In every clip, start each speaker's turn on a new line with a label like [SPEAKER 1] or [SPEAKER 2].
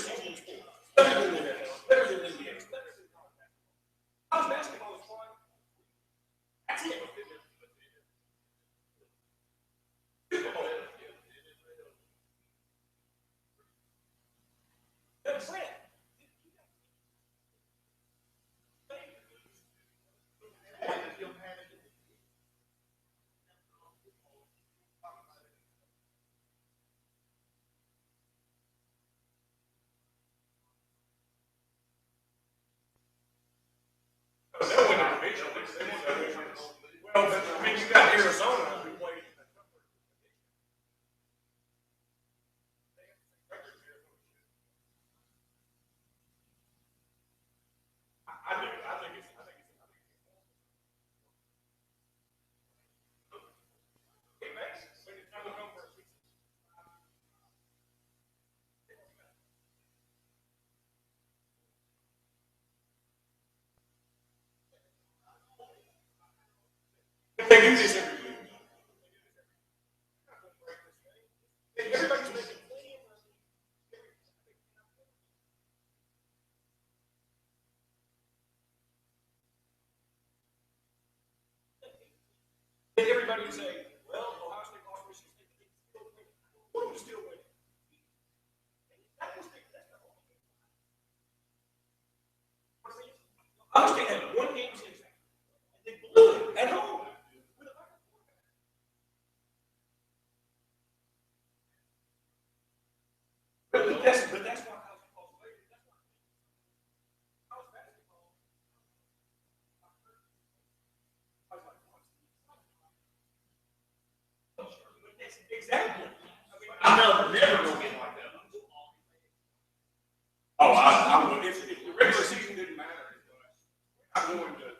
[SPEAKER 1] season in sports. Better than the NFL. Better than the NBA. College basketball is fun. That's it. That's it. Well, but I mean, you got Arizona who played. I do. I think it's. It makes sense when it's time to come for a season. They do this every week. Everybody's making plenty of money. And everybody would say, well, Ohio State lost Michigan State. What was still winning? That was that's not all. Ohio State had one game since that. And they blew it at home. But that's why college basketball is later. That's why college basketball. Exactly. I mean, I'm never going to get like that. Oh, I would. If the regular season didn't matter, I'm going to.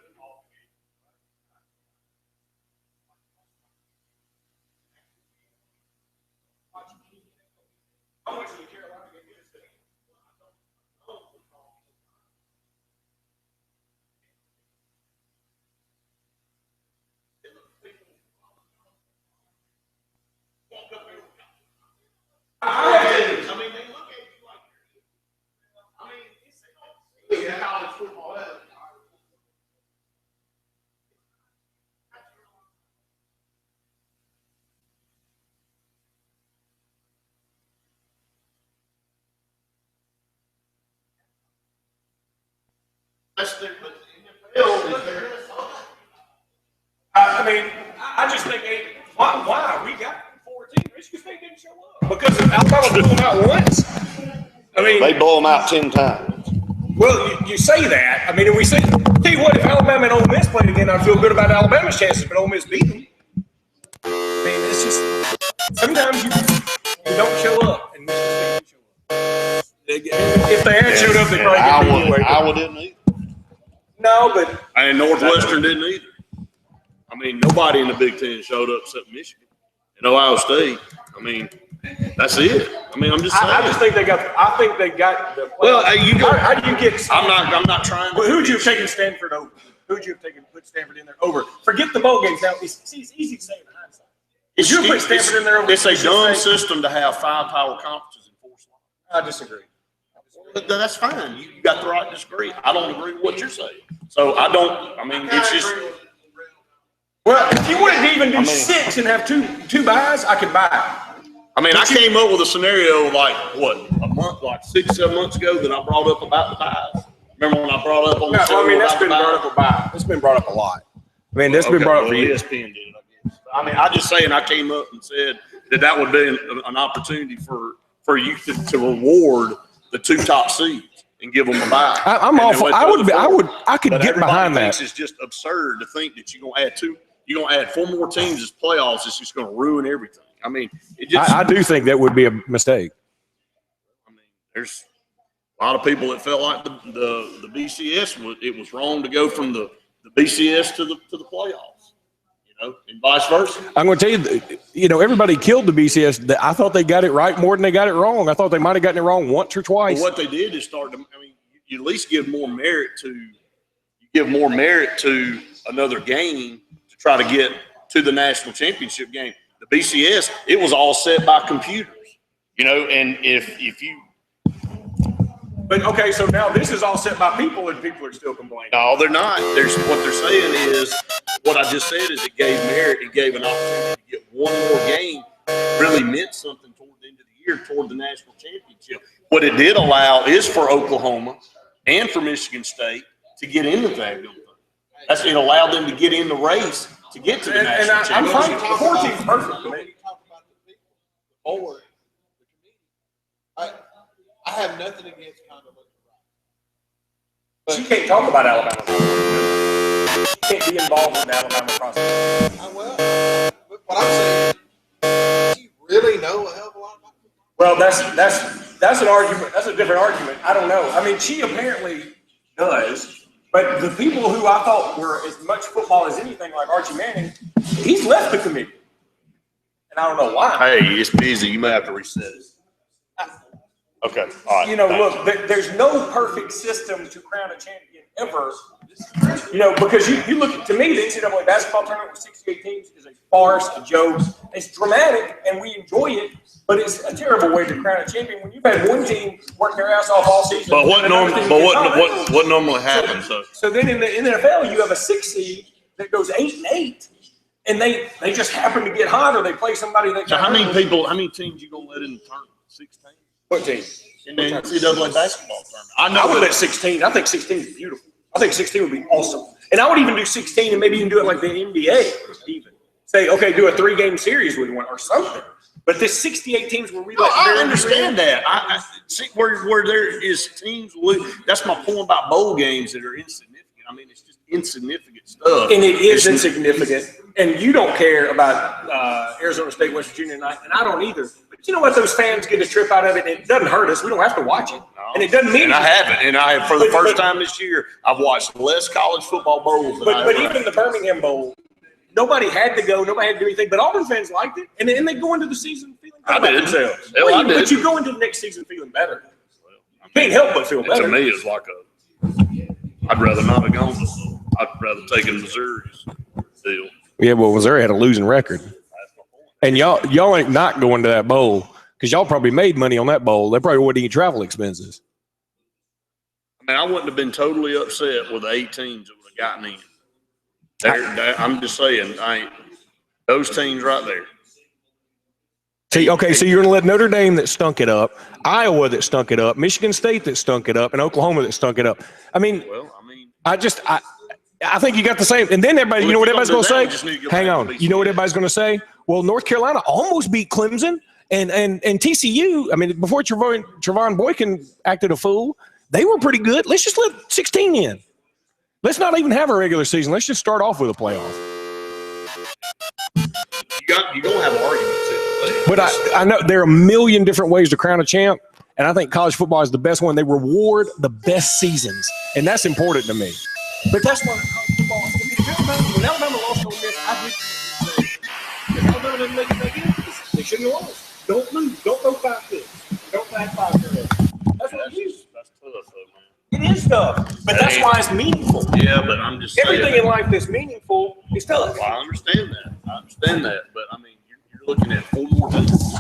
[SPEAKER 1] I went to the Carolina game yesterday. I mean, they look at you like, I mean, it's college football. I mean, I just think, why? We got 14. Michigan State didn't show up. Because Alabama blew them out once. I mean,
[SPEAKER 2] they blow them out 10 times.
[SPEAKER 1] Well, you say that. I mean, if we say, tell you what, if Alabama and Ole Miss played again, I'd feel good about Alabama's chances, but Ole Miss beat them. I mean, it's just, sometimes you don't show up, and Michigan State didn't show up. If they had showed up, they probably didn't anyway.
[SPEAKER 2] Iowa didn't either.
[SPEAKER 1] No, but.
[SPEAKER 3] And Northwestern didn't either. I mean, nobody in the Big Ten showed up except Michigan and Ohio State. I mean, that's it. I mean, I'm just saying.
[SPEAKER 1] I just think they got. I think they got the.
[SPEAKER 3] Well, you go.
[SPEAKER 1] How do you get?
[SPEAKER 3] I'm not trying.
[SPEAKER 1] Well, who'd you have taken Stanford over? Who'd you have taken? Put Stanford in there over? Forget the bowl games now. It's easy to say in hindsight. If you put Stanford in there over,
[SPEAKER 3] it's a dumb system to have 5 power conferences in 4 slots.
[SPEAKER 1] I disagree.
[SPEAKER 3] But that's fine. You got the right to disagree. I don't agree with what you're saying. So I don't. I mean, it's just.
[SPEAKER 1] Well, if you wouldn't even do 6 and have two buys, I could buy it.
[SPEAKER 3] I mean, I came up with a scenario like a month, like 6, 7 months ago that I brought up about the buys. Remember when I brought up on the show?
[SPEAKER 1] I mean, that's been brought up a buy. It's been brought up a lot. I mean, that's been brought up for years.
[SPEAKER 3] ESPN did it, I guess. I mean, I just saying I came up and said that would be an opportunity for you to reward the 2 top seeds and give them a buy.
[SPEAKER 1] I'm all for. I could get behind that.
[SPEAKER 3] It's just absurd to think that you're gonna add 2. You're gonna add 4 more teams as playoffs. It's just gonna ruin everything. I mean, it just.
[SPEAKER 1] I do think that would be a mistake.
[SPEAKER 3] I mean, there's a lot of people that felt like the BCS was wrong to go from the BCS to the playoffs. You know, and vice versa.
[SPEAKER 1] I'm going to tell you, everybody killed the BCS. I thought they got it right more than they got it wrong. I thought they might have gotten it wrong once or twice.
[SPEAKER 3] But what they did is you at least give more merit to another game to try to get to the national championship game. The BCS, it was all set by computers, and if you
[SPEAKER 1] But okay, so now this is all set by people, and people are still complaining.
[SPEAKER 3] No, they're not. What they're saying is what I just said is it gave merit. It gave an opportunity to get one more game. Really meant something toward the end of the year, toward the national championship. What it did allow is for Oklahoma and for Michigan State to get into that. It allowed them to get in the race to get to the national championship.
[SPEAKER 1] I'm fine. The 4 team's perfect for me.
[SPEAKER 2] Forward. I have nothing against kind of looking right.
[SPEAKER 1] But you can't talk about Alabama. You can't be involved in the Alabama process.
[SPEAKER 2] Well, but what I'm saying, do you really know a hell of a lot about it?
[SPEAKER 1] Well, that's an argument. That's a different argument. I don't know. I mean, she apparently does, but the people who I thought were as much football as anything, like Archie Manning, he's left the committee, and I don't know why.
[SPEAKER 3] Hey, it's busy. You may have to reset it. Okay. All right.
[SPEAKER 1] You know, look, there's no perfect system to crown a champion ever. You know, because you look at, to me, the NCAA basketball tournament with 68 teams is a farce, a joke. It's dramatic, and we enjoy it, but it's a terrible way to crown a champion when you've had one team work their ass off all season.
[SPEAKER 3] But what normally happens?
[SPEAKER 1] So then in the NFL, you have a 6 seed that goes 8-8, and they just happen to get hot, or they play somebody that.
[SPEAKER 3] So how many teams you gonna let in the tournament? 16.
[SPEAKER 1] What team?
[SPEAKER 3] In the NCAA basketball tournament.
[SPEAKER 1] I would let 16. I think 16 is beautiful. I think 16 would be awesome. And I would even do 16 and maybe even do it like the NBA even. Say, okay, do a 3-game series with one or something. But this 68 teams where we
[SPEAKER 3] I understand that. I see where there is teams. That's my point about bowl games that are insignificant. I mean, it's just insignificant stuff.
[SPEAKER 1] And it is insignificant. And you don't care about Arizona State, West Virginia tonight, and I don't either. But you know what? Those fans get a trip out of it, and it doesn't hurt us. We don't have to watch it.
[SPEAKER 3] No.
[SPEAKER 1] And it doesn't mean
[SPEAKER 3] I haven't. And I have, for the first time this year, I've watched less college football bowls than
[SPEAKER 1] But even the Birmingham Bowl, nobody had to go. Nobody had to do anything. But Auburn fans liked it. And then they go into the season feeling good about themselves.
[SPEAKER 3] I did.
[SPEAKER 1] But you go into the next season feeling better. You can't help but feel better.
[SPEAKER 3] To me, it's like I'd rather not have gone to bowl. I'd rather take in Missouri's deal.
[SPEAKER 4] Yeah, well, Missouri had a losing record. And y'all ain't not going to that bowl because y'all probably made money on that bowl. They probably wouldn't eat travel expenses.
[SPEAKER 3] I mean, I wouldn't have been totally upset with the 8 teams that would have gotten in. I'm just saying, those teams right there.
[SPEAKER 4] See, okay, so you're going to let Notre Dame that stunk it up, Iowa that stunk it up, Michigan State that stunk it up, and Oklahoma that stunk it up. I mean, I think you got the same. And then everybody, you know what everybody's going to say? Hang on. You know what everybody's going to say? Well, North Carolina almost beat Clemson, and TCU. I mean, before Trevon Boykin acted a fool, they were pretty good. Let's just let 16 in. Let's not even have a regular season. Let's just start off with a playoff.
[SPEAKER 3] You're going to have arguments.
[SPEAKER 4] But I know there are a million different ways to crown a champ, and I think college football is the best one. They reward the best seasons, and that's important to me.
[SPEAKER 1] But that's why college football. I mean, when Alabama lost Ole Miss, I did say, if Alabama doesn't make it back in, they shouldn't have lost. Don't lose. Don't go 5-6. Don't back 5 0. That's what it is.
[SPEAKER 3] That's tough, though, man.
[SPEAKER 1] It is tough, but that's why it's meaningful.
[SPEAKER 3] Yeah, but I'm just saying.
[SPEAKER 1] Everything in life that's meaningful is tough.
[SPEAKER 3] Well, I understand that. But I mean, you're looking at 4 more teams.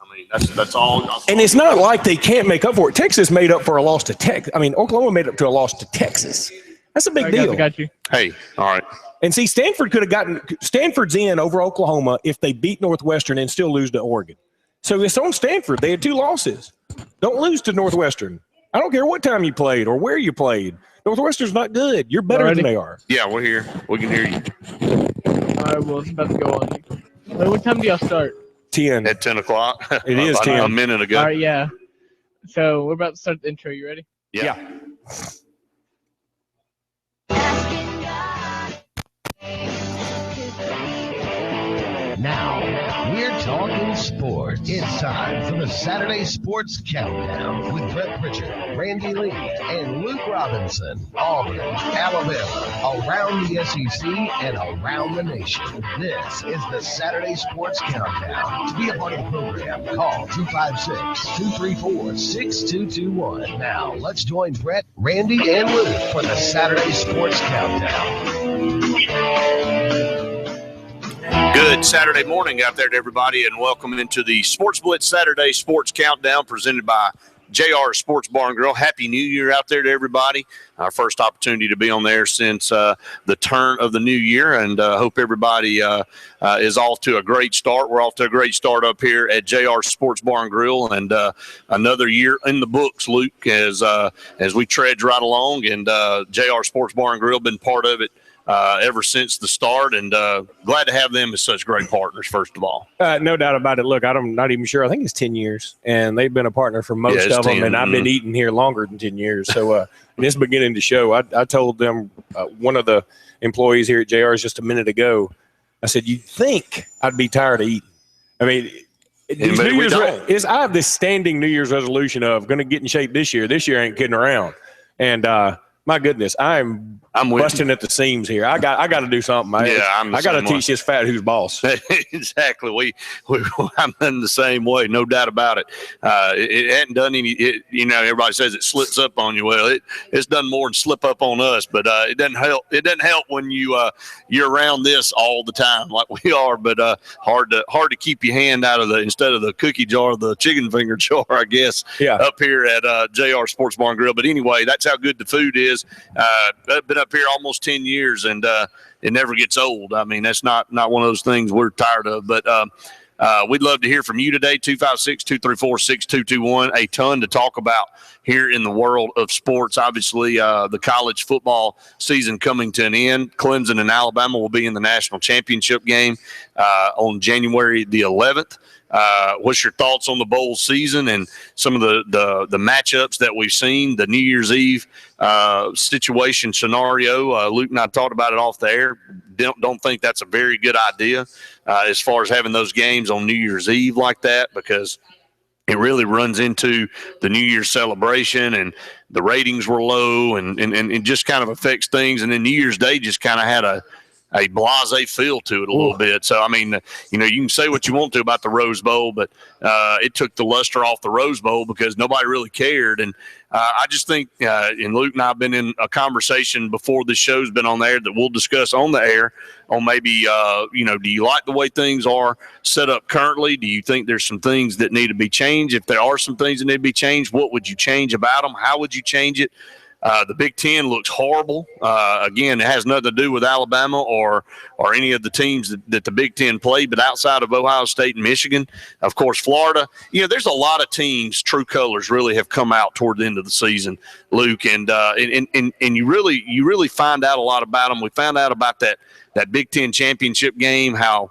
[SPEAKER 3] I mean, that's all.
[SPEAKER 4] And it's not like they can't make up for it. Texas made up for a loss to Texas. I mean, Oklahoma made up to a loss to Texas. That's a big deal.
[SPEAKER 5] I got you.
[SPEAKER 3] Hey, all right.
[SPEAKER 4] And see, Stanford could have gotten – Stanford's in over Oklahoma if they beat Northwestern and still lose to Oregon. So it's on Stanford. They had 2 losses. Don't lose to Northwestern. I don't care what time you played or where you played. Northwestern's not good. You're better than they are.
[SPEAKER 3] Yeah, we're here. We can hear you.
[SPEAKER 5] All right, well, it's about to go on. Wait, what time do y'all start?
[SPEAKER 4] 10.
[SPEAKER 3] At 10 o'clock?
[SPEAKER 4] It is 10.
[SPEAKER 3] A minute ago.
[SPEAKER 5] All right, yeah. So we're about to start the intro. You ready?
[SPEAKER 4] Yeah.
[SPEAKER 6] Now, we're talking sports. It's time for the Saturday Sports Countdown with Brett Pritchard, Randy Lee, and Luke Robinson. Auburn, Alabama, around the SEC, and around the nation. This is the Saturday Sports Countdown. To be a part of the program, call 256-234-6221. Now, let's join Brett, Randy, and Luke for the Saturday Sports Countdown.
[SPEAKER 3] Good Saturday morning out there to everybody, and welcome into the Sports Blitz Saturday Sports Countdown presented by JR Sports Bar and Grill. Happy New Year out there to everybody. Our first opportunity to be on there since the turn of the new year, and hope everybody is off to a great start. We're off to a great start up here at JR Sports Bar and Grill, and another year in the books, Luke, as we trudge right along. And JR Sports Bar and Grill been part of it ever since the start, and glad to have them as such great partners, first of all.
[SPEAKER 4] No doubt about it. Look, I'm not even sure. I think it's 10 years, and they've been a partner for most of them,
[SPEAKER 3] 10.
[SPEAKER 4] and I've been eating here longer than 10 years. So it's beginning to show. I told them, one of the employees here at JR's just a minute ago, I said, you'd think I'd be tired of eating. I mean, I have this standing New Year's resolution of going to get in shape this year. This year ain't kidding around. And my goodness, I'm busting at the seams here. I got to do something. I got to teach this fat who's boss.
[SPEAKER 3] Exactly. I'm in the same way, no doubt about it. It hadn't done any. Everybody says it slips up on you. Well, it's done more than slip up on us, but it doesn't help. It doesn't help when you're around this all the time like we are. But hard to keep your hand out of instead of the cookie jar, the chicken finger jar, I guess. Yeah. Up here at JR Sports Bar and Grill. But anyway, that's how good the food is. I've been up here almost 10 years, and it never gets old. I mean, that's not one of those things we're tired of. But we'd love to hear from you today, 256-234-6221. A ton to talk about here in the world of sports. Obviously, the college football season coming to an end. Clemson and Alabama will be in the national championship game on January the 11th. What's your thoughts on the bowl season and some of the matchups that we've seen, the New Year's Eve situation scenario? Luke and I talked about it off the air. Don't think that's a very good idea as far as having those games on New Year's Eve like that, because it really runs into the New Year's celebration, and the ratings were low, and it just kind of affects things. And then New Year's Day just kind of had a blasé feel to it a little bit. So, I mean, you can say what you want to about the Rose Bowl, but it took the luster off the Rose Bowl because nobody really cared. And I just think, and Luke and I have been in a conversation before this show's been on the air that we'll discuss on the air on maybe, do you like the way things are set up currently? Do you think there's some things that need to be changed? If there are some things that need to be changed, what would you change about them? How would you change it? The Big Ten looks horrible. Again, it has nothing to do with Alabama or any of the teams that the Big Ten played, but outside of Ohio State and Michigan, of course, Florida. There's a lot of teams, true colors, really have come out toward the end of the season, Luke, and you really find out a lot about them. We found out about that Big Ten championship game, how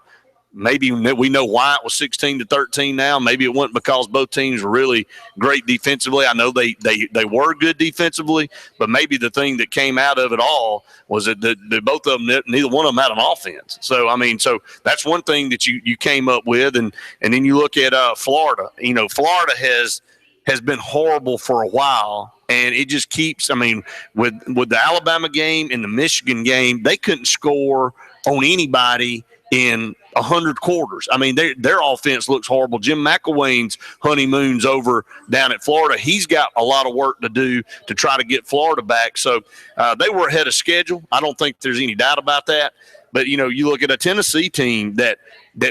[SPEAKER 3] maybe we know why it was 16-13 now. Maybe it wasn't because both teams were really great defensively. I know they were good defensively, but maybe the thing that came out of it all was that both of them, neither one of them had an offense. So, so that's one thing that you came up with. And then you look at Florida. Florida has been horrible for a while. And it just keeps, with the Alabama game and the Michigan game, they couldn't score on anybody in 100 quarters. Their offense looks horrible. Jim McElwain's honeymoon's over down at Florida. He's got a lot of work to do to try to get Florida back. So they were ahead of schedule. I don't think there's any doubt about that. But, you look at a Tennessee team that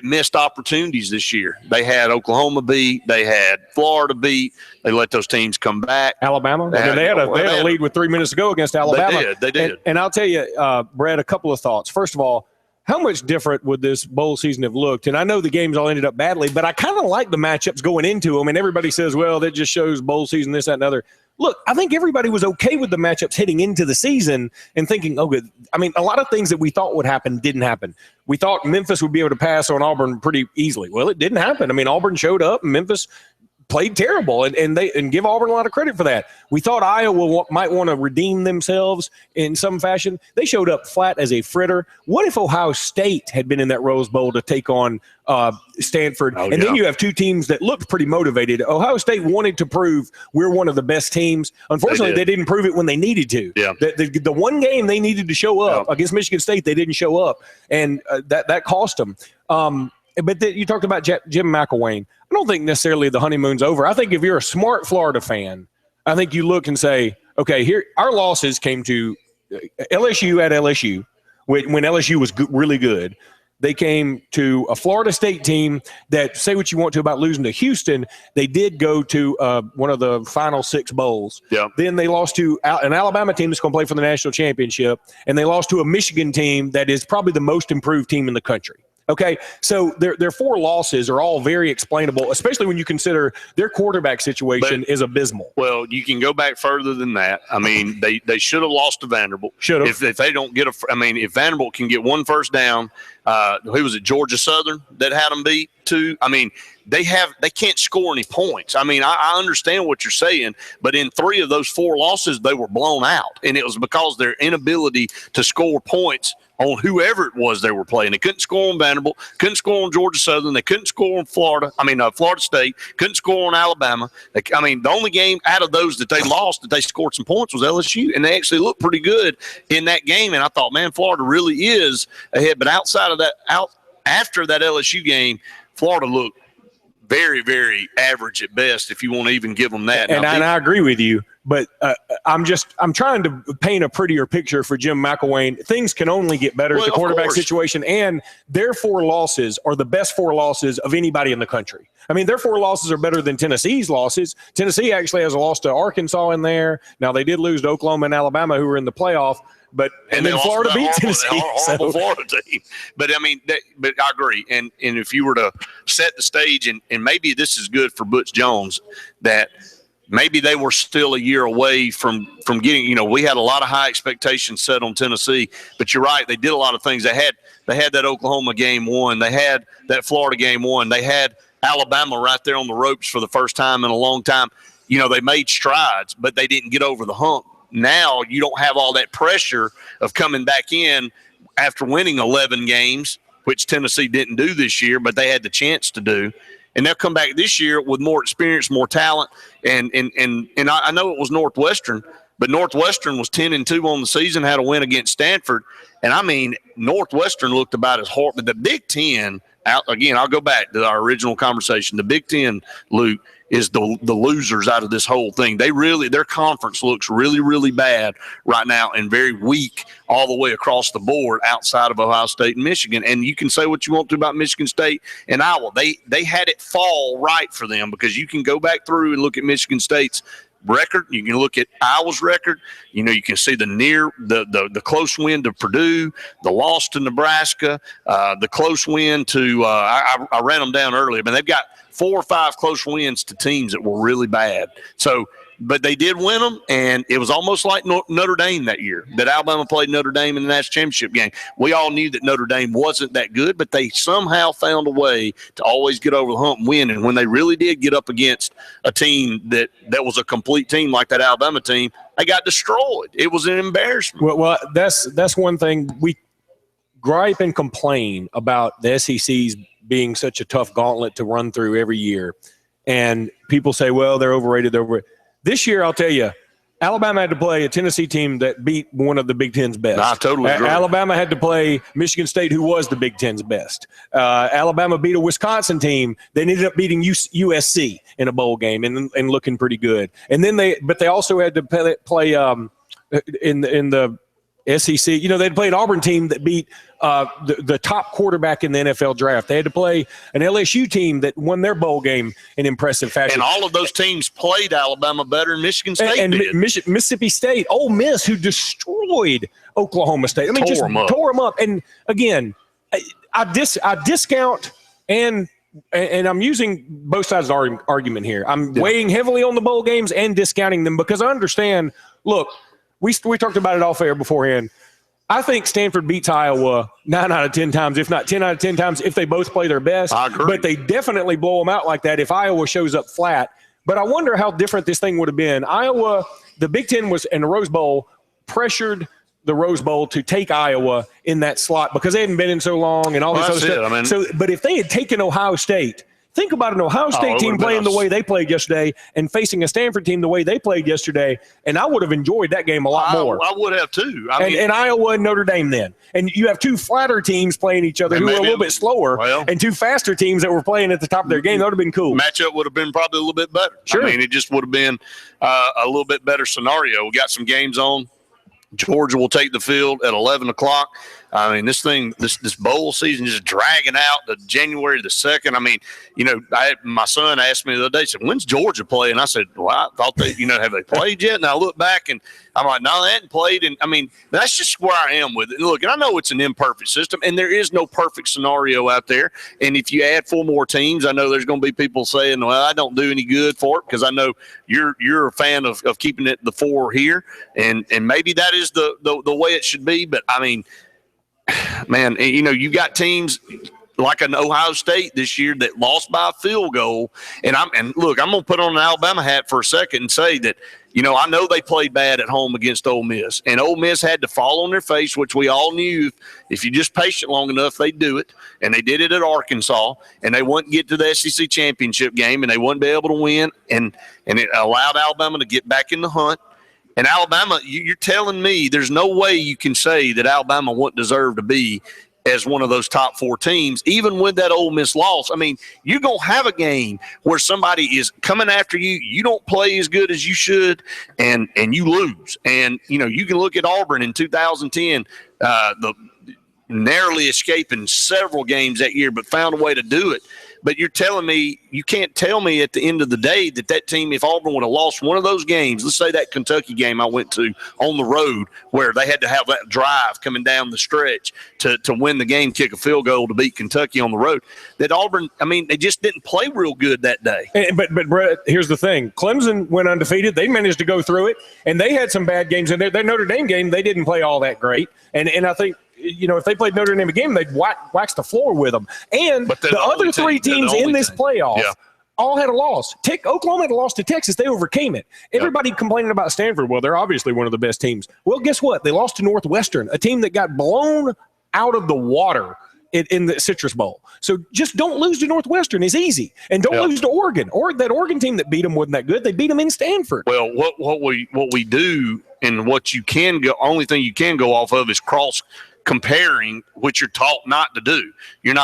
[SPEAKER 3] missed opportunities this year. They had Oklahoma beat. They had Florida beat. They let those teams come back.
[SPEAKER 4] Alabama? They had a lead with 3 minutes to go against Alabama.
[SPEAKER 3] They did.
[SPEAKER 4] And I'll tell you, Brett, a couple of thoughts. First of all, how much different would this bowl season have looked? And I know the games all ended up badly, but I kind of like the matchups going into them. And everybody says, well, that just shows bowl season, this, that, and other. Look, I think everybody was okay with the matchups heading into the season and thinking, oh, good. A lot of things that we thought would happen didn't happen. We thought Memphis would be able to pass on Auburn pretty easily. Well, it didn't happen. Auburn showed up and Memphis played terrible, and give Auburn a lot of credit for that. We thought Iowa might want to redeem themselves in some fashion. They showed up flat as a fritter. What if Ohio State had been in that Rose Bowl to take on Stanford? Then you have two teams that looked pretty motivated. Ohio State wanted to prove we're one of the best teams. Unfortunately, they didn't prove it when they needed to. Yeah. The one game they needed to show up against Michigan State, they didn't show up, and that cost them. But you talked about Jim McElwain. I don't think necessarily the honeymoon's over. I think if you're a smart Florida fan, I think you look and say, okay, here our losses came to LSU at LSU when LSU was really good. They came to a Florida State team that, say what you want to about losing to Houston, they did go to one of the final 6 bowls.
[SPEAKER 3] Yeah.
[SPEAKER 4] Then they lost to an Alabama team that's going to play for the national championship, and they lost to a Michigan team that is probably the most improved team in the country. Okay, so their 4 losses are all very explainable, especially when you consider their quarterback situation is abysmal.
[SPEAKER 3] Well, you can go back further than that. I mean, they should have lost to Vanderbilt.
[SPEAKER 4] Should have.
[SPEAKER 3] If they don't get if Vanderbilt can get 1 first down, who was it, Georgia Southern that had them beat too? I mean, they can't score any points. I mean, I understand what you're saying, but in 3 of those 4 losses, they were blown out, and it was because their inability to score points on whoever it was they were playing. They couldn't score on Vanderbilt, couldn't score on Georgia Southern, they couldn't score on Florida State, couldn't score on Alabama. The only game out of those that they lost that they scored some points was LSU, and they actually looked pretty good in that game. And I thought, man, Florida really is ahead. But outside of that, after that LSU game, Florida looked very, very average at best, if you want to even give them that.
[SPEAKER 4] And I agree with you, but I'm trying to paint a prettier picture for Jim McElwain. Things can only get better at the quarterback situation, and their 4 losses are the best 4 losses of anybody in the country. I mean, their 4 losses are better than Tennessee's losses. Tennessee actually has a loss to Arkansas in there. Now, they did lose to Oklahoma and Alabama, who were in the playoff. But and then Florida beat Tennessee.
[SPEAKER 3] Horrible Florida team. But I mean, but I agree. And if you were to set the stage, and maybe this is good for Butch Jones, that maybe they were still a year away from getting. We had a lot of high expectations set on Tennessee. But you're right, they did a lot of things. They had that Oklahoma game won. They had that Florida game won. They had Alabama right there on the ropes for the first time in a long time. They made strides, but they didn't get over the hump. Now you don't have all that pressure of coming back in after winning 11 games, which Tennessee didn't do this year, but they had the chance to do. And they'll come back this year with more experience, more talent. And I know it was Northwestern, but Northwestern was 10-2 on the season, had a win against Stanford. And I mean, Northwestern looked about as hard, but the Big Ten, again, I'll go back to our original conversation. The Big Ten, Luke, is the losers out of this whole thing. Their conference looks really, really bad right now and very weak all the way across the board outside of Ohio State and Michigan. And you can say what you want to about Michigan State and Iowa. They had it fall right for them, because you can go back through and look at Michigan State's record. You can look at Iowa's record. You can see the close win to Purdue, the loss to Nebraska, the close win to I ran them down earlier, but they've got 4 or 5 close wins to teams that were really bad. So, but they did win them, and it was almost like Notre Dame that year, that Alabama played Notre Dame in the national championship game. We all knew that Notre Dame wasn't that good, but they somehow found a way to always get over the hump and win. And when they really did get up against a team that was a complete team like that Alabama team, they got destroyed. It was an embarrassment.
[SPEAKER 4] Well, that's one thing we gripe and complain about the SEC's being such a tough gauntlet to run through every year. And people say, well, they're overrated. This year, I'll tell you, Alabama had to play a Tennessee team that beat one of the Big Ten's best.
[SPEAKER 3] I totally agree.
[SPEAKER 4] Alabama had to play Michigan State, who was the Big Ten's best. Alabama beat a Wisconsin team. They ended up beating USC in a bowl game and looking pretty good. And then they also had to play in the SEC. They'd play an Auburn team that beat the top quarterback in the NFL draft. They had to play an LSU team that won their bowl game in impressive fashion.
[SPEAKER 3] And all of those teams played Alabama better than Michigan State
[SPEAKER 4] and
[SPEAKER 3] did.
[SPEAKER 4] Mississippi State, Ole Miss, who destroyed Oklahoma State. I mean, tore them up. And again, I discount and I'm using both sides of the argument here. I'm weighing heavily on the bowl games and discounting them, because I understand. Look, we talked about it off air beforehand. I think Stanford beats Iowa 9 out of 10 times, if not 10 out of 10 times, if they both play their best.
[SPEAKER 3] I agree.
[SPEAKER 4] But they definitely blow them out like that if Iowa shows up flat. But I wonder how different this thing would have been. Iowa, the Big Ten was in the Rose Bowl, pressured the Rose Bowl to take Iowa in that slot because they hadn't been in so long and all this other stuff. But if they had taken Ohio State, think about an Ohio State team playing the way they played yesterday and facing a Stanford team the way they played yesterday, and I would have enjoyed that game a lot more.
[SPEAKER 3] I would have too.
[SPEAKER 4] And Iowa and Notre Dame then. And you have 2 flatter teams playing each other who were a little bit slower, and 2 faster teams that were playing at the top of their game. That would have been cool.
[SPEAKER 3] Matchup would have been probably a little bit better.
[SPEAKER 4] Sure.
[SPEAKER 3] It just would have been a little bit better scenario. We got some games on. Georgia will take the field at 11 o'clock. I mean, this bowl season just dragging out to January the 2nd. I mean, my son asked me the other day, said, when's Georgia play? And I said, well, I thought they, have they played yet? And I look back and I'm like, no, they hadn't played. And I mean, that's just where I am with it. And look, and I know it's an imperfect system and there is no perfect scenario out there. And if you add 4 more teams, I know there's going to be people saying, well, I don't do any good for it, because I know you're a fan of keeping it the 4 here. And maybe that is the way it should be. But I mean, man, you got teams like an Ohio State this year that lost by a field goal. And look, I'm going to put on an Alabama hat for a second and say that, I know they played bad at home against Ole Miss, and Ole Miss had to fall on their face, which we all knew if you just patient long enough, they'd do it. And they did it at Arkansas, and they wouldn't get to the SEC championship game, and they wouldn't be able to win. And it allowed Alabama to get back in the hunt. And Alabama, you're telling me there's no way you can say that Alabama wouldn't deserve to be as one of those top 4 teams, even with that Ole Miss loss. I mean, you're going to have a game where somebody is coming after you. You don't play as good as you should, and you lose. And, you can look at Auburn in 2010, narrowly escaping several games that year, but found a way to do it. But you're telling me, you can't tell me at the end of the day that team, if Auburn would have lost one of those games, let's say that Kentucky game I went to on the road where they had to have that drive coming down the stretch to win the game, kick a field goal to beat Kentucky on the road, that Auburn, I mean, they just didn't play real good that day.
[SPEAKER 4] But Brett, here's the thing. Clemson went undefeated. They managed to go through it, and they had some bad games in there. Their Notre Dame game, they didn't play all that great. And I think, if they played Notre Dame again, they'd wax the floor with them. And the other 3 teams in this playoff all had a loss. Oklahoma had a loss to Texas. They overcame it. Everybody complaining about Stanford. Well, they're obviously one of the best teams. Well, guess what? They lost to Northwestern, a team that got blown out of the water in the Citrus Bowl. So just don't lose to Northwestern. It's easy. And don't lose to Oregon. Or that Oregon team that beat them wasn't that good. They beat them in Stanford.
[SPEAKER 3] Well, what we do, and what you can go, only thing you can go off of is cross comparing, which you're taught not to do. You're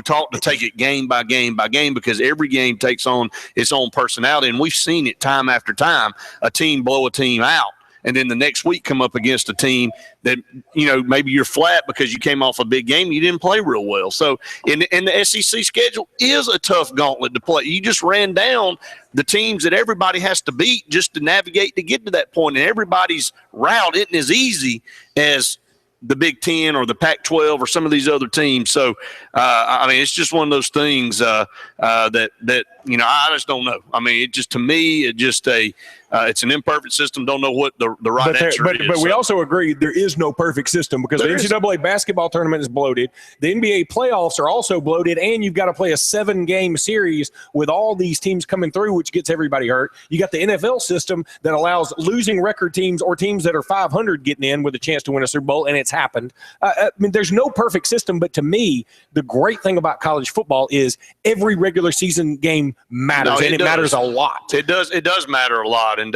[SPEAKER 3] taught to take it game by game by game, because every game takes on its own personality. And we've seen it time after time, a team blow a team out, and then the next week come up against a team that, maybe you're flat because you came off a big game, you didn't play real well. So in the SEC schedule is a tough gauntlet to play. You just ran down the teams that everybody has to beat just to navigate to get to that point, and everybody's route isn't as easy as the Big Ten or the Pac-12 or some of these other teams. So, I mean, it's just one of those things that I just don't know. I mean, to me, it's an imperfect system. Don't know what the right answer is.
[SPEAKER 4] But we also agree there is no perfect system, because the NCAA basketball tournament is bloated. The NBA playoffs are also bloated, and you've got to play a 7-game series with all these teams coming through, which gets everybody hurt. You got the NFL system that allows losing record teams or teams that are 500 getting in with a chance to win a Super Bowl, and it's happened. I mean, there's no perfect system, but to me, the great thing about college football is every regular season game matters, and it matters a lot.
[SPEAKER 3] It does matter a lot. And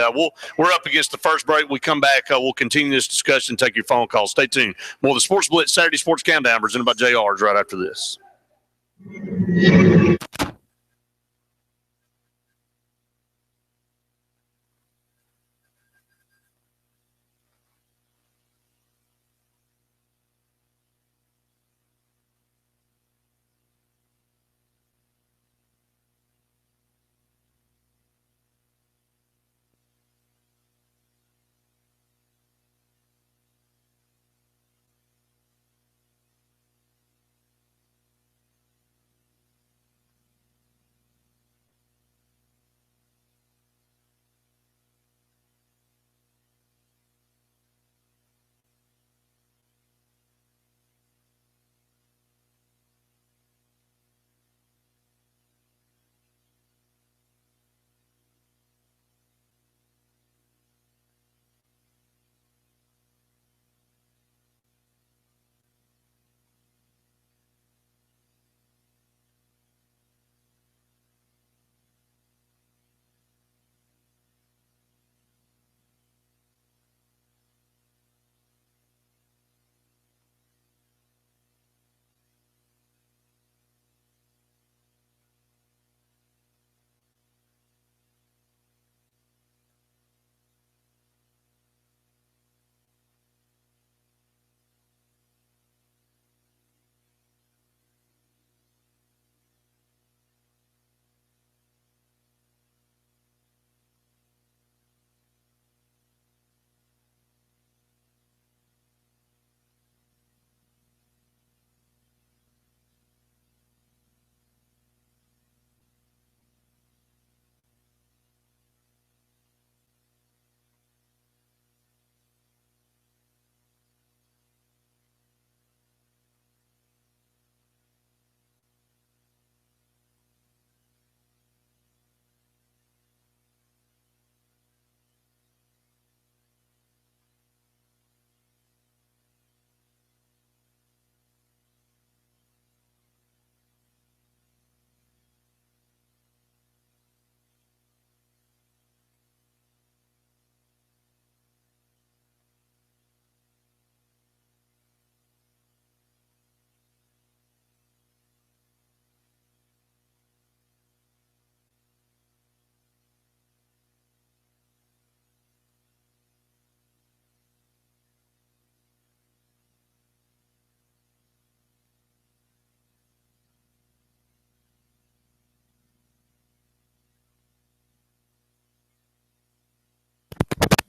[SPEAKER 3] we're up against the first break. We come back, we'll continue this discussion, take your phone calls. Stay tuned. More of the Sports Blitz Saturday Sports Countdown presented by JR's right after this.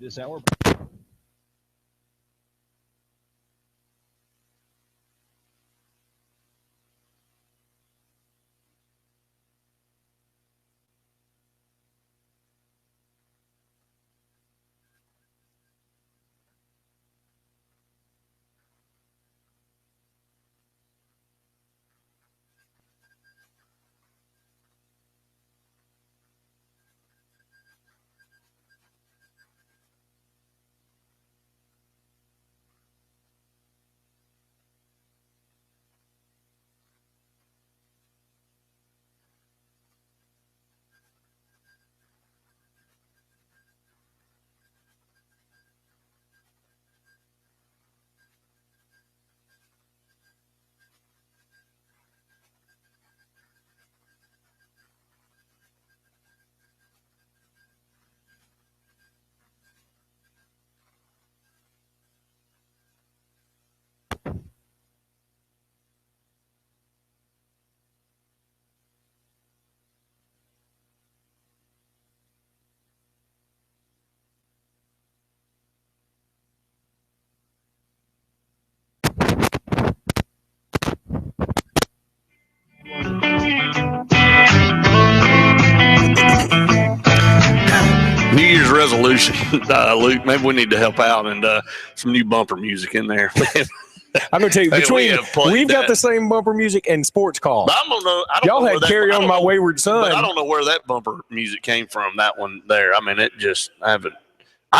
[SPEAKER 6] This hour.
[SPEAKER 3] New Year's resolution, Luke. Maybe we need to help out and some new bumper music in there.
[SPEAKER 4] I'm gonna tell you, we've got the same bumper music and sports call.
[SPEAKER 3] But I don't know.
[SPEAKER 4] Y'all had "Carry On My Wayward Son."
[SPEAKER 3] But I don't know where that bumper music came from. That one there. I mean, I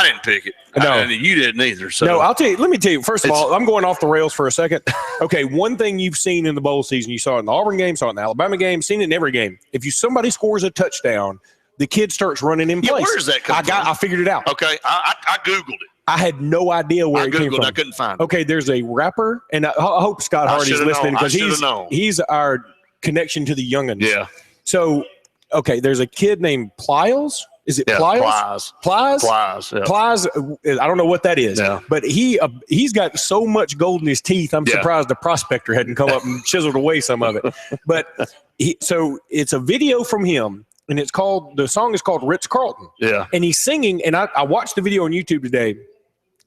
[SPEAKER 3] didn't pick it.
[SPEAKER 4] No,
[SPEAKER 3] you didn't either. So
[SPEAKER 4] no, let me tell you. First of all, I'm going off the rails for a second. Okay, one thing you've seen in the bowl season, you saw it in the Auburn game, saw it in the Alabama game, seen it in every game. If somebody scores a touchdown, the kid starts running in place.
[SPEAKER 3] Where does that come from?
[SPEAKER 4] I figured it out.
[SPEAKER 3] Okay, I Googled it.
[SPEAKER 4] I had no idea where it came from.
[SPEAKER 3] I couldn't find it.
[SPEAKER 4] Okay, there's a rapper, and I hope Scott Hardy's listening because he's our connection to the youngins.
[SPEAKER 3] Yeah.
[SPEAKER 4] So, okay, there's a kid named Pliles. Is it Pliles?
[SPEAKER 3] Plies. Yeah.
[SPEAKER 4] Plies. I don't know what that is, but he's got so much gold in his teeth. I'm surprised the prospector hadn't come up and chiseled away some of it. But so it's a video from him. And the song is called Ritz Carlton. Yeah. And he's singing, and I watched the video on YouTube today,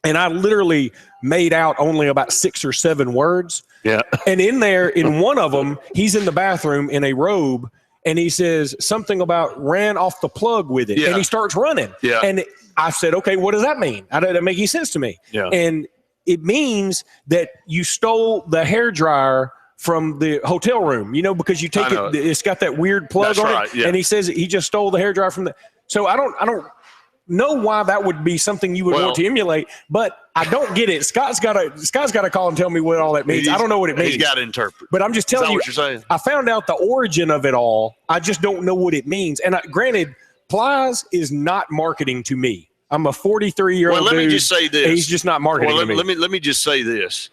[SPEAKER 4] and I literally made out only about 6 or 7 words. Yeah. And in one of them, he's in the bathroom in a robe, and he says something about ran off the plug with it. Yeah. And he starts running. Yeah. And I said, okay, what does that mean? That doesn't make any sense to me. Yeah. And it means that you stole the hairdryer from the hotel room, because you take it's got that weird plug on it. Yeah. And he says he just stole the hairdryer from so I don't know why that would be something you would want to emulate, but I don't get it. Scott's got to call and tell me what all that means. I don't know what it means.
[SPEAKER 3] He's got to interpret.
[SPEAKER 4] But I'm just telling you, what you're saying? I found out the origin of it all. I just don't know what it means. And granted, Plies is not marketing to me. I'm a 43-year-old
[SPEAKER 3] dude. Well, let me just say this.
[SPEAKER 4] He's just not marketing to me.
[SPEAKER 3] Let me just say this.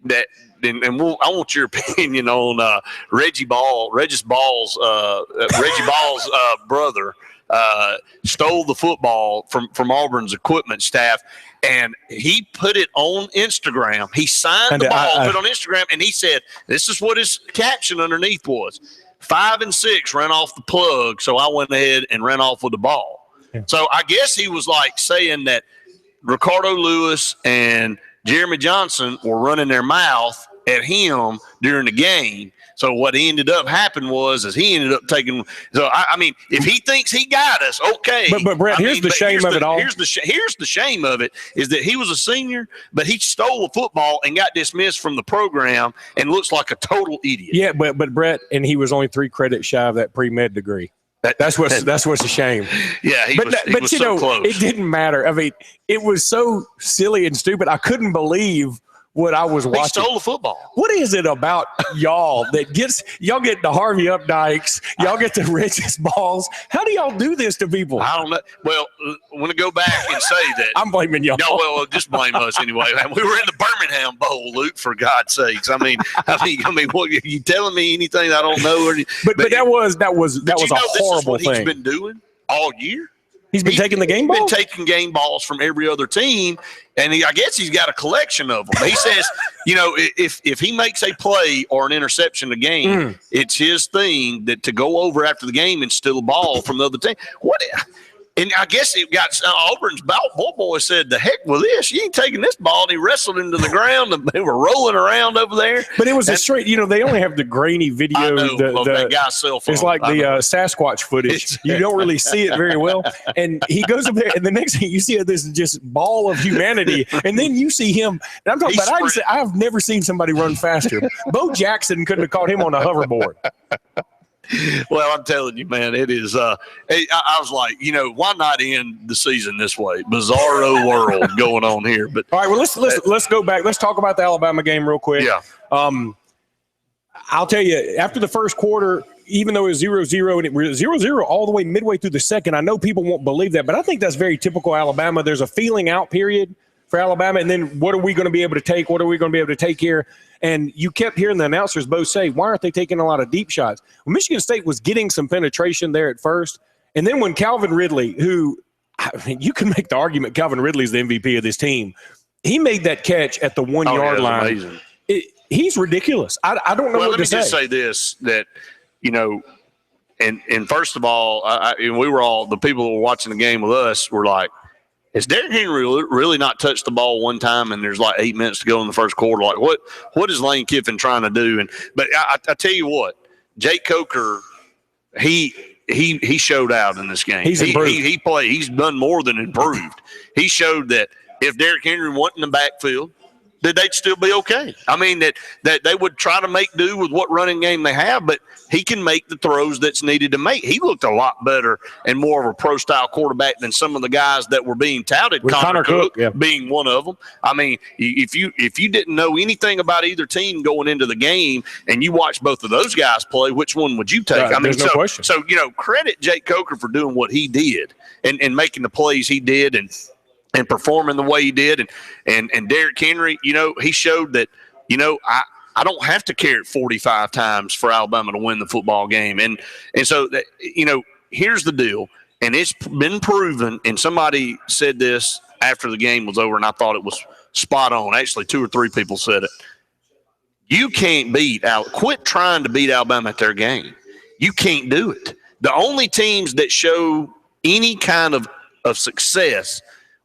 [SPEAKER 3] That and I want your opinion on Reggie Ball's brother stole the football from Auburn's equipment staff, and he put it on Instagram. He signed the ball, put it on Instagram, and he said, "This is what his caption underneath was: 5 and 6 ran off the plug, so I went ahead and ran off with the ball." Yeah. So I guess he was like saying that Ricardo Lewis and Jeremy Johnson were running their mouth at him during the game. So what ended up happening was he ended up taking. So I mean, if he thinks he got us, okay.
[SPEAKER 4] But Brett, here's the shame of it all.
[SPEAKER 3] Here's the shame of it is that he was a senior, but he stole the football and got dismissed from the program and looks like a total idiot.
[SPEAKER 4] Yeah, but Brett, and he was only 3 credits shy of that pre-med degree. That's what's a shame.
[SPEAKER 3] Yeah, he was so close.
[SPEAKER 4] It didn't matter. I mean, it was so silly and stupid. I couldn't believe what I was watching.
[SPEAKER 3] He stole the football.
[SPEAKER 4] What is it about y'all that y'all get the Harvey Updikes, y'all get the richest balls? How do y'all do this to people?
[SPEAKER 3] I don't know. Well, I want to go back and say that
[SPEAKER 4] I'm blaming y'all.
[SPEAKER 3] No, well, just blame us anyway. We were in the Birmingham Bowl, Luke. For God's sakes, I mean, what you telling me anything I don't know?
[SPEAKER 4] But that was a horrible thing.
[SPEAKER 3] He's been doing all year.
[SPEAKER 4] He's been taking the game balls?
[SPEAKER 3] He's been taking game balls from every other team, and I guess he's got a collection of them. He says, if he makes a play or an interception a game, it's his thing to go over after the game and steal a ball from the other team. And I guess it got Auburn's ball boy said, "The heck with this! You ain't taking this ball." And he wrestled into the ground, and they were rolling around over there.
[SPEAKER 4] But it was a straight. They only have the grainy video.
[SPEAKER 3] Of that guy's cell phone.
[SPEAKER 4] It's like the Sasquatch footage. You don't really see it very well. And he goes up there, and the next thing you see this just ball of humanity, and then you see him. And I'm talking about. I've never seen somebody run faster. Bo Jackson couldn't have caught him on a hoverboard.
[SPEAKER 3] Well, I'm telling you, man, it is. I was like, why not end the season this way? Bizarro world going on here. But
[SPEAKER 4] all right, well, let's go back. Let's talk about the Alabama game real quick.
[SPEAKER 3] Yeah.
[SPEAKER 4] I'll tell you, after the first quarter, even though it was 0-0 and it was 0-0 all the way midway through the second, I know people won't believe that, but I think that's very typical Alabama. There's a feeling out period for Alabama, and then what are we going to be able to take? What are we going to be able to take here? And you kept hearing the announcers both say, why aren't they taking a lot of deep shots? Well, Michigan State was getting some penetration there at first. And then when Calvin Ridley, you can make the argument Calvin Ridley's the MVP of this team, he made that catch at the 1 yard line.
[SPEAKER 3] Amazing.
[SPEAKER 4] He's ridiculous. I don't know what to say.
[SPEAKER 3] Let me just say this, that, and first of all, and we were all, the people who were watching the game with us were like, has Derrick Henry really not touched the ball one time and there's like 8 minutes to go in the first quarter? Like, what is Lane Kiffin trying to do? But I tell you what, Jake Coker, he showed out in this game. He played. He's done more than improved. He showed that if Derrick Henry wasn't in the backfield, that they'd still be okay. I mean, that they would try to make do with what running game they have, but he can make the throws that's needed to make. He looked a lot better and more of a pro-style quarterback than some of the guys that were being touted, Connor Cook being one of them. I mean, if you didn't know anything about either team going into the game and you watch both of those guys play, which one would you take?
[SPEAKER 4] No question.
[SPEAKER 3] So, credit Jake Coker for doing what he did and making the plays he did and performing the way he did. And Derrick Henry, he showed that, I don't have to carry it 45 times for Alabama to win the football game. And so, here's the deal. And it's been proven, and somebody said this after the game was over, and I thought it was spot on. Actually, 2 or 3 people said it. You can't quit trying to beat Alabama at their game. You can't do it. The only teams that show any kind of success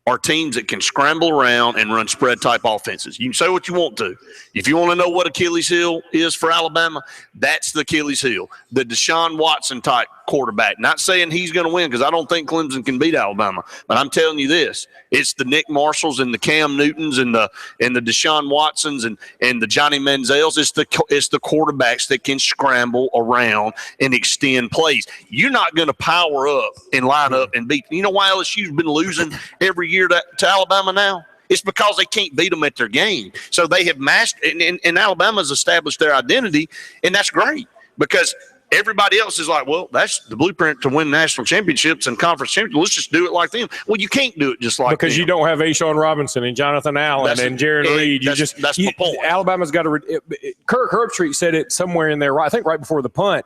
[SPEAKER 3] are teams that can scramble around and run spread-type offenses. You can say what you want to. If you want to know what Achilles heel is for Alabama, that's the Achilles heel. The Deshaun Watson-type quarterback. Not saying he's going to win because I don't think Clemson can beat Alabama. But I'm telling you this. It's the Nick Marshalls and the Cam Newtons and the Deshaun Watsons and the Johnny Manziels. It's the quarterbacks that can scramble around and extend plays. You're not going to power up and line up and beat. You know why LSU's been losing every year to Alabama now? It's because they can't beat them at their game. So they have mastered, and Alabama's established their identity, and that's great because everybody else is like, well, that's the blueprint to win national championships and conference championships. Let's just do it like them. Well, you can't do it just like
[SPEAKER 4] because
[SPEAKER 3] them.
[SPEAKER 4] you don't have Ashawn Robinson and Jonathan Allen and Jared Reed.
[SPEAKER 3] That's my point.
[SPEAKER 4] Alabama's got to Kirk Herbstreit said it somewhere in there, I think right before the punt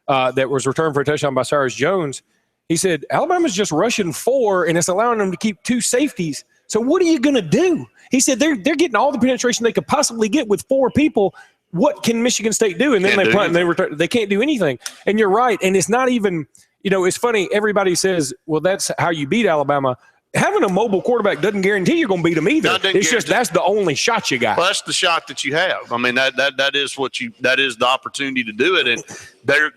[SPEAKER 4] that was returned for a touchdown by Cyrus Jones. He said, Alabama's just rushing 4, and it's allowing them to keep 2 safeties. So what are you going to do? He said they're getting all the penetration they could possibly get with 4 people. What can Michigan State do? And then they punt and they return. They can't do anything. And you're right. And it's not even, it's funny. Everybody says, well, that's how you beat Alabama. Having a mobile quarterback doesn't guarantee you're going to beat them either. It's just that's the only shot you got.
[SPEAKER 3] Well, that's the shot that you have. I mean, that is the opportunity to do it. And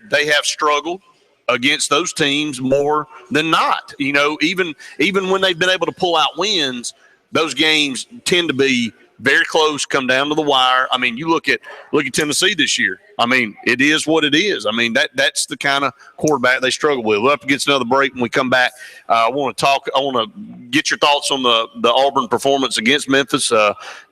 [SPEAKER 3] they have struggled against those teams more than not. Even when they've been able to pull out wins, those games tend to be very close, come down to the wire. I mean, you look at Tennessee this year. I mean, it is what it is. I mean, that's the kind of quarterback they struggle with. We're up against another break when we come back. I want to get your thoughts on the Auburn performance against Memphis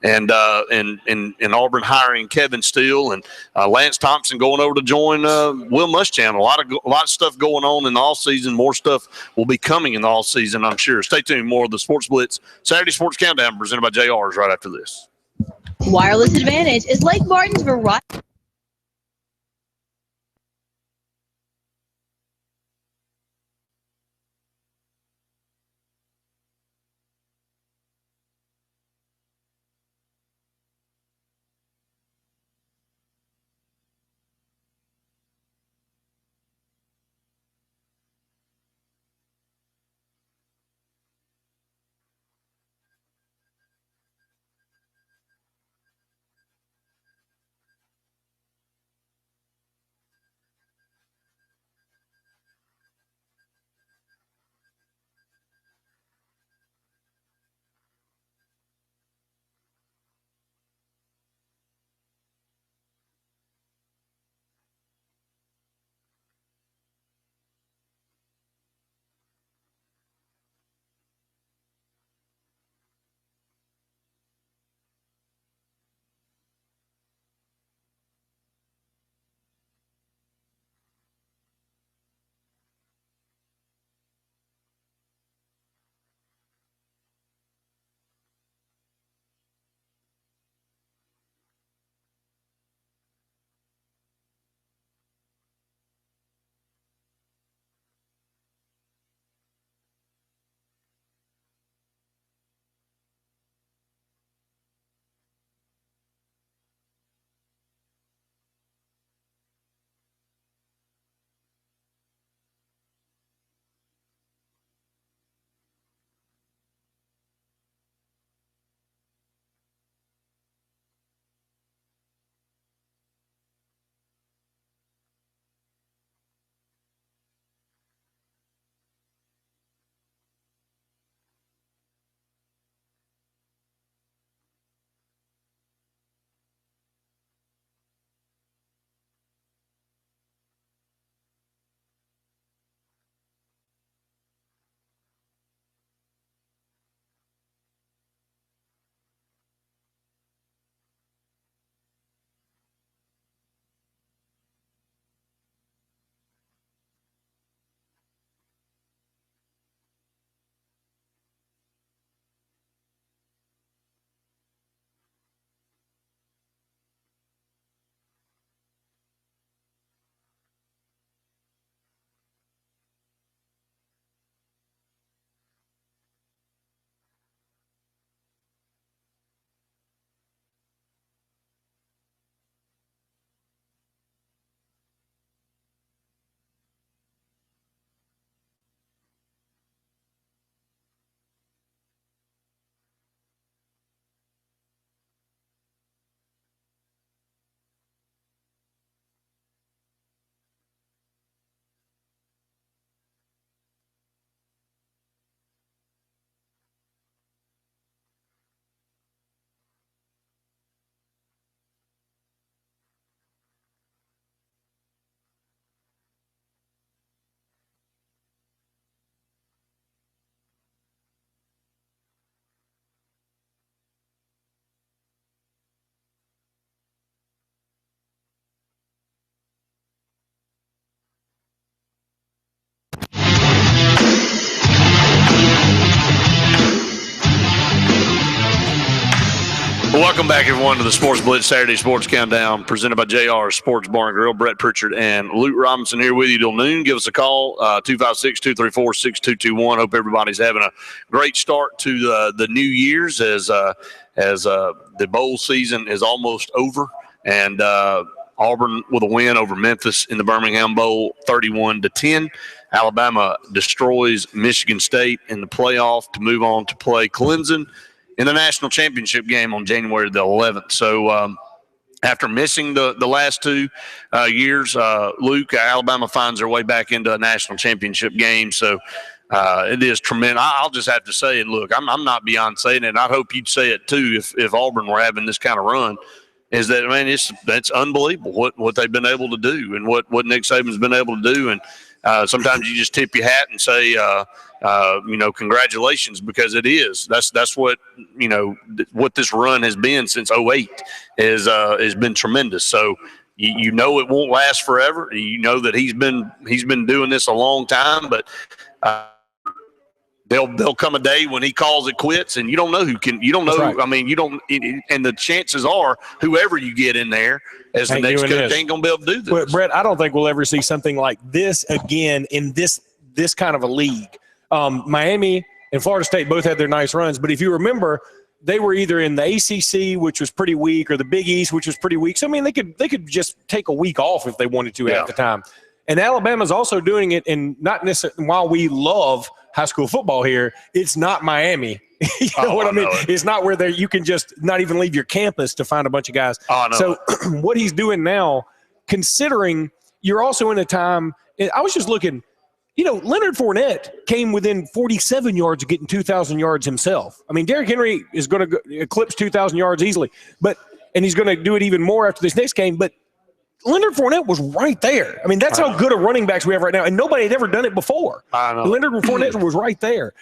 [SPEAKER 3] and Auburn hiring Kevin Steele and Lance Thompson going over to join Will Muschamp. A lot of stuff going on in the all season. More stuff will be coming in the all season, I'm sure. Stay tuned. More of the Sports Blitz Saturday Sports Countdown presented by JR's right after this.
[SPEAKER 7] Wireless Advantage is Lake Martin's variety.
[SPEAKER 3] Welcome back, everyone, to the Sports Blitz Saturday Sports Countdown, presented by JR Sports Bar and Grill. Brett Pritchard and Luke Robinson here with you till noon. Give us a call, 256-234-6221. Hope everybody's having a great start to the New Year's as the bowl season is almost over. And Auburn with a win over Memphis in the Birmingham Bowl, 31-10. Alabama destroys Michigan State in the playoff to move on to play Clemson in the national championship game on January the 11th. So after missing the last 2 years, Luke, Alabama finds their way back into a national championship game. So it is tremendous. I'll just have to say, and look, I'm not beyond saying it, and I hope you'd say it too if Auburn were having this kind of run, is that, man, that's unbelievable what they've been able to do and what Nick Saban's been able to do. And sometimes you just tip your hat and say, congratulations, because it is. That's what, what this run has been since 2008 has been tremendous. So you know it won't last forever. You know that he's been doing this a long time, but there'll come a day when he calls it quits, and you don't know who can. You don't know. Right. I mean, you don't. And the chances are, whoever you get in there as the next coach ain't gonna be able to do this.
[SPEAKER 4] Well, Brett, I don't think we'll ever see something like this again in this kind of a league. Miami and Florida State both had their nice runs, but if you remember, they were either in the ACC, which was pretty weak, or the Big East, which was pretty weak. So I mean, they could just take a week off if they wanted to at the time. And Alabama's also doing it, and not necessarily while we love high school football here, it's not Miami. You know what I mean? It's not where you can just not even leave your campus to find a bunch of guys. So what he's doing now, considering you're also in a time, I was just looking, Leonard Fournette came within 47 yards of getting 2,000 yards himself. I mean, Derrick Henry is going to eclipse 2,000 yards easily, and he's going to do it even more after this next game. But Leonard Fournette was right there. I mean, that's how good of running backs we have right now, and nobody had ever done it before. I know. Leonard Fournette was right there.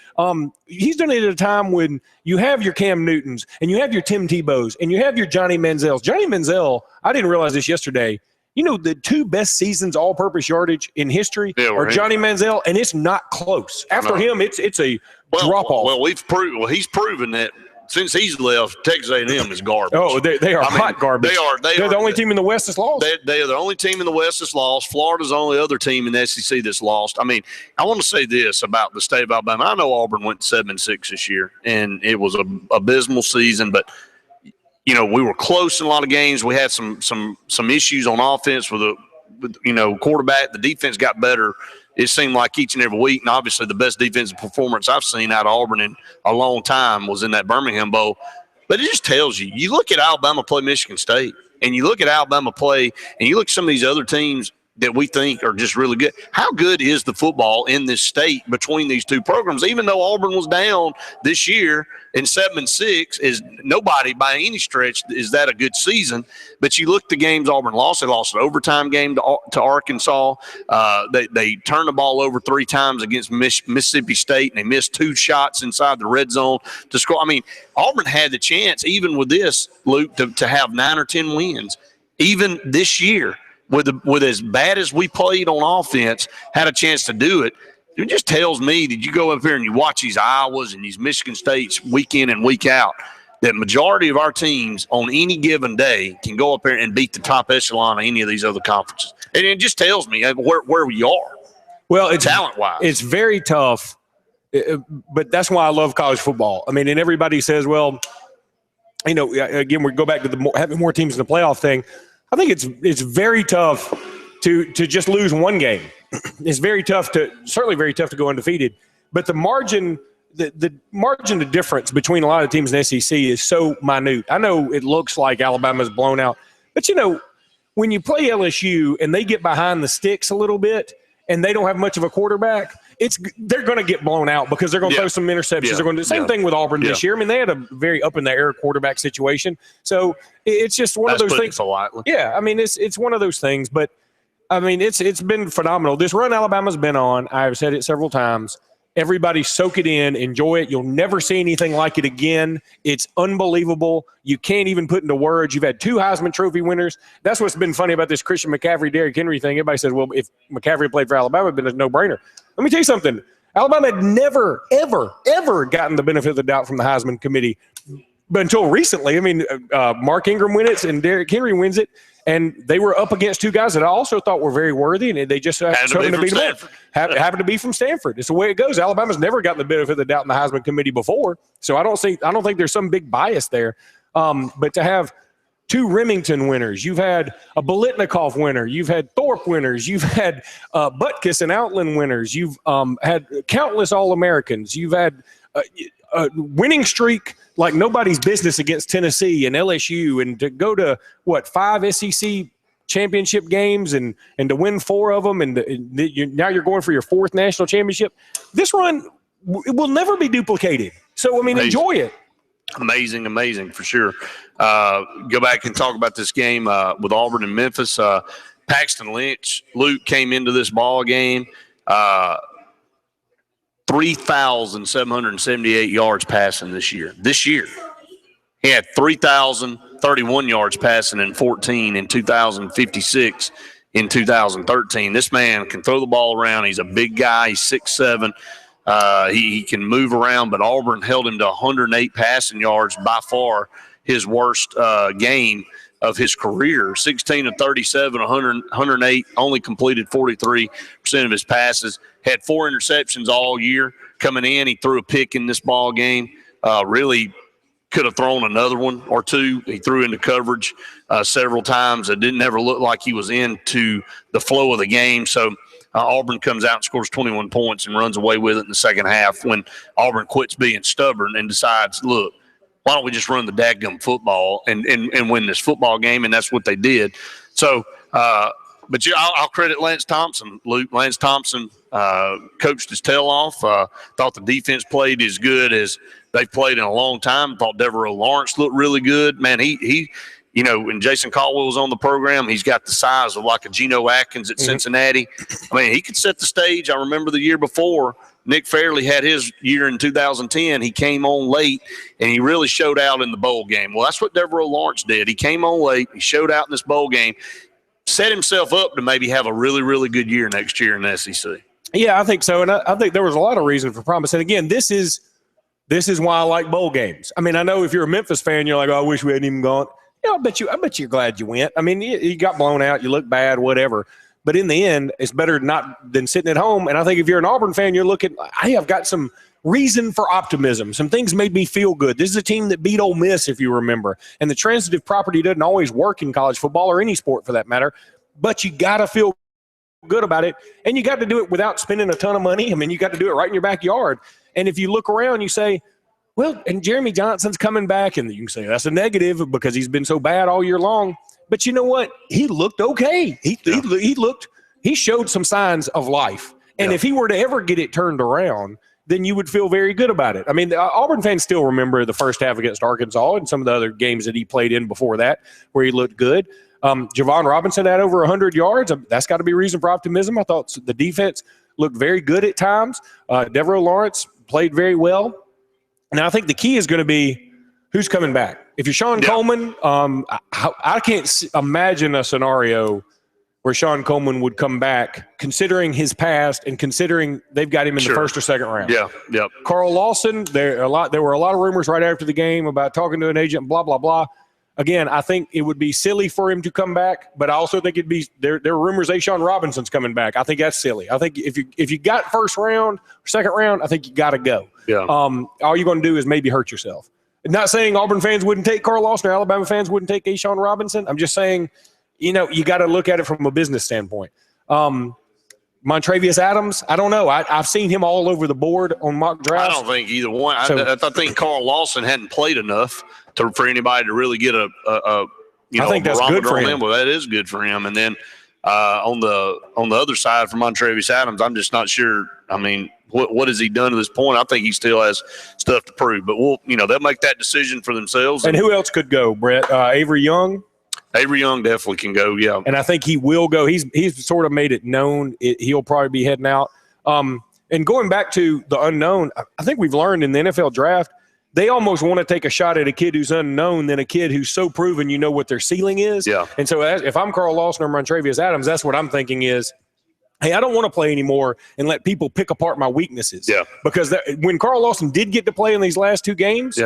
[SPEAKER 4] He's done it at a time when you have your Cam Newtons, and you have your Tim Tebows, and you have your Johnny Manziels. Johnny Manziel, I didn't realize this yesterday, the 2 best seasons all-purpose yardage in history are Johnny Manziel, and it's not close. After him, it's a drop-off.
[SPEAKER 3] Well, he's proven that since he's left, Texas A&M is garbage.
[SPEAKER 4] Oh, they are hot garbage. They're the only team in the West that's lost.
[SPEAKER 3] They are the only team in the West that's lost. Florida's the only other team in the SEC that's lost. I mean, I want to say this about the state of Alabama. I know Auburn went 7-6 this year, and it was an abysmal season, but we were close in a lot of games. We had some issues on offense with quarterback. The defense got better, it seemed like, each and every week. And obviously the best defensive performance I've seen out of Auburn in a long time was in that Birmingham Bowl. But it just tells you, you look at Alabama play Michigan State, and you look at Alabama play, and you look at some of these other teams that we think are just really good. How good is the football in this state between these two programs? Even though Auburn was down this year in 7-6, is nobody by any stretch is that a good season. But you look at the games Auburn lost. They lost an overtime game to Arkansas. They turned the ball over 3 times against Mississippi State, and they missed 2 shots inside the red zone to score. I mean, Auburn had the chance, even with this, Luke, to have 9 or 10 wins, even this year. With as bad as we played on offense, had a chance to do it. It just tells me that you go up here and you watch these Iowas and these Michigan States week in and week out, that majority of our teams on any given day can go up there and beat the top echelon of any of these other conferences. And it just tells me where we are.
[SPEAKER 4] Well, it's
[SPEAKER 3] talent-wise.
[SPEAKER 4] It's very tough, but that's why I love college football. I mean, and everybody says, well, again, we go back to having more teams in the playoff thing. I think it's very tough to just lose one game. It's certainly very tough to go undefeated. But the margin of difference between a lot of teams in the SEC is so minute. I know it looks like Alabama's blown out, but when you play LSU and they get behind the sticks a little bit and they don't have much of a quarterback, they're going to get blown out because they're going to throw some interceptions. They're going to do the same thing with Auburn this year. I mean, they had a very up in the air quarterback situation. So it's just one of those things. Yeah, I mean, it's one of those things. But I mean, it's been phenomenal. This run Alabama's been on, I've said it several times. Everybody soak it in, enjoy it. You'll never see anything like it again. It's unbelievable. You can't even put into words. You've had 2 Heisman Trophy winners. That's what's been funny about this Christian McCaffrey, Derrick Henry thing. Everybody says, well, if McCaffrey played for Alabama, it'd been a no-brainer. Let me tell you something. Alabama had never, ever, ever gotten the benefit of the doubt from the Heisman committee But until recently, I mean, Mark Ingram wins it and Derrick Henry wins it. And they were up against two guys that I also thought were very worthy, and they just happened to beat them up. Happened to be from Stanford. It's the way it goes. Alabama's never gotten the benefit of the doubt in the Heisman Committee before, so I don't think there's some big bias there. But to have two Remington winners, you've had a Bolitnikoff winner, you've had Thorpe winners, you've had Butkus and Outland winners, you've had countless All-Americans, you've had a winning streak like nobody's business against Tennessee and LSU, and to go to, 5 SEC championship games and to win 4 of them, and now you're going for your 4th national championship. This run will never be duplicated. So, I mean, enjoy it.
[SPEAKER 3] Amazing for sure. Go back and talk about this game with Auburn and Memphis. Paxton Lynch, Luke, came into this ball game 3,778 yards passing this year. He had 3,031 yards passing in 14 in 2056 in 2013. This man can throw the ball around. He's a big guy. He's 6'7". He can move around, but Auburn held him to 108 passing yards, by far his worst game of his career. 16 of 37, 108, only completed 43% of his passes. Had 4 interceptions all year coming in. He threw a pick in this ball game. Really could have thrown another one or two. He threw into coverage several times. It didn't ever look like he was into the flow of the game. So Auburn comes out and scores 21 points and runs away with it in the second half when Auburn quits being stubborn and decides, look, why don't we just run the dadgum football and win this football game? And that's what they did. So, but I'll credit Lance Thompson, Luke. Lance Thompson coached his tail off. Thought the defense played as good as they've played in a long time. Thought Devereaux Lawrence looked really good. Man, he when Jason Caldwell was on the program, he's got the size of like a Geno Atkins at Cincinnati. I mean, he could set the stage. I remember the year before, Nick Fairley had his year in 2010. He came on late, and he really showed out in the bowl game. Well, that's what Devereaux Lawrence did. He came on late. He showed out in this bowl game, set himself up to maybe have a really, really good year next year in the SEC.
[SPEAKER 4] Yeah, I think so. And I think there was a lot of reason for promise. And, again, this is why I like bowl games. I mean, I know if you're a Memphis fan, you're like, oh, I wish we hadn't even gone. Yeah, I bet you're glad you went. I mean, you got blown out, you look bad, whatever. But in the end, it's better than sitting at home. And I think if you're an Auburn fan, you're looking, hey, I've got some reason for optimism. Some things made me feel good. This is a team that beat Ole Miss, if you remember. And the transitive property doesn't always work in college football or any sport for that matter. But you got to feel good about it. And you got to do it without spending a ton of money. I mean, you got to do it right in your backyard. And if you look around, you say, well, and Jeremy Johnson's coming back, and you can say that's a negative because he's been so bad all year long. But you know what? He looked okay. He showed some signs of life. And if he were to ever get it turned around, then you would feel very good about it. I mean, the Auburn fans still remember the first half against Arkansas and some of the other games that he played in before that where he looked good. Javon Robinson had over 100 yards. That's got to be reason for optimism. I thought the defense looked very good at times. Devereaux Lawrence played very well. Now, I think the key is going to be who's coming back. If you're Sean Coleman, I can't imagine a scenario where Sean Coleman would come back, considering his past and considering they've got him in the first or second round.
[SPEAKER 3] Yeah.
[SPEAKER 4] Carl Lawson, there were a lot of rumors right after the game about talking to an agent, blah, blah, blah. Again, I think it would be silly for him to come back, but I also think it'd be there are rumors Ashawn Robinson's coming back. I think that's silly. I think if you got first round or second round, I think you got to go.
[SPEAKER 3] Yeah.
[SPEAKER 4] All you're going to do is maybe hurt yourself. I'm not saying Auburn fans wouldn't take Carl Lawson or Alabama fans wouldn't take Ashawn Robinson. I'm just saying, you got to look at it from a business standpoint. Montrevious Adams, I don't know. I've seen him all over the board on mock drafts.
[SPEAKER 3] I don't think either one. I think Carl Lawson hadn't played enough for anybody to really get a
[SPEAKER 4] I think that's good for him.
[SPEAKER 3] Well, that is good for him. And then on the other side for Montrevious Adams, I'm just not sure. I mean, what has he done to this point? I think he still has stuff to prove. But they'll make that decision for themselves.
[SPEAKER 4] And who else could go, Brett? Avery Young?
[SPEAKER 3] Avery Young definitely can go, yeah.
[SPEAKER 4] And I think he will go. He's sort of made it known he'll probably be heading out. And going back to the unknown, I think we've learned in the NFL draft, they almost want to take a shot at a kid who's unknown than a kid who's so proven what their ceiling is.
[SPEAKER 3] Yeah.
[SPEAKER 4] And so if I'm Carl Lawson or Montrevious Adams, that's what I'm thinking is, hey, I don't want to play anymore and let people pick apart my weaknesses.
[SPEAKER 3] Yeah.
[SPEAKER 4] Because when Carl Lawson did get to play in these last two games,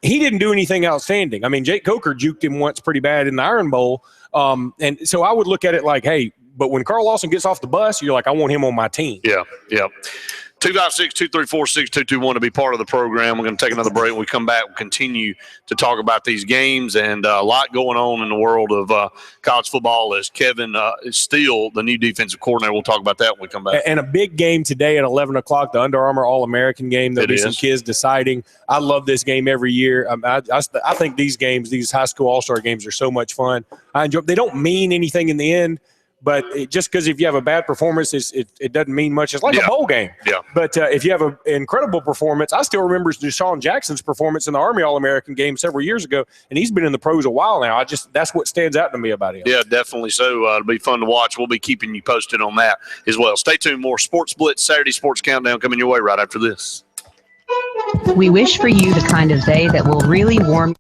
[SPEAKER 4] he didn't do anything outstanding. I mean, Jake Coker juked him once pretty bad in the Iron Bowl. And so I would look at it like, hey, but when Carl Lawson gets off the bus, you're like, I want him on my team.
[SPEAKER 3] Yeah. 256-234-6221 to be part of the program. We're going to take another break. When we come back, we'll continue to talk about these games and a lot going on in the world of college football as Kevin Steele, the new defensive coordinator. We'll talk about that when we come back.
[SPEAKER 4] And a big game today at 11 o'clock, the Under Armour All-American game. There'll be some kids deciding. I love this game every year. I think these games, these high school all-star games are so much fun. I enjoy. They don't mean anything in the end. But just because if you have a bad performance, it doesn't mean much. It's like a bowl game.
[SPEAKER 3] Yeah.
[SPEAKER 4] But if you have an incredible performance, I still remember Deshaun Jackson's performance in the Army All-American game several years ago, and he's been in the pros a while now. That's what stands out to me about him.
[SPEAKER 3] Yeah, definitely so. It'll be fun to watch. We'll be keeping you posted on that as well. Stay tuned. More Sports Blitz Saturday Sports Countdown coming your way right after this.
[SPEAKER 8] We wish for you the kind of day that will really warm.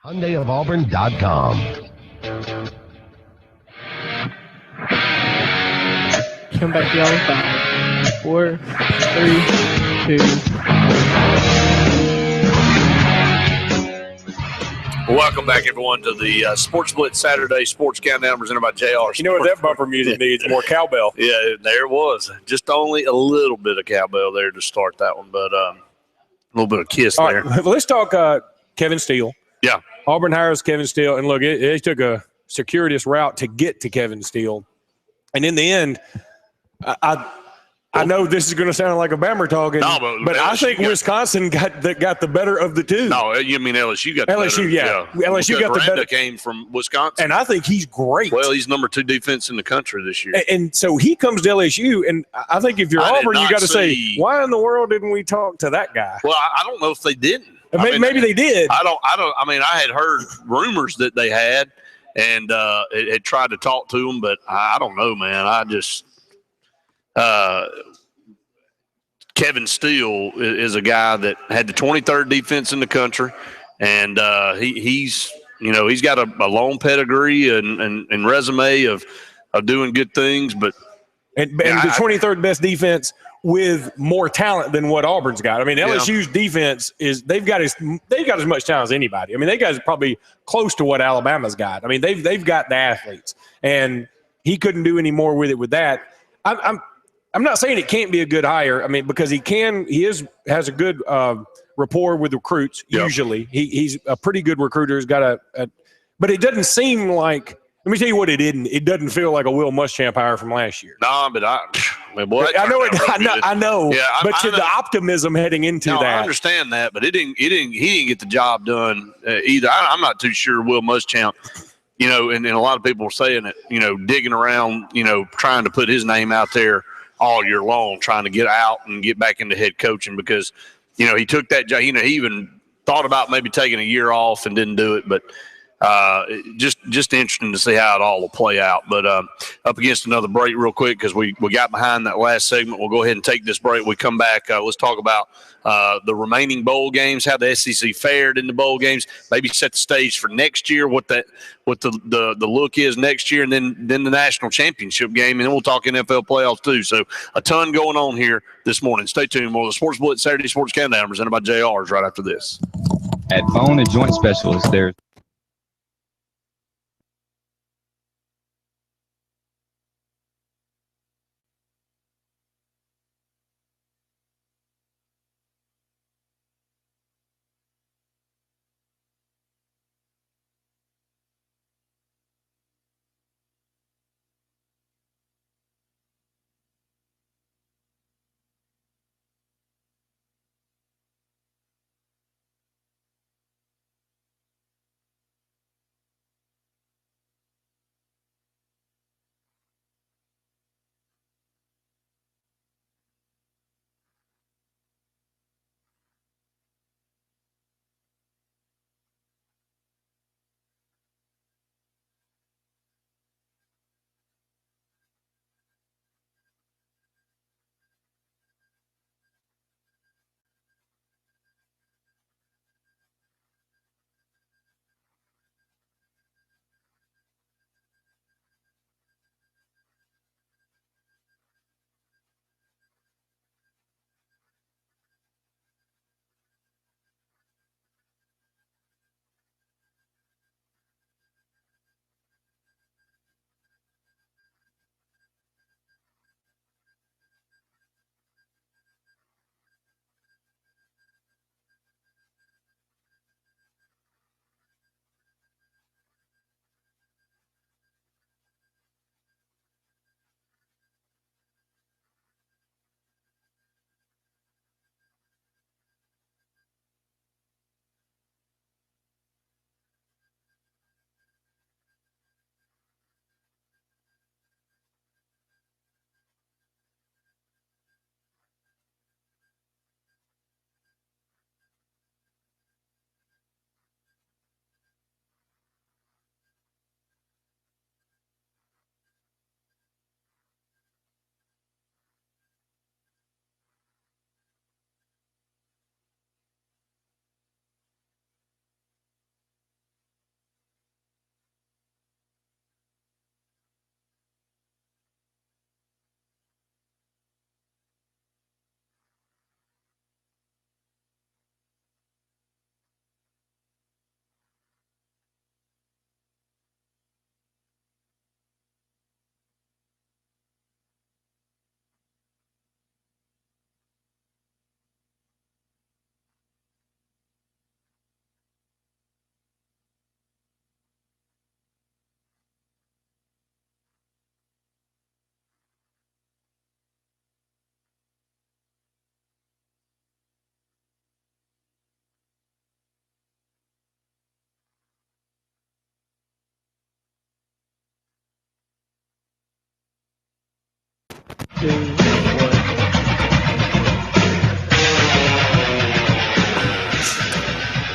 [SPEAKER 6] HyundaiofAuburn.com.
[SPEAKER 5] Come back to y'all in 5, 4, 3, 2.
[SPEAKER 3] Welcome back, everyone, to the Sports Blitz Saturday Sports Countdown presented by JR.
[SPEAKER 4] You know what that bumper music needs? More cowbell.
[SPEAKER 3] Yeah, there it was. Just only a little bit of cowbell there to start that one, but a little bit of kiss
[SPEAKER 4] All
[SPEAKER 3] there.
[SPEAKER 4] right, let's talk Kevin Steele.
[SPEAKER 3] Yeah.
[SPEAKER 4] Auburn hires Kevin Steele, and look, they took a circuitous route to get to Kevin Steele. And in the end, I know this is going to sound like a Bammer talking, but I think Wisconsin got the better of the two.
[SPEAKER 3] No, you mean LSU got the
[SPEAKER 4] LSU,
[SPEAKER 3] better.
[SPEAKER 4] LSU got the better.
[SPEAKER 3] Came from Wisconsin.
[SPEAKER 4] And I think he's great.
[SPEAKER 3] Well, he's number 2 defense in the country this year.
[SPEAKER 4] And so he comes to LSU, and I think if you're Auburn, you got to say, why in the world didn't we talk to that guy?
[SPEAKER 3] Well, I don't know if they didn't.
[SPEAKER 4] Maybe they did.
[SPEAKER 3] I mean, I had heard rumors that they had, and had tried to talk to him, but I don't know, man. I just Kevin Steele is a guy that had the 23rd defense in the country, and he's got a long pedigree and resume of doing good things, but
[SPEAKER 4] the 23rd best defense with more talent than what Auburn's got. I mean, LSU's defense they've got as much talent as anybody. I mean, they guys are probably close to what Alabama's got. I mean, they've got the athletes, and he couldn't do any more with it with that. I'm not saying it can't be a good hire. I mean, because he has a good rapport with recruits.
[SPEAKER 3] Yep.
[SPEAKER 4] Usually, he's a pretty good recruiter. He's got but it doesn't seem like. Let me tell you what it didn't. It doesn't feel like a Will Muschamp hire from last year.
[SPEAKER 3] No, but I know
[SPEAKER 4] it. I know.
[SPEAKER 3] Yeah,
[SPEAKER 4] but the optimism heading into that.
[SPEAKER 3] I understand that, but he didn't get the job done either. I'm not too sure Will Muschamp. And a lot of people are saying it. Digging around. Trying to put his name out there all year long, trying to get out and get back into head coaching because he took that job. He even thought about maybe taking a year off and didn't do it, but. Just interesting to see how it all will play out. But up against another break real quick because we got behind that last segment. We'll go ahead and take this break. We come back. Let's talk about the remaining bowl games, how the SEC fared in the bowl games, maybe set the stage for next year, what the look is next year, and then the national championship game, and then we'll talk NFL playoffs too. So a ton going on here this morning. Stay tuned. More of the Sports Blitz Saturday Sports Countdown presented by JR's right after this.
[SPEAKER 9] At Bone and Joint Specialists, there's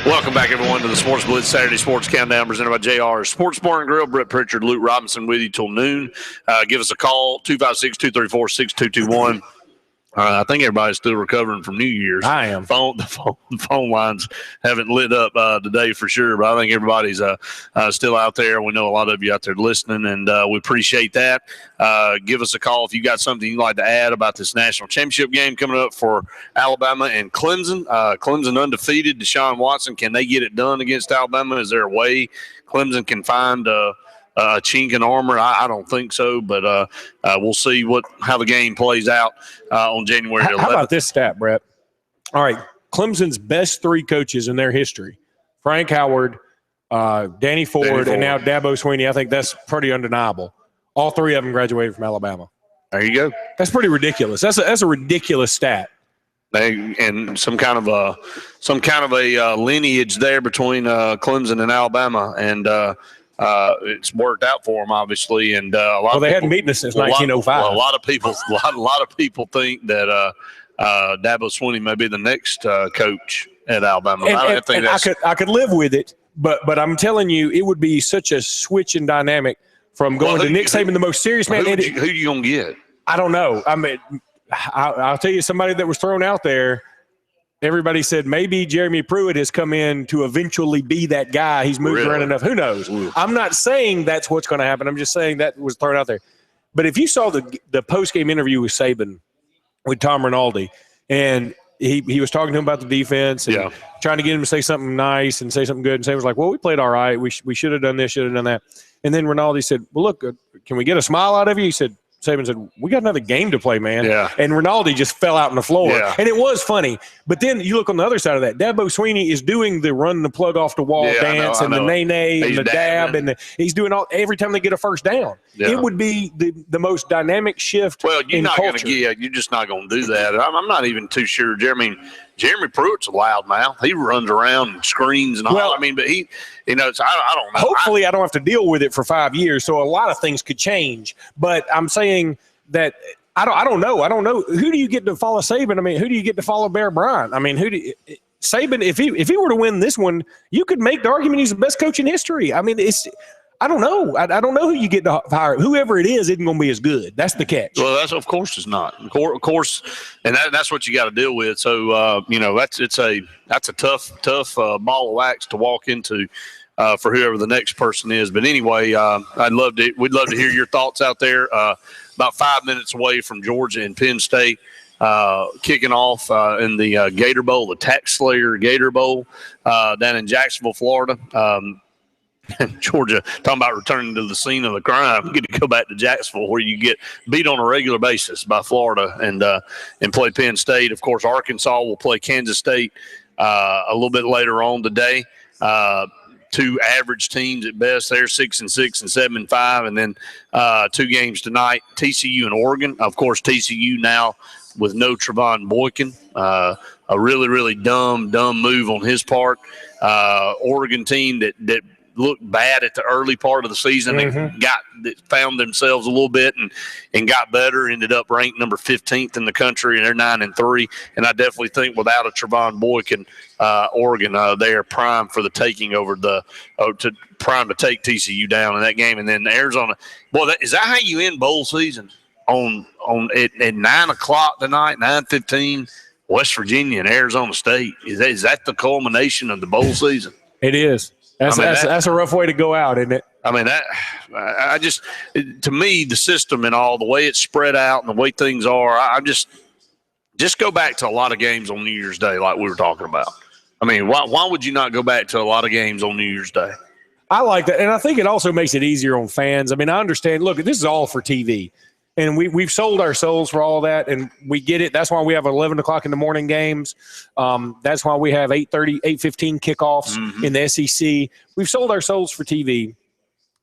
[SPEAKER 3] Welcome back, everyone, to the Sports Blitz Saturday Sports Countdown presented by JR Sports Bar and Grill. Brett Pritchard, Luke Robinson with you till noon. Give us a call, 256-234-6221. I think everybody's still recovering from New Year's.
[SPEAKER 4] I am.
[SPEAKER 3] The phone lines haven't lit up today for sure, but I think everybody's still out there. We know a lot of you out there listening, and we appreciate that. Give us a call if you got something you'd like to add about this national championship game coming up for Alabama and Clemson. Clemson undefeated. Deshaun Watson, can they get it done against Alabama? Is there a way Clemson can find a chink in armor? I don't think so, but we'll see how the game plays out on January 11th.
[SPEAKER 4] How about this stat, Brett? All right, Clemson's best 3 coaches in their history, Frank Howard, Danny Ford, and now Dabo Swinney. I think that's pretty undeniable. All 3 of them graduated from Alabama.
[SPEAKER 3] There you go.
[SPEAKER 4] That's pretty ridiculous. That's a ridiculous stat.
[SPEAKER 3] And some kind of a lineage there between Clemson and Alabama, and it's worked out for them, obviously, and a lot. Well,
[SPEAKER 4] they hadn't beaten us since 1905.
[SPEAKER 3] A lot of people think that Dabo Swinney may be the next coach at Alabama.
[SPEAKER 4] I could live with it, but I'm telling you, it would be such a switch in dynamic from going to Nick Saban, the most serious man.
[SPEAKER 3] Who you gonna get?
[SPEAKER 4] I don't know. I mean, I'll tell you, somebody that was thrown out there. Everybody said maybe Jeremy Pruitt has come in to eventually be that guy. He's moved around enough. Who knows? Ooh. I'm not saying that's what's going to happen. I'm just saying that was thrown out there. But if you saw the post-game interview with Saban, with Tom Rinaldi, and he was talking to him about the defense and trying to get him to say something nice and say something good, and Saban was like, well, we played all right. We should have done this, should have done that. And then Rinaldi said, well, look, can we get a smile out of you? He said, Saban said, we got another game to play, man. Yeah. And Rinaldi just fell out on the floor. Yeah. And it was funny. But then you look on the other side of that. Dabo Swinney is doing the run the plug off the wall dance and the nay-nay and the dab. And he's doing every time they get a first down. Yeah. It would be the most dynamic shift in culture.
[SPEAKER 3] You're just not going to do that. I'm not even too sure. Jeremy Pruitt's a loud mouth. He runs around and screams and all. I mean, but he, I don't know.
[SPEAKER 4] Hopefully I don't have to deal with it for 5 years, so a lot of things could change. But I'm saying that I don't know. I don't know. Who do you get to follow Saban? I mean, who do you get to follow Bear Bryant? I mean, Saban, if he were to win this one, you could make the argument he's the best coach in history. I mean, I don't know. I don't know who you get to hire. Whoever it is isn't going to be as good. That's the catch.
[SPEAKER 3] Well, that's of course it's not. Of course, and that's what you got to deal with. So that's a tough ball of wax to walk into for whoever the next person is. But anyway, we'd love to hear your thoughts out there. About 5 minutes away from Georgia and Penn State. Kicking off in the Gator Bowl, the Tax Slayer Gator Bowl down in Jacksonville, Florida. Georgia, talking about returning to the scene of the crime, get to go back to Jacksonville where you get beat on a regular basis by Florida and play Penn State. Of course, Arkansas will play Kansas State a little bit later on today. 2 average teams at best. They're 6-6 and 7-5, and then 2 games tonight. TCU and Oregon. Of course, TCU now with no Trevon Boykin. A really, really dumb move on his part. Oregon team that looked bad at the early part of the season and found themselves a little bit and got better, ended up ranked number 15th in the country, and they're 9-3. And I definitely think without a Trevon Boykin, Oregon, they are prime for the taking prime to take TCU down in that game. And then Arizona, is that how you end bowl season? At 9 o'clock tonight, 9:15, West Virginia and Arizona State. Is that the culmination of the bowl season?
[SPEAKER 4] It is. That's a rough way to go out, isn't it?
[SPEAKER 3] I mean, to me, the system and all the way it's spread out and the way things are, I just go back to a lot of games on New Year's Day, like we were talking about. I mean, why would you not go back to a lot of games on New Year's Day?
[SPEAKER 4] I like that, and I think it also makes it easier on fans. I mean, I understand. Look, this is all for TV. And we've sold our souls for all that, and we get it. That's why we have 11 o'clock in the morning games. That's why we have 8:30, 8:15 kickoffs in the SEC. We've sold our souls for TV,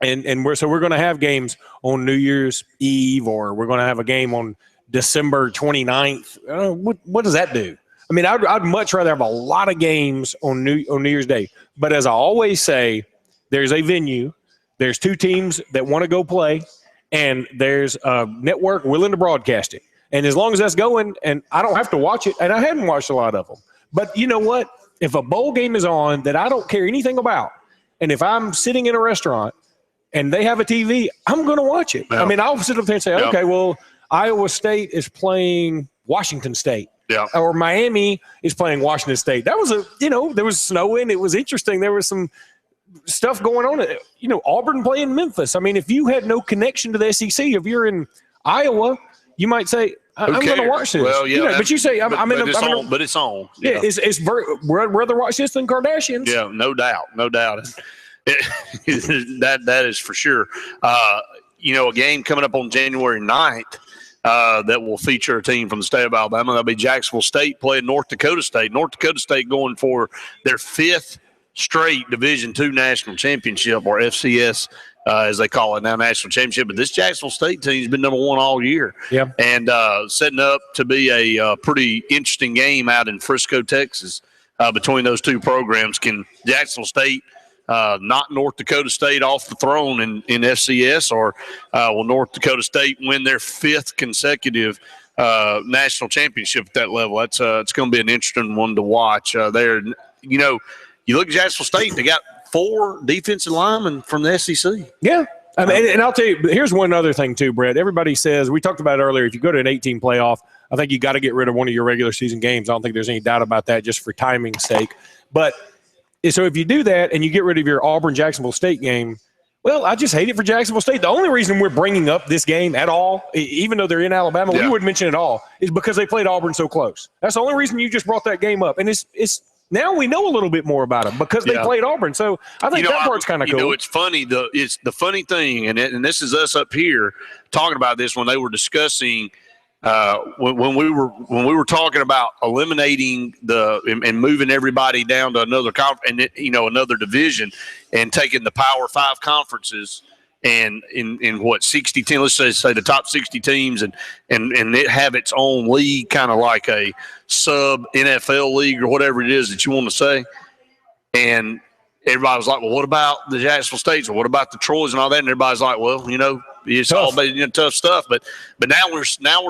[SPEAKER 4] and we're going to have games on New Year's Eve, or we're going to have a game on December 29th. What does that do? I mean, I'd much rather have a lot of games on New Year's Day. But as I always say, there's a venue. There's 2 teams that want to go play. And there's a network willing to broadcast it. And as long as that's going, and I don't have to watch it, and I hadn't watched a lot of them. But you know what? If a bowl game is on that I don't care anything about, and if I'm sitting in a restaurant and they have a TV, I'm going to watch it.
[SPEAKER 10] Yeah.
[SPEAKER 4] I mean, I'll sit up there and say,
[SPEAKER 10] Yeah.
[SPEAKER 4] okay, well, Iowa State is playing Washington State.
[SPEAKER 10] Yeah.
[SPEAKER 4] Or Miami is playing Washington State. That was there was snowing. It was interesting. There was some stuff going on. Auburn playing Memphis. I mean, if you had no connection to the SEC, if you're in Iowa, you might say, I'm going to watch this.
[SPEAKER 10] Well, yeah.
[SPEAKER 4] But you say,
[SPEAKER 10] but it's on.
[SPEAKER 4] Yeah, we'd rather watch this than Kardashians.
[SPEAKER 10] Yeah, no doubt. That is for sure. A game coming up on January 9th that will feature a team from the state of Alabama. That'll be Jacksonville State playing North Dakota State. North Dakota State going for their 5th straight Division II national championship, or FCS, as they call it now, national championship. But this Jacksonville State team's been number 1 all year.
[SPEAKER 4] Yeah.
[SPEAKER 10] And setting up to be a pretty interesting game out in Frisco, Texas, between those two programs. Can Jacksonville State knock North Dakota State off the throne in FCS, or will North Dakota State win their 5th consecutive national championship at that level? It's going to be an interesting one to watch there. You look at Jacksonville State, they got 4 defensive linemen from the SEC.
[SPEAKER 4] Yeah. I mean, and I'll tell you, here's one other thing too, Brett. Everybody says, we talked about it earlier, if you go to an 18 playoff, I think you got to get rid of one of your regular season games. I don't think there's any doubt about that, just for timing's sake. But so if you do that and you get rid of your Auburn-Jacksonville State game, well, I just hate it for Jacksonville State. The only reason we're bringing up this game at all, even though they're in Alabama, we wouldn't mention it at all, is because they played Auburn so close. That's the only reason you just brought that game up. And it's now we know a little bit more about them because they played Auburn. So I think that part's kind of cool.
[SPEAKER 10] It's funny. It's the funny thing, and this is us up here talking about this when they were discussing when we were talking about eliminating and moving everybody down to another another division, and taking the Power 5 conferences and in what 60 teams, let's say the top 60 teams, and it have its own league, kind of like a sub NFL league or whatever it is that you want to say. And everybody was like, well, what about the Jacksonville States, or what about the Troys and all that? And everybody's like, well, it's
[SPEAKER 4] tough.
[SPEAKER 10] all about tough stuff. But now we're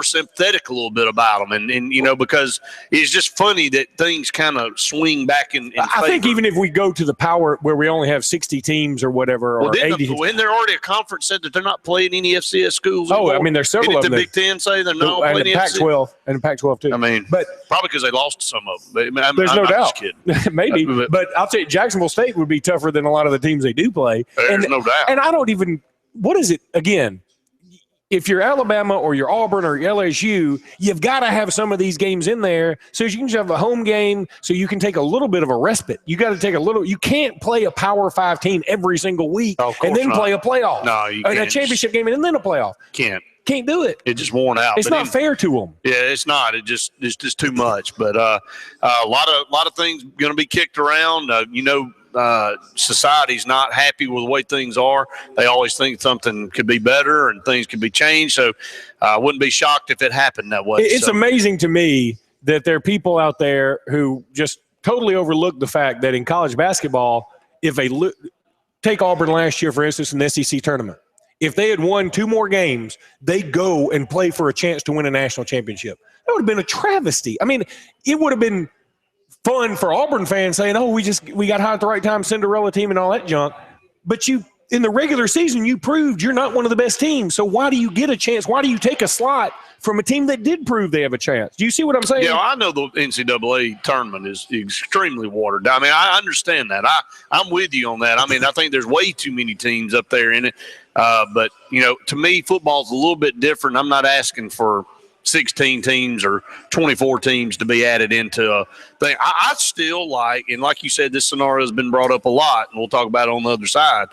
[SPEAKER 10] sympathetic a little bit about them, and because it's just funny that things kind of swing back in
[SPEAKER 4] I
[SPEAKER 10] favor.
[SPEAKER 4] think even if we go to the Power where we only have 60 teams or whatever, or 80 teams.
[SPEAKER 10] When they're already a conference said that they're not playing any FCS schools anymore.
[SPEAKER 4] I mean, there's several of them.
[SPEAKER 10] The Big Ten say they're not playing
[SPEAKER 4] and the Pac-12 and the Pac-12 too.
[SPEAKER 10] I mean,
[SPEAKER 4] but
[SPEAKER 10] probably because they lost some of them.
[SPEAKER 4] There's no doubt.
[SPEAKER 10] Just kidding.
[SPEAKER 4] Maybe, but I'll tell you, Jacksonville State would be tougher than a lot of the teams they do play.
[SPEAKER 10] There's no doubt.
[SPEAKER 4] And I don't even – what is it – again, if you're Alabama or you're Auburn or you're LSU, you've got to have some of these games in there so you can just have a home game so you can take a little bit of a respite. You got to take a little – you can't play a Power 5 team every single week and then play a playoff.
[SPEAKER 10] No, you can't.
[SPEAKER 4] A championship game and then a playoff. Can't do it.
[SPEAKER 10] It just worn out.
[SPEAKER 4] It's not fair to them.
[SPEAKER 10] Yeah, it's not. It's just too much. But a lot of things going to be kicked around. Society's not happy with the way things are. They always think something could be better and things could be changed. So I wouldn't be shocked if it happened that way.
[SPEAKER 4] It's amazing to me that there are people out there who just totally overlook the fact that in college basketball, if they take Auburn last year, for instance, in the SEC tournament, if they had won 2 more games, they go and play for a chance to win a national championship. That would have been a travesty. I mean, it would have been fun for Auburn fans saying, oh, we got hot at the right time, Cinderella team and all that junk. But in the regular season, you proved you're not one of the best teams. So why do you get a chance? Why do you take a slot from a team that did prove they have a chance? Do you see what I'm saying?
[SPEAKER 10] Yeah, I know the NCAA tournament is extremely watered down. I mean, I understand that. I'm with you on that. I mean, I think there's way too many teams up there in it. But, to me, football's a little bit different. I'm not asking for 16 teams or 24 teams to be added into a thing. I still like, and like you said, this scenario has been brought up a lot, and we'll talk about it on the other side,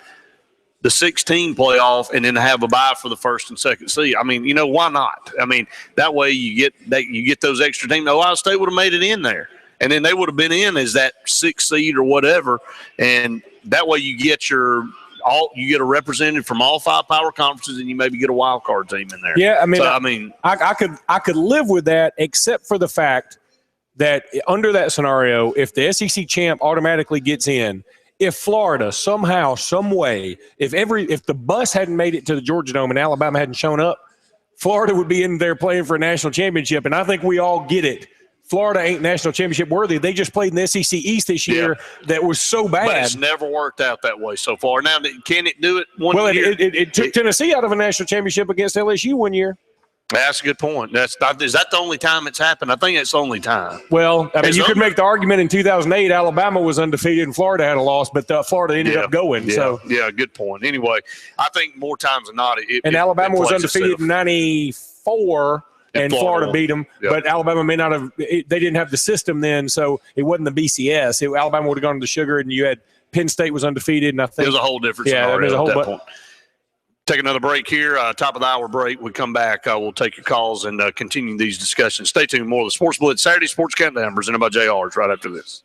[SPEAKER 10] the 16 playoff and then have a bye for the first and second seed. I mean, why not? I mean, that way you get those extra teams. Ohio State would have made it in there, and then they would have been in as that 6th seed or whatever, and that way you get a representative from all 5 power conferences, and you maybe get a wild card team in there.
[SPEAKER 4] Yeah, I could live with that, except for the fact that under that scenario, if the SEC champ automatically gets in, if Florida somehow, some way, if the bus hadn't made it to the Georgia Dome and Alabama hadn't shown up, Florida would be in there playing for a national championship. And I think we all get it. Florida ain't national championship worthy. They just played in the SEC East this year that was so bad.
[SPEAKER 10] But it's never worked out that way so far. Now, can it do it one year?
[SPEAKER 4] It took Tennessee out of a national championship against LSU one year.
[SPEAKER 10] That's a good point. Is that the only time it's happened? I think it's the only time.
[SPEAKER 4] Well, I mean, you could make the argument in 2008, Alabama was undefeated and Florida had a loss, but Florida ended up going.
[SPEAKER 10] Yeah, good point. Anyway, I think more times than not,
[SPEAKER 4] Alabama was undefeated in 94. And Florida beat them, but Alabama may not have. They didn't have the system then, so it wasn't the BCS. Alabama would have gone to the Sugar, and you had Penn State was undefeated, and I think
[SPEAKER 10] there's a whole different scenario at that point. Take another break here, top of the hour break. We come back, we'll take your calls and continue these discussions. Stay tuned. More of the Sports Blitz Saturday Sports Countdown presented by JR's right after this.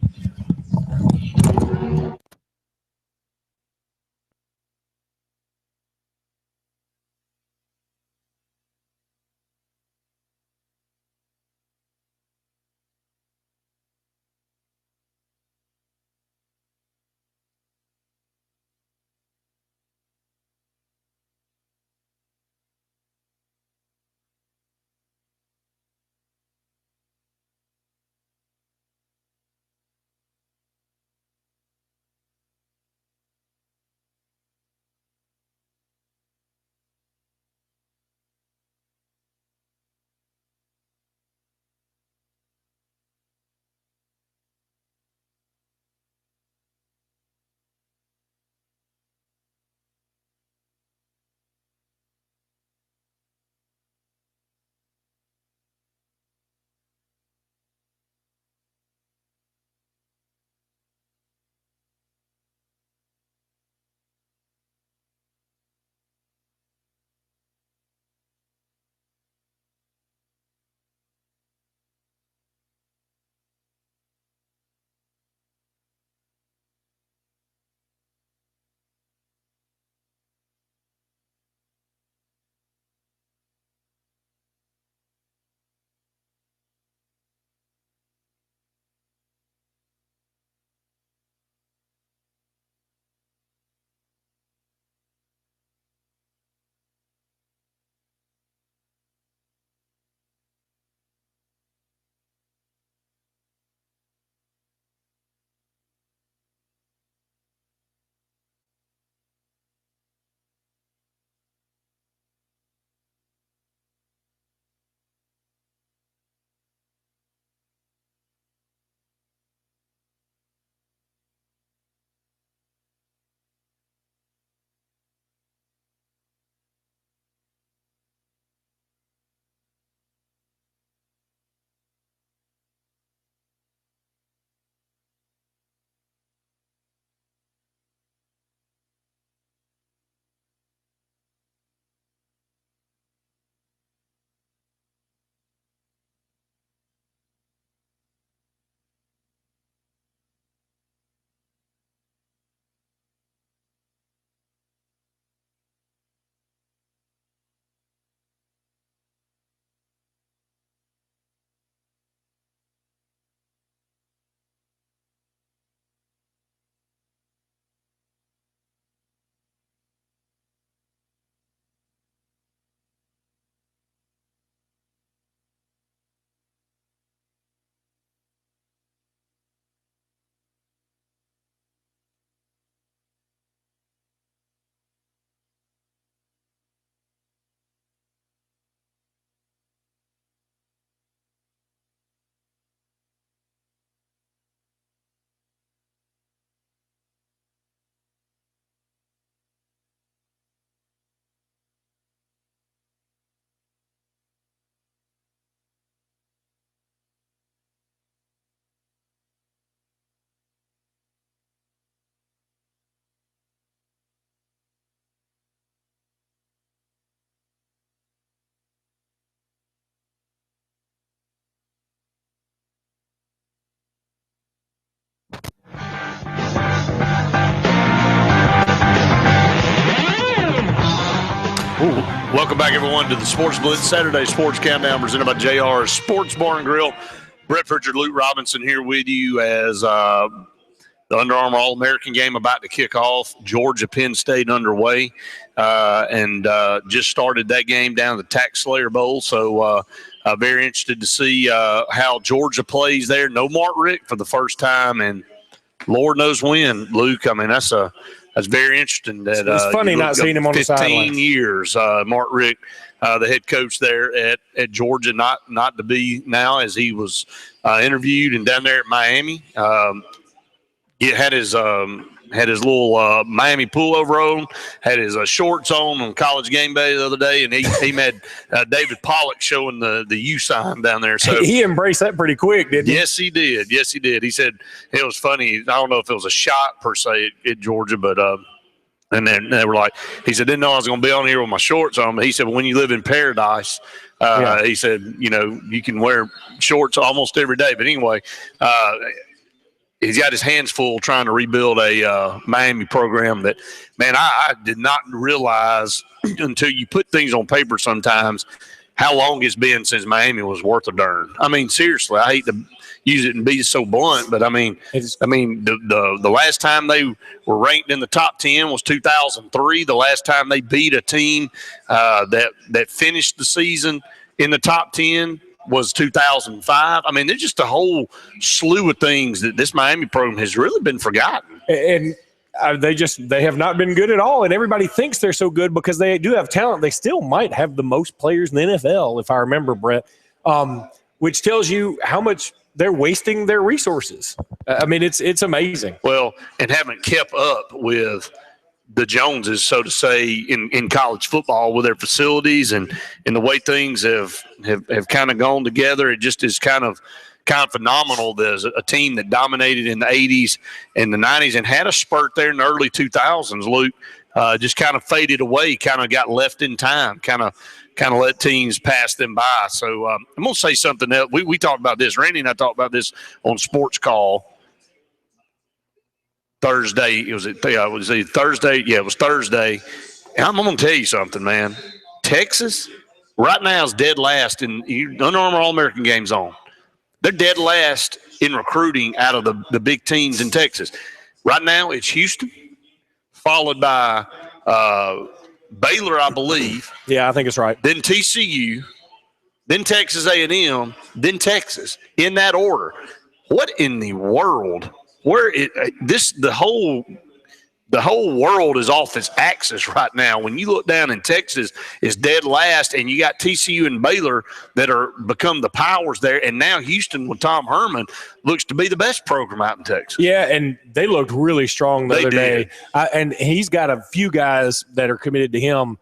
[SPEAKER 10] Welcome back, everyone, to the Sports Blitz Saturday Sports Countdown presented by JR Sports Bar and Grill. Brett Pritchard, Luke Robinson here with you as the Under Armour All-American game about to kick off. Georgia-Penn State underway, and just started that game down at the Tax Slayer Bowl. So Very interested to see how Georgia plays there. No Mark Richt for the first time, and Lord knows when, Luke. I mean, that's very interesting. That
[SPEAKER 4] it's funny not seeing him on the sideline.
[SPEAKER 10] 15 years, Mark Richt, the head coach there at Georgia, not to be now, as he was interviewed and down there at Miami. He had his little Miami pullover on, had his shorts on College Game Day the other day, and he had David Pollock showing the U sign down there. So
[SPEAKER 4] he embraced that pretty quick, didn't he?
[SPEAKER 10] Yes, he did. Yes, he did. He said it was funny. I don't know if it was a shot per se at Georgia, but and then they were like, he said, didn't know I was going to be on here with my shorts on. But he said, when you live in paradise, he said, you can wear shorts almost every day. But anyway, he's got his hands full trying to rebuild a Miami program that, man, I did not realize until you put things on paper sometimes how long it's been since Miami was worth a darn. I mean, seriously, I hate to use it and be so blunt, but I mean, the last time they were ranked in the top 10 was 2003. The last time they beat a team that finished the season in the top 10 was 2005. I mean, there's just a whole slew of things that this Miami program has really been forgotten.
[SPEAKER 4] And they have not been good at all. And everybody thinks they're so good because they do have talent. They still might have the most players in the NFL, if I remember, Brett, which tells you how much they're wasting their resources. I mean, it's amazing.
[SPEAKER 10] Well, and haven't kept up with the Joneses, so to say, in college football with their facilities and the way things have kind of gone together. It just is kind of phenomenal. There's a team that dominated in the 80s and the 90s and had a spurt there in the early 2000s, Luke, just kind of faded away, kind of got left in time, kind of let teams pass them by. So I'm going to say something else. We talked about this. Randy and I talked about this on Sports Call Thursday. It was Thursday. Yeah, it was Thursday. And I'm going to tell you something, man. Texas right now is dead last in Under Armour All-American Game Zone. They're dead last in recruiting out of the big teams in Texas. Right now it's Houston, followed by Baylor, I believe.
[SPEAKER 4] Yeah, I think it's right.
[SPEAKER 10] Then TCU, then Texas A&M, then Texas, in that order. What in the world? The whole world is off its axis right now. When you look down in Texas, it's dead last, and you got TCU and Baylor that are become the powers there, and now Houston with Tom Herman looks to be the best program out in Texas.
[SPEAKER 4] Yeah, and they looked really strong the other day. And he's got a few guys that are committed to him.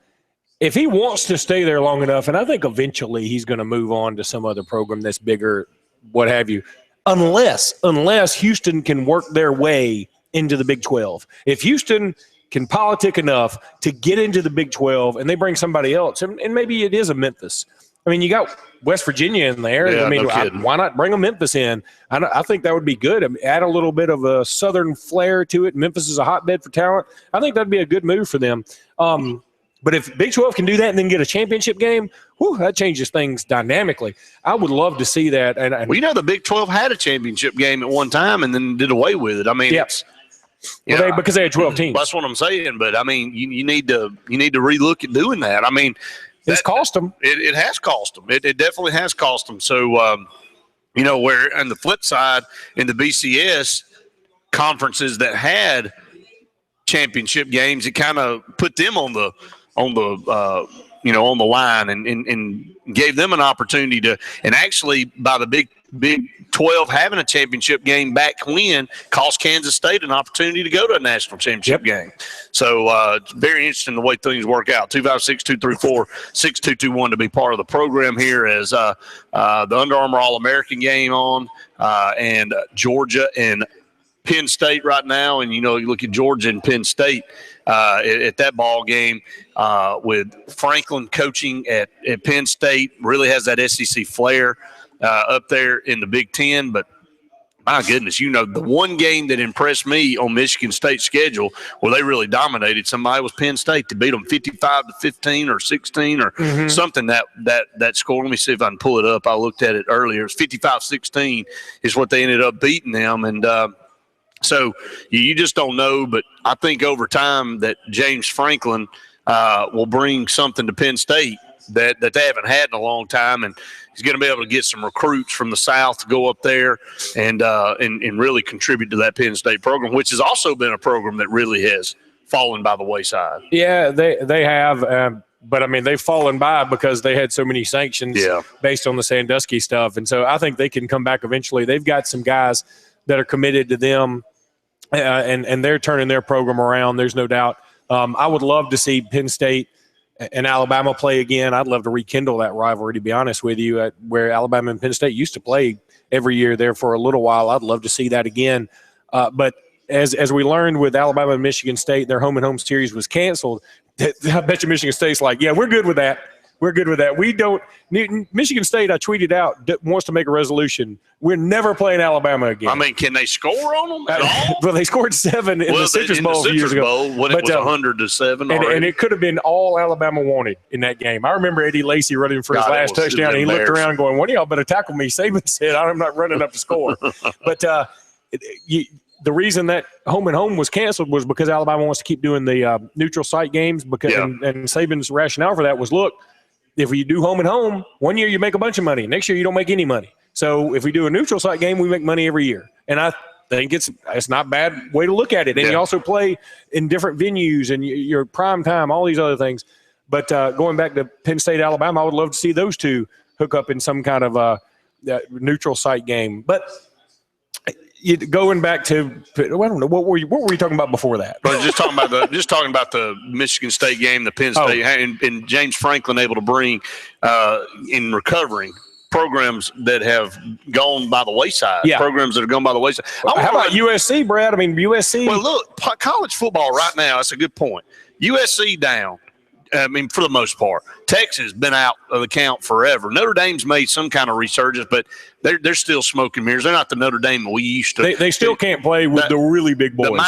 [SPEAKER 4] If he wants to stay there long enough, and I think eventually he's going to move on to some other program that's bigger, what have you, unless Houston can work their way into the Big 12. If Houston can politic enough to get into the Big 12 and they bring somebody else, and maybe it is a Memphis. I mean, you got West Virginia in there.
[SPEAKER 10] Yeah,
[SPEAKER 4] I mean,
[SPEAKER 10] no
[SPEAKER 4] why not bring a Memphis in? I think that would be good. I mean, add a little bit of a Southern flair to it. Memphis is a hotbed for talent. I think that'd be a good move for them. But if Big 12 can do that and then get a championship game, that changes things dynamically. I would love to see that. And
[SPEAKER 10] the Big 12 had a championship game at one time and then did away with it. I mean,
[SPEAKER 4] because they had 12 teams.
[SPEAKER 10] That's what I'm saying. But I mean, you need to relook at doing that. I mean,
[SPEAKER 4] it's cost them.
[SPEAKER 10] It has cost them. It definitely has cost them. So, where on the flip side, in the BCS conferences that had championship games, it kind of put them on the line and gave them an opportunity to, and actually by the Big 12 having a championship game back when, cost Kansas State an opportunity to go to a national championship game. So it's very interesting the way things work out. 256-234-6221 to be part of the program here as the Under Armour All-American game on and Georgia and Penn State right now. And, you look at Georgia and Penn State at that ball game with Franklin coaching at Penn State, really has that SEC flair up there in the Big Ten. But my goodness, the one game that impressed me on Michigan State's schedule where they really dominated somebody was Penn State. To beat them 55-15 or 16 or something that score. Let me see if I can pull it up. I looked at it earlier. It was 55-16 is what they ended up beating them. And so you just don't know, but I think over time that James Franklin will bring something to Penn State that they haven't had in a long time. And he's going to be able to get some recruits from the South to go up there and really contribute to that Penn State program, which has also been a program that really has fallen by the wayside.
[SPEAKER 4] Yeah, they have. But, I mean, they've fallen by because they had so many sanctions based on the Sandusky stuff. And so I think they can come back eventually. They've got some guys that are committed to them, and they're turning their program around. There's no doubt. I would love to see Penn State and Alabama play again. I'd love to rekindle that rivalry, to be honest with you, where Alabama and Penn State used to play every year there for a little while. I'd love to see that again. But as we learned with Alabama and Michigan State, their home-and-home series was canceled. I bet you Michigan State's like, yeah, we're good with that. We're good with that. We don't – Michigan State, I tweeted out, wants to make a resolution. We're never playing Alabama again.
[SPEAKER 10] I mean, can they score on them at all?
[SPEAKER 4] Well, they scored 7 in the Citrus Bowl a few years ago.
[SPEAKER 10] When it was 100-7
[SPEAKER 4] and it could have been all Alabama wanted in that game. I remember Eddie Lacy running for his last touchdown, and he looked around going, one of y'all better tackle me. Saban said, I'm not running up to score. But the reason that home and home was canceled was because Alabama wants to keep doing the neutral site games. Because and Saban's rationale for that was, look, if you do home and home, one year you make a bunch of money. Next year you don't make any money. So if we do a neutral site game, we make money every year. And I think it's not a bad way to look at it. And you also play in different venues and your prime time, all these other things. But going back to Penn State, Alabama, I would love to see those two hook up in some kind of neutral site game. But going back to, I don't know, what were you talking about before that?
[SPEAKER 10] Just talking about the Michigan State game, the Penn State, and James Franklin able to bring in recovering programs that have gone by the wayside. Yeah. Programs that have gone by the wayside.
[SPEAKER 4] How about USC, Brad? I mean, USC.
[SPEAKER 10] Well, look, college football right now. That's a good point. USC down. I mean, for the most part, Texas has been out of the count forever. Notre Dame's made some kind of resurgence, but they're still smoke and mirrors. They're not the Notre Dame we used to.
[SPEAKER 4] They still can't play with the really big boys.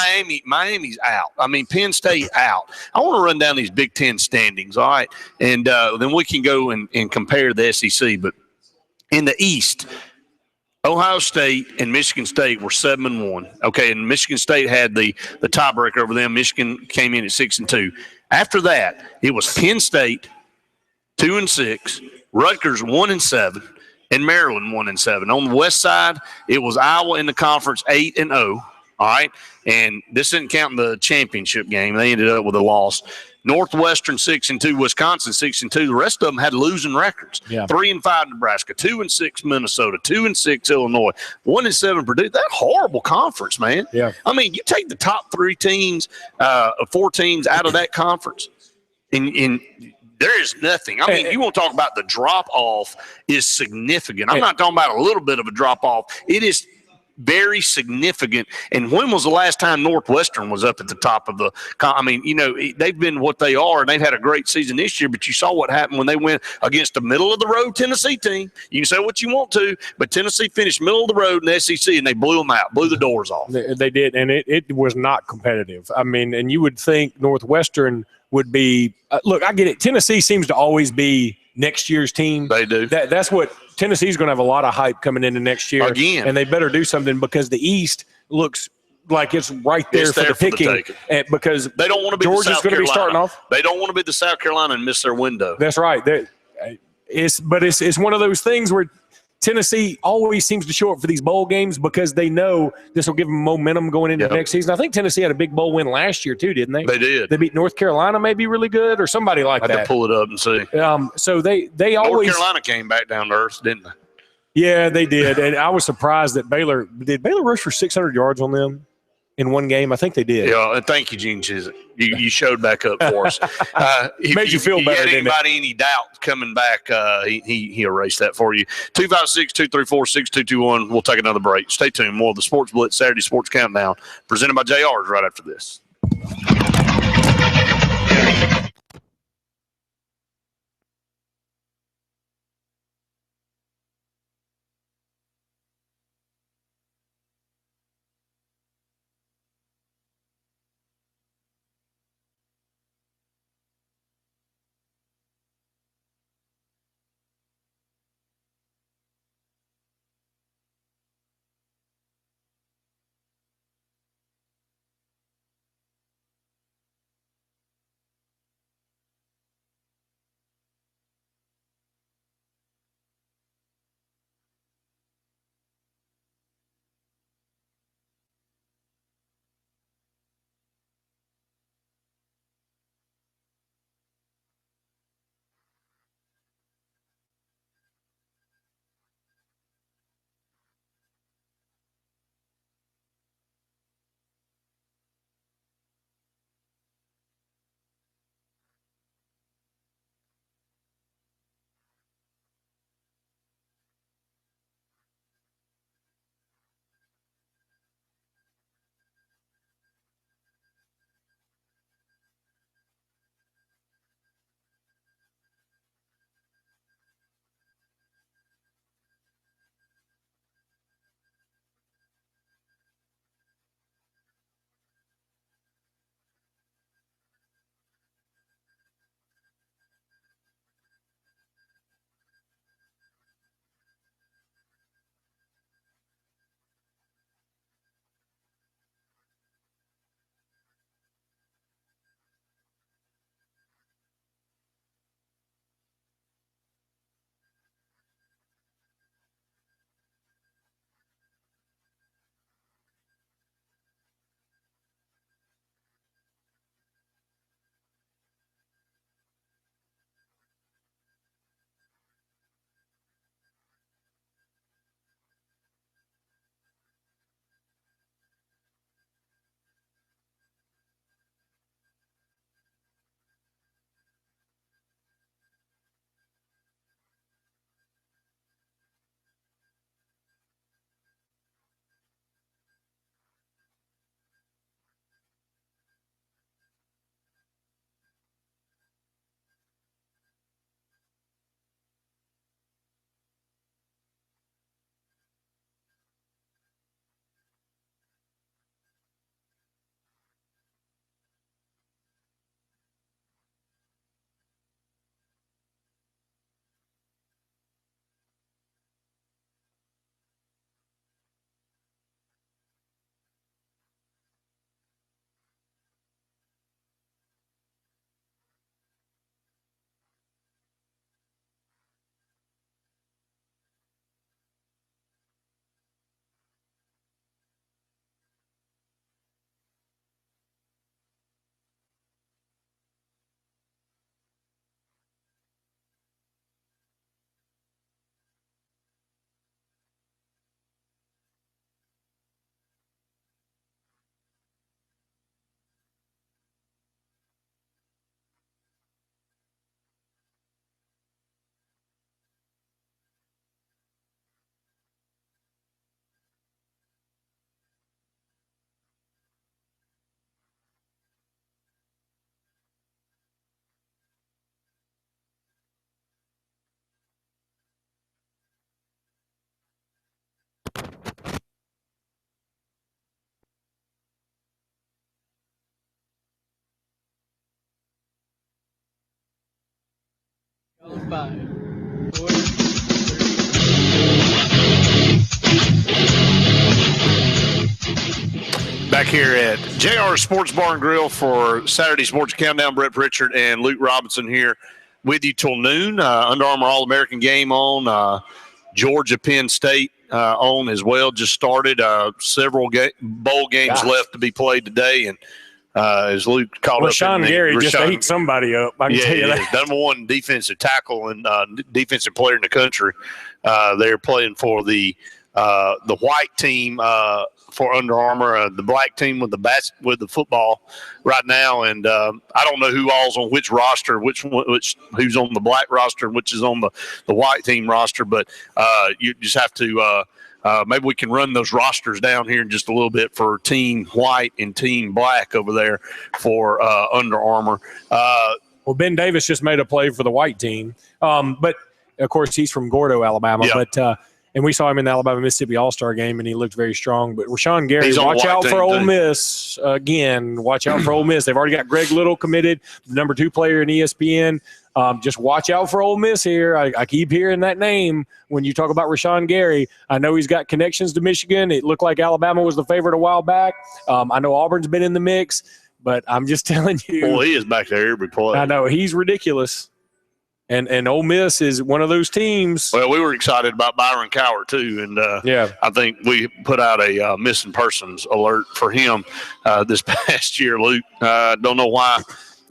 [SPEAKER 10] Miami's out. I mean, Penn State out. I want to run down these Big Ten standings, all right? And then we can go and compare the SEC. But in the East, Ohio State and Michigan State were 7-1. Okay, and Michigan State had the tiebreaker over them. Michigan came in at 6-2. After that, it was Penn State 2-6, Rutgers 1-7, and Maryland 1-7. On the West side, it was Iowa in the conference 8-0. All right, and this isn't counting the championship game. They ended up with a loss. Northwestern 6-2, Wisconsin 6-2. The rest of them had losing records. 3-5 Nebraska, 2-6 Minnesota, 2-6 Illinois, 1-7 Purdue. That horrible conference, man.
[SPEAKER 4] Yeah.
[SPEAKER 10] I mean, you take the top 4 teams out of that conference, and there is nothing. I mean, you want to talk about the drop off is significant. I'm not talking about a little bit of a drop off. It is very significant. And when was the last time Northwestern was up at the top of the – I mean, you know, they've been what they are, and they've had a great season this year, but you saw what happened when they went against a middle-of-the-road Tennessee team. You can say what you want to, but Tennessee finished middle of the road in the SEC, and they blew them out, blew the doors off.
[SPEAKER 4] They did, and it was not competitive. I mean, and you would think Northwestern would be look, I get it. Tennessee seems to always be next year's team.
[SPEAKER 10] They do.
[SPEAKER 4] That's what – Tennessee's going to have a lot of hype coming into next year.
[SPEAKER 10] Again.
[SPEAKER 4] And they better do something because the East looks like it's right there for the picking. Because
[SPEAKER 10] they don't want to be
[SPEAKER 4] Georgia's going to be starting off.
[SPEAKER 10] They don't want to be the South Carolina and miss their window.
[SPEAKER 4] That's right. It's one of those things where Tennessee always seems to show up for these bowl games because they know this will give them momentum going into the next season. I think Tennessee had a big bowl win last year too, didn't they?
[SPEAKER 10] They did.
[SPEAKER 4] They beat North Carolina maybe really good or somebody like that.
[SPEAKER 10] I had to pull it up and see.
[SPEAKER 4] So they always –
[SPEAKER 10] North Carolina came back down to earth, didn't they?
[SPEAKER 4] Yeah, they did. And I was surprised that Baylor – did Baylor rush for 600 yards on them in one game? I think they did.
[SPEAKER 10] Yeah, and thank you, Gene Chiswick. You showed back up for us.
[SPEAKER 4] Made you feel better, didn't it?
[SPEAKER 10] If anybody any doubt coming back, he erased that for you. 256-234-6221. We'll take another break. Stay tuned. More of the Sports Blitz Saturday Sports Countdown presented by JR's right after this.
[SPEAKER 5] 5, 4, 3.
[SPEAKER 10] Back here at JR Sports Bar and Grill for Saturday Sports Countdown. Brett Pritchard and Luke Robinson here with you till noon. Under Armour All-American game on. Georgia Penn State on as well. Just started. Several bowl games left to be played today. And as Luke called up.
[SPEAKER 4] Rashawn Gary just ate somebody up. I can tell you that.
[SPEAKER 10] Number one defensive tackle and defensive player in the country. They're playing for the white team for Under Armour, the black team with the football right now, and I don't know who all's on which roster, who's on the black roster, and which is on the white team roster. But you just have to maybe we can run those rosters down here in just a little bit for Team White and Team Black over there for Under Armour.
[SPEAKER 4] Well, Ben Davis just made a play for the white team, but of course he's from Gordo, Alabama, but. And we saw him in the Alabama-Mississippi All-Star game, and he looked very strong. But Rashawn Gary, watch out for Ole Miss. Again, watch out for Ole Miss. They've already got Greg Little committed, the number 2 player in ESPN. Just watch out for Ole Miss here. I keep hearing that name when you talk about Rashawn Gary. I know he's got connections to Michigan. It looked like Alabama was the favorite a while back. I know Auburn's been in the mix, but I'm just telling you.
[SPEAKER 10] Well, he is back there every play.
[SPEAKER 4] I know. He's ridiculous. And Ole Miss is one of those teams.
[SPEAKER 10] Well, we were excited about Byron Cowart too, and I think we put out a missing persons alert for him this past year. Luke, don't know why.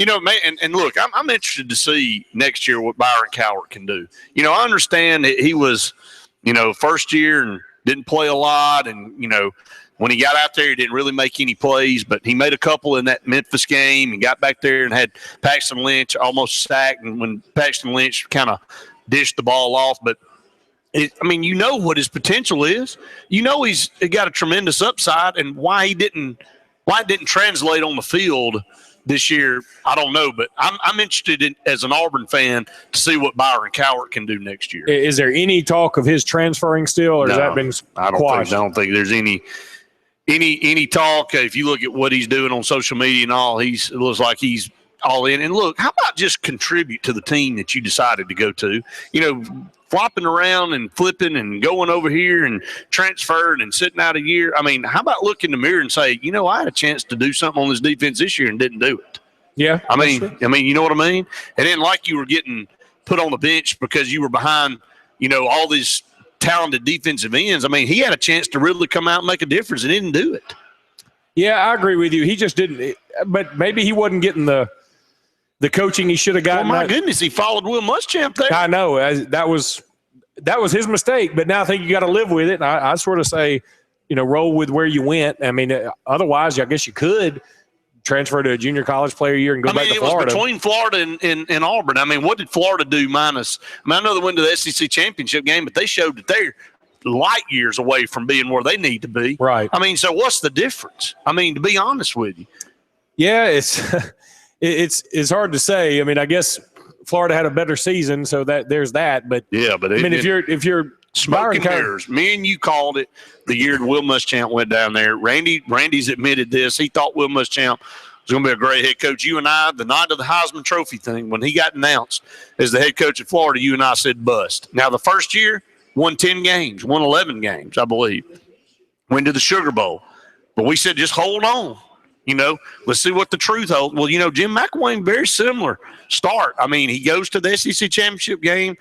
[SPEAKER 10] And look, I'm interested to see next year what Byron Cowart can do. I understand that he was, first year and didn't play a lot, and when he got out there, he didn't really make any plays, but he made a couple in that Memphis game and got back there and had Paxton Lynch almost sacked, and when Paxton Lynch kind of dished the ball off. But, what his potential is. He's got a tremendous upside, and why it didn't translate on the field this year, I don't know. But I'm interested in, as an Auburn fan, to see what Byron Cowart can do next year.
[SPEAKER 4] Is there any talk of his transferring still, or has that been quashed?
[SPEAKER 10] I don't think there's any talk. If you look at what he's doing on social media and all, it looks like he's all in. And look, how about just contribute to the team that you decided to go to? Flopping around and flipping and going over here and transferring and sitting out a year. How about look in the mirror and say, I had a chance to do something on this defense this year and didn't do it.
[SPEAKER 4] Yeah.
[SPEAKER 10] You know what I mean? It ain't like you were getting put on the bench because you were behind, all these talented defensive ends. He had a chance to really come out and make a difference and didn't do it.
[SPEAKER 4] Yeah, I agree with you. He just didn't. But maybe he wasn't getting the coaching he should have gotten.
[SPEAKER 10] Well, my goodness, he followed Will Muschamp there.
[SPEAKER 4] I know that was his mistake. But now I think you got to live with it. And I sort of say, roll with where you went. Otherwise, I guess you could transfer to a junior college player year and go back to Florida.
[SPEAKER 10] It was between Florida and Auburn. What did Florida do minus? I know they went to the SEC championship game, but they showed that they're light years away from being where they need to be.
[SPEAKER 4] Right.
[SPEAKER 10] So what's the difference? To be honest with you.
[SPEAKER 4] Yeah, it's hard to say. I guess Florida had a better season, so that there's that. But
[SPEAKER 10] yeah, but
[SPEAKER 4] if you're
[SPEAKER 10] smoking mirrors, me and you called it the year Will Muschamp went down there. Randy's admitted this. He thought Will Muschamp was going to be a great head coach. You and I, the night of the Heisman Trophy thing, when he got announced as the head coach at Florida, you and I said bust. Now, the first year, won 10 games, won 11 games, I believe. Went to the Sugar Bowl. But we said just hold on. Let's see what the truth holds. Well, Jim McElwain, very similar start. He goes to the SEC championship game.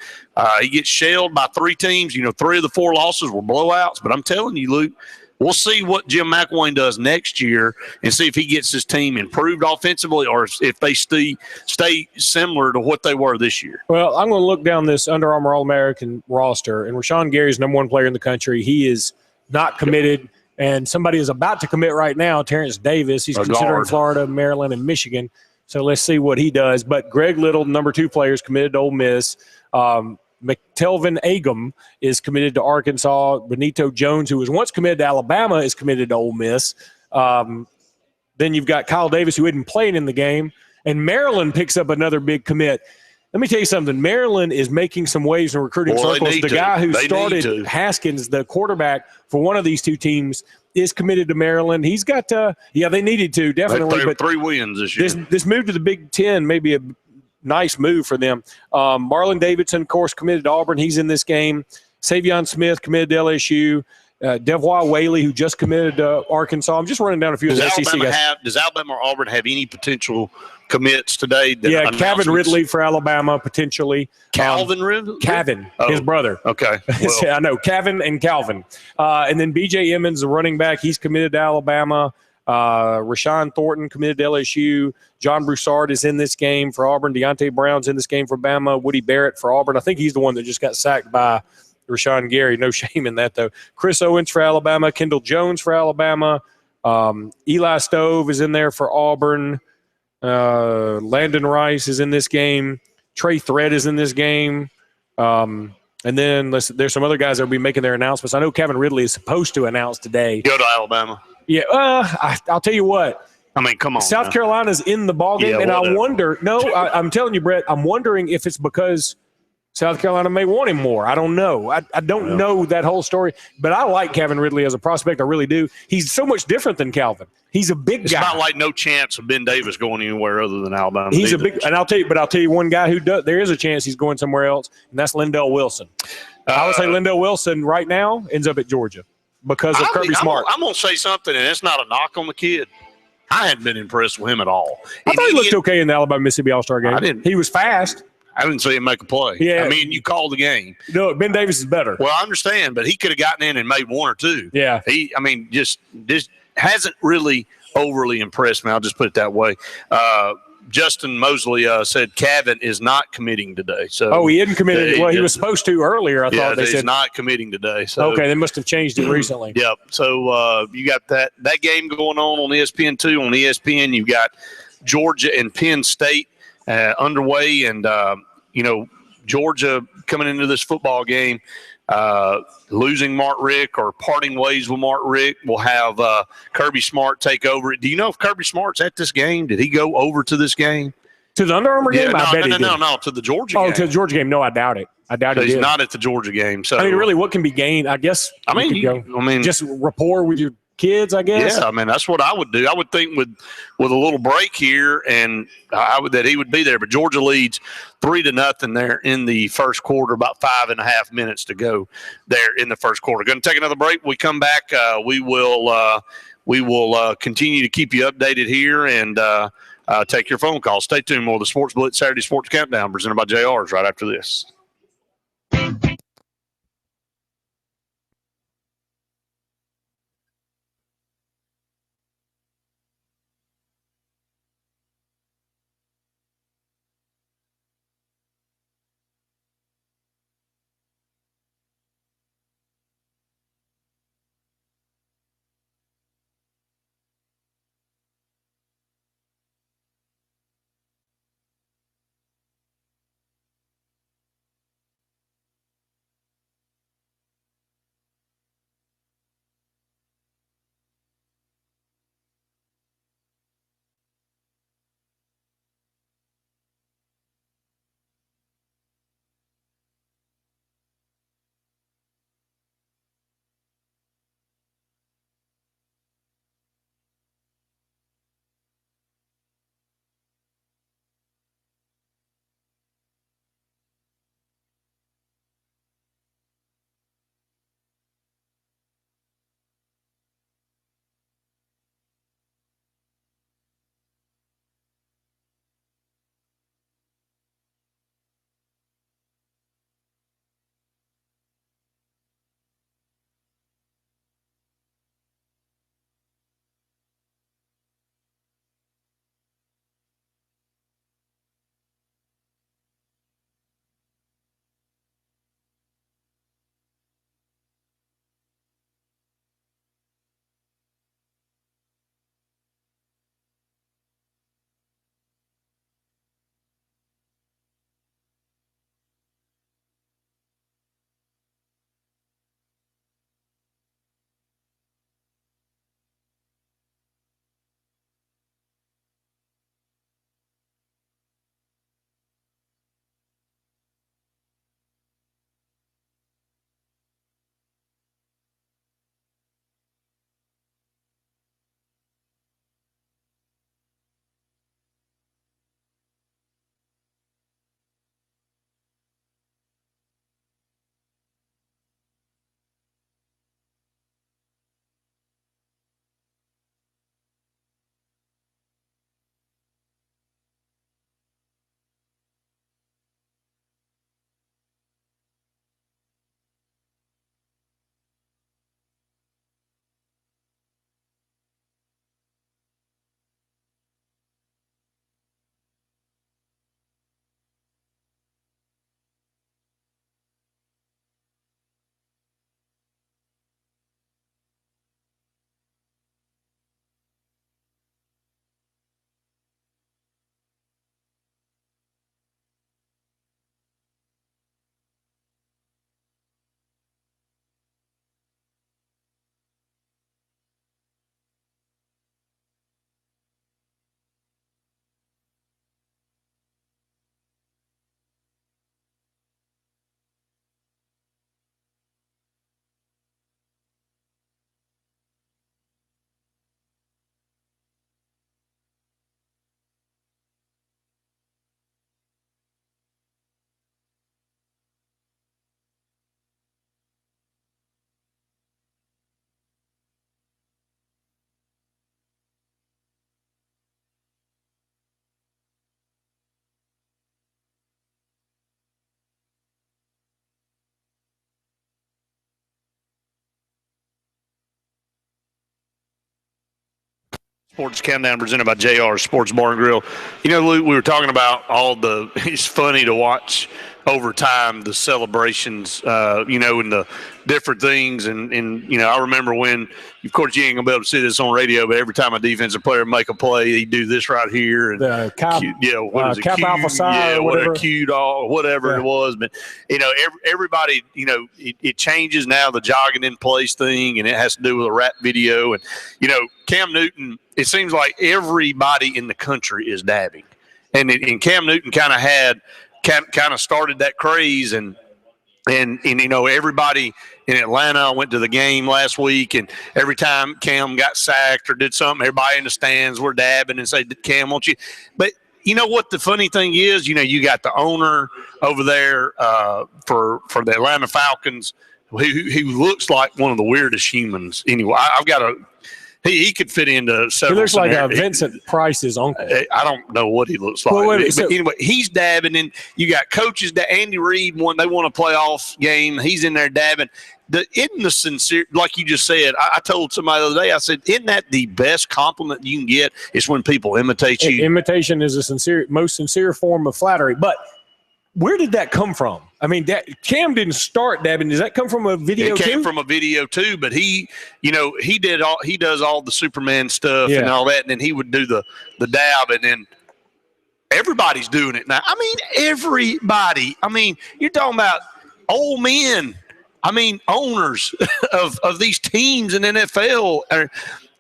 [SPEAKER 10] He gets shelled by 3 teams. 3 of the 4 losses were blowouts. But I'm telling you, Luke, we'll see what Jim McElwain does next year and see if he gets his team improved offensively or if they stay similar to what they were this year.
[SPEAKER 4] Well, I'm going to look down this Under Armour All-American roster, and Rashawn Gary's number 1 player in the country. He is not committed. And somebody is about to commit right now, Terrence Davis. He's considering Florida, Maryland, and Michigan. So let's see what he does. But Greg Little, number 2 player, is committed to Ole Miss. McTelvin Agam is committed to Arkansas. Benito Jones, who was once committed to Alabama, is committed to Ole Miss. Then you've got Kyle Davis, who isn't playing in the game. And Maryland picks up another big commit. Let me tell you something. Maryland is making some waves in recruiting circles. The guy who started Haskins, the quarterback for one of these 2 teams, is committed to Maryland. He's got they needed to, definitely.
[SPEAKER 10] But 3 wins this year.
[SPEAKER 4] This move to the Big Ten may be nice move for them. Marlon Davidson, of course, committed to Auburn. He's in this game. Savion Smith committed to LSU. Devois Whaley, who just committed to Arkansas. I'm just running down a few of the SEC guys.
[SPEAKER 10] Does Alabama or Auburn have any potential commits today?
[SPEAKER 4] Yeah, Kavin Ridley for Alabama, potentially.
[SPEAKER 10] Calvin Ridley?
[SPEAKER 4] Kavin, his brother.
[SPEAKER 10] Okay.
[SPEAKER 4] Well. I know, Kavin and Calvin. And then B.J. Emmons, the running back, he's committed to Alabama. Rashawn Thornton committed to LSU. John Broussard is in this game for Auburn. Deontay Brown's in this game for Bama. Woody Barrett for Auburn. I think he's the one that just got sacked by Rashawn Gary. No shame in that, though. Chris Owens for Alabama. Kendall Jones for Alabama. Eli Stove is in there for Auburn. Landon Rice is in this game. Trey Thread is in this game. And then there's some other guys that will be making their announcements. I know Kevin Ridley is supposed to announce today.
[SPEAKER 10] Go to Alabama.
[SPEAKER 4] Yeah, I'll tell you what.
[SPEAKER 10] I mean, come on.
[SPEAKER 4] South Carolina's in the ballgame, and I wonder. No, I'm telling you, Brett. I'm wondering if it's because South Carolina may want him more. I don't know. I don't know that whole story, but I like Kevin Ridley as a prospect. I really do. He's so much different than Calvin. He's a big guy.
[SPEAKER 10] It's not like no chance of Ben Davis going anywhere other than Alabama.
[SPEAKER 4] He's a big, and I'll tell you one guy who does. There is a chance he's going somewhere else, and that's Lindell Wilson. I would say Lindell Wilson right now ends up at Georgia because of Kirby Smart.
[SPEAKER 10] I'm going to say something, and it's not a knock on the kid. I hadn't been impressed with him at all.
[SPEAKER 4] I thought he looked okay in the Alabama-Mississippi All-Star game.
[SPEAKER 10] I didn't.
[SPEAKER 4] He was fast.
[SPEAKER 10] I didn't see him make a play.
[SPEAKER 4] Yeah.
[SPEAKER 10] I mean, you called the game.
[SPEAKER 4] No, Ben Davis is better.
[SPEAKER 10] Well, I understand, but he could have gotten in and made one or two.
[SPEAKER 4] Yeah.
[SPEAKER 10] Just hasn't really overly impressed me. I'll just put it that way. Justin Mosley said Kavin is not committing today. So
[SPEAKER 4] he isn't committed. Well, he was supposed to earlier. I thought they said
[SPEAKER 10] he's not committing today. So
[SPEAKER 4] okay, they must have changed it recently.
[SPEAKER 10] Yep. So you got that game going on ESPN2. On ESPN, you've got Georgia and Penn State underway, and Georgia coming into this football game. Losing Mark Richt or parting ways with Mark Richt, will have Kirby Smart take over. Do you know if Kirby Smart's at this game? Did he go over to this game?
[SPEAKER 4] To the Under Armour game?
[SPEAKER 10] No,
[SPEAKER 4] I bet he did.
[SPEAKER 10] No, to the Georgia game.
[SPEAKER 4] Oh, to the Georgia game. No, I doubt it.
[SPEAKER 10] He's not at the Georgia game. So
[SPEAKER 4] I mean, really, what can be gained? I guess. Just rapport with your kids, I guess.
[SPEAKER 10] Yeah, I mean, that's what I would do. I would think with a little break here, and that he would be there. But Georgia leads 3-0 there in the first quarter. About 5.5 minutes to go there in the first quarter. Going to take another break. When we come back, we will continue to keep you updated here and take your phone calls. Stay tuned. More of the Sports Blitz Saturday Sports Countdown presented by JR's right after this. Sports Countdown presented by JR Sports Bar and Grill. You know, Luke, we were talking about it's funny to watch over time the celebrations, and the different things. And I remember when, of course, you ain't going to be able to see this on radio, but every time a defensive player make a play, he'd do this right here. And
[SPEAKER 4] Cap Alpha Psi or whatever.
[SPEAKER 10] Whatever it was. But, everybody, it changes now, the jogging in place thing, and it has to do with a rap video. And, Cam Newton, it seems like everybody in the country is dabbing. And Cam Newton kind of started that craze, and everybody in Atlanta went to the game last week, and every time Cam got sacked or did something, everybody in the stands were dabbing and say, "Cam, won't you?" But you know what the funny thing is? You got the owner over there for the Atlanta Falcons, who looks like one of the weirdest humans. Anyway, I've got a. He could fit into several.
[SPEAKER 4] He looks like Vincent Price's uncle.
[SPEAKER 10] I don't know what he looks like.
[SPEAKER 4] Well,
[SPEAKER 10] but anyway, he's dabbing. And you got coaches that Andy Reid they won a playoff game. He's in there dabbing. Isn't the sincere, like you just said, I told somebody the other day, I said, isn't that the best compliment you can get is when people imitate you?
[SPEAKER 4] Imitation is a most sincere form of flattery. But where did that come from? I mean, Cam didn't start dabbing. Does that come from a video?
[SPEAKER 10] It came from a video too, but he does all the Superman stuff and all that, and then he would do the dab, and then everybody's doing it now. I mean, everybody. I mean, you're talking about old men. I mean, owners of these teams in NFL.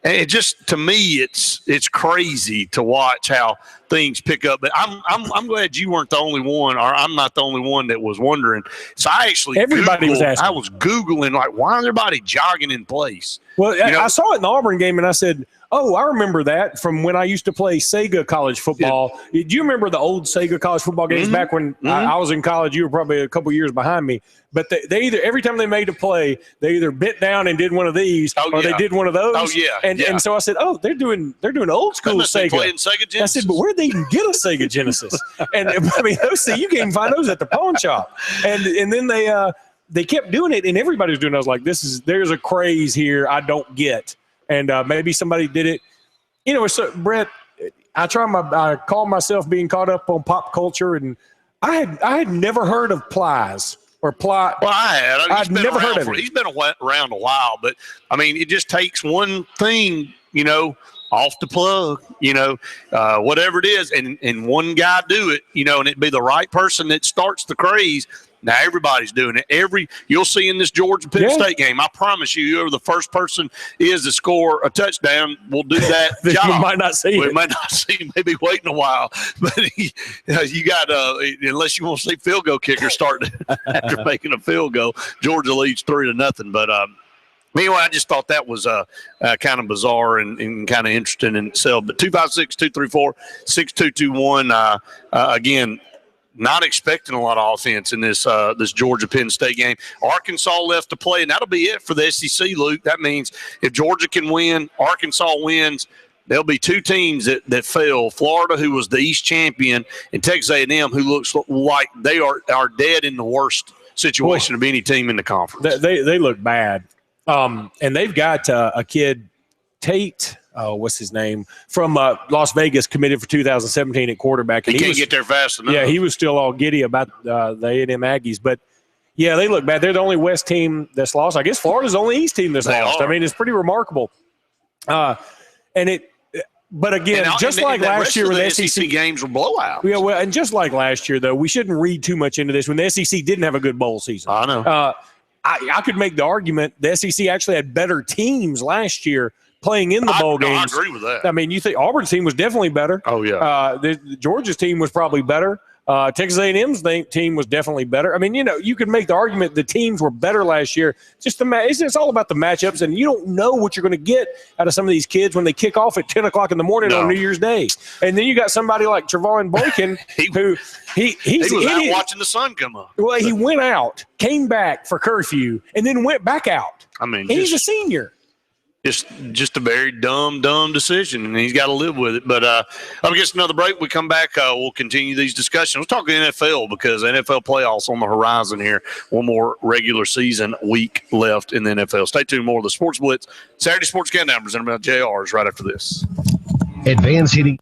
[SPEAKER 10] And it just, to me, it's crazy to watch how things pick up. But I'm glad you weren't the only one, or I'm not the only one that was wondering. So I actually
[SPEAKER 4] everybody was asking.
[SPEAKER 10] I was Googling, like, why is everybody jogging in place?
[SPEAKER 4] Well, I saw it in the Auburn game, and I said, oh, I remember that from when I used to play Sega college football. Yeah. Do you remember the old Sega college football games back when I was in college? You were probably a couple years behind me. But they either, every time they made a play, they either bit down and did one of these, or they did one of those.
[SPEAKER 10] Oh, yeah.
[SPEAKER 4] And so I said, oh, they're doing old school Sega.
[SPEAKER 10] Playing Sega Genesis.
[SPEAKER 4] I said, but where'd they even get a Sega Genesis? And I mean, you can't even find those at the pawn shop. And then they kept doing it, and everybody was doing it. I was like, there's a craze here I don't get. And maybe somebody did it. So Brett, I call myself being caught up on pop culture, and I had never heard of Plies or Ply.
[SPEAKER 10] Well, I had.
[SPEAKER 4] I'd never heard of it.
[SPEAKER 10] He's been around a while, but I mean, it just takes one thing, off the plug, whatever it is, and one guy do it, and it'd be the right person that starts the craze. Now everybody's doing it. You'll see in this Georgia Penn State game. I promise you, whoever the first person is to score a touchdown will do that job.
[SPEAKER 4] We might not see
[SPEAKER 10] We might not see him. Maybe waiting a while, but you got unless you want to see field goal kicker start after making a field goal. Georgia leads 3-0, but. Anyway, I just thought that was kind of bizarre and kind of interesting in itself. But 256-234-6221. Again, not expecting a lot of offense in this Georgia Penn State game. Arkansas left to play, and that'll be it for the SEC, Luke. That means if Georgia can win, Arkansas wins, there'll be two teams that fail. Florida, who was the East champion, and Texas A&M, who looks like they are dead in the worst situation of any team in the conference.
[SPEAKER 4] They look bad. And they've got a kid, Tate, what's his name, from Las Vegas, committed for 2017 at quarterback. And
[SPEAKER 10] he can't get there fast enough.
[SPEAKER 4] Yeah, he was still all giddy about the A&M Aggies. But, yeah, they look bad. They're the only West team that's lost. I guess Florida's the only East team that's lost. I mean, it's pretty remarkable. But again, just like last year when the SEC
[SPEAKER 10] games were blowouts.
[SPEAKER 4] Yeah, well, and just like last year, though, we shouldn't read too much into this. When the SEC didn't have a good bowl season.
[SPEAKER 10] I know.
[SPEAKER 4] I could make the argument the SEC actually had better teams last year playing in the bowl games.
[SPEAKER 10] I agree with that.
[SPEAKER 4] I mean, you think Auburn's team was definitely better.
[SPEAKER 10] Oh, yeah.
[SPEAKER 4] Georgia's team was probably better. Texas A&M's team was definitely better. I mean, you could make the argument the teams were better last year. It's all about the matchups, and you don't know what you're going to get out of some of these kids when they kick off at 10 o'clock in the morning on New Year's Day. And then you got somebody like Trevon Boykin who he was
[SPEAKER 10] out watching the sun come up.
[SPEAKER 4] Well, he went out, came back for curfew, and then went back out.
[SPEAKER 10] I mean,
[SPEAKER 4] he's a senior.
[SPEAKER 10] Just a very dumb decision, and he's got to live with it. But I guess another break. We come back, we'll continue these discussions. We'll talk NFL because NFL playoffs on the horizon here. One more regular season week left in the NFL. Stay tuned. More of the Sports Blitz, Saturday Sports Countdown presented by JR's right after this.
[SPEAKER 6] Advanced Heating.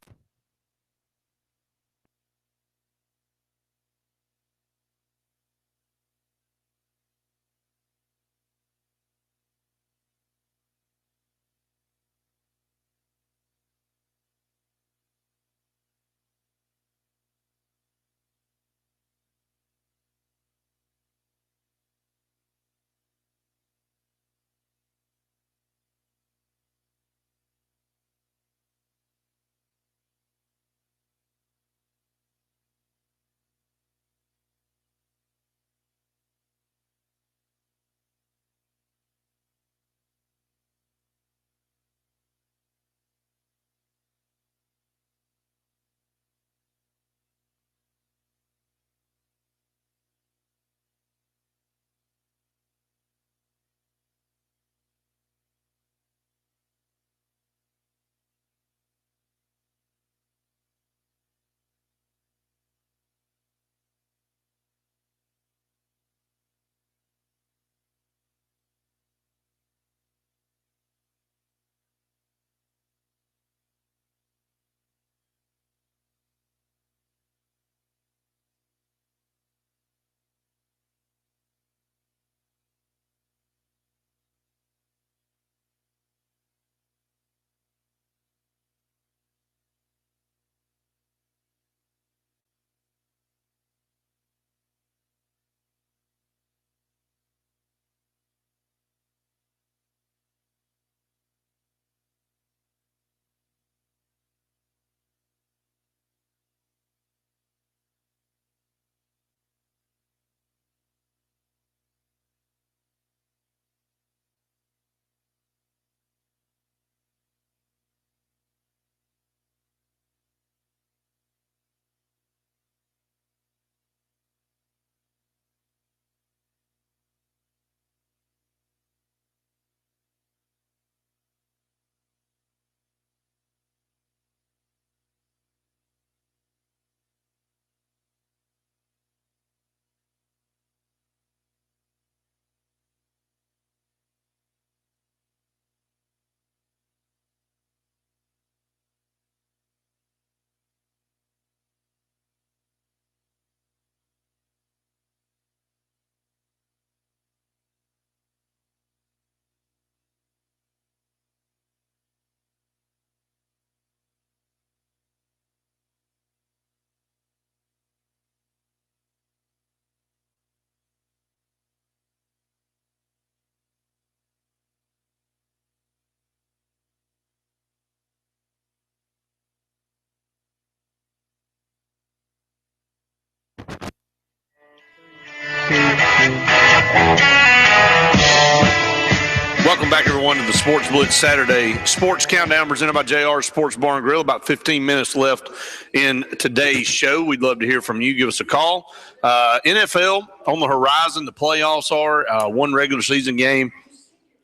[SPEAKER 10] Welcome back, everyone, to the Sports Blitz Saturday Sports Countdown presented by JR Sports Bar and Grill. About 15 minutes left in today's show. We'd love to hear from you. Give us a call. NFL on the horizon. The playoffs are one regular season game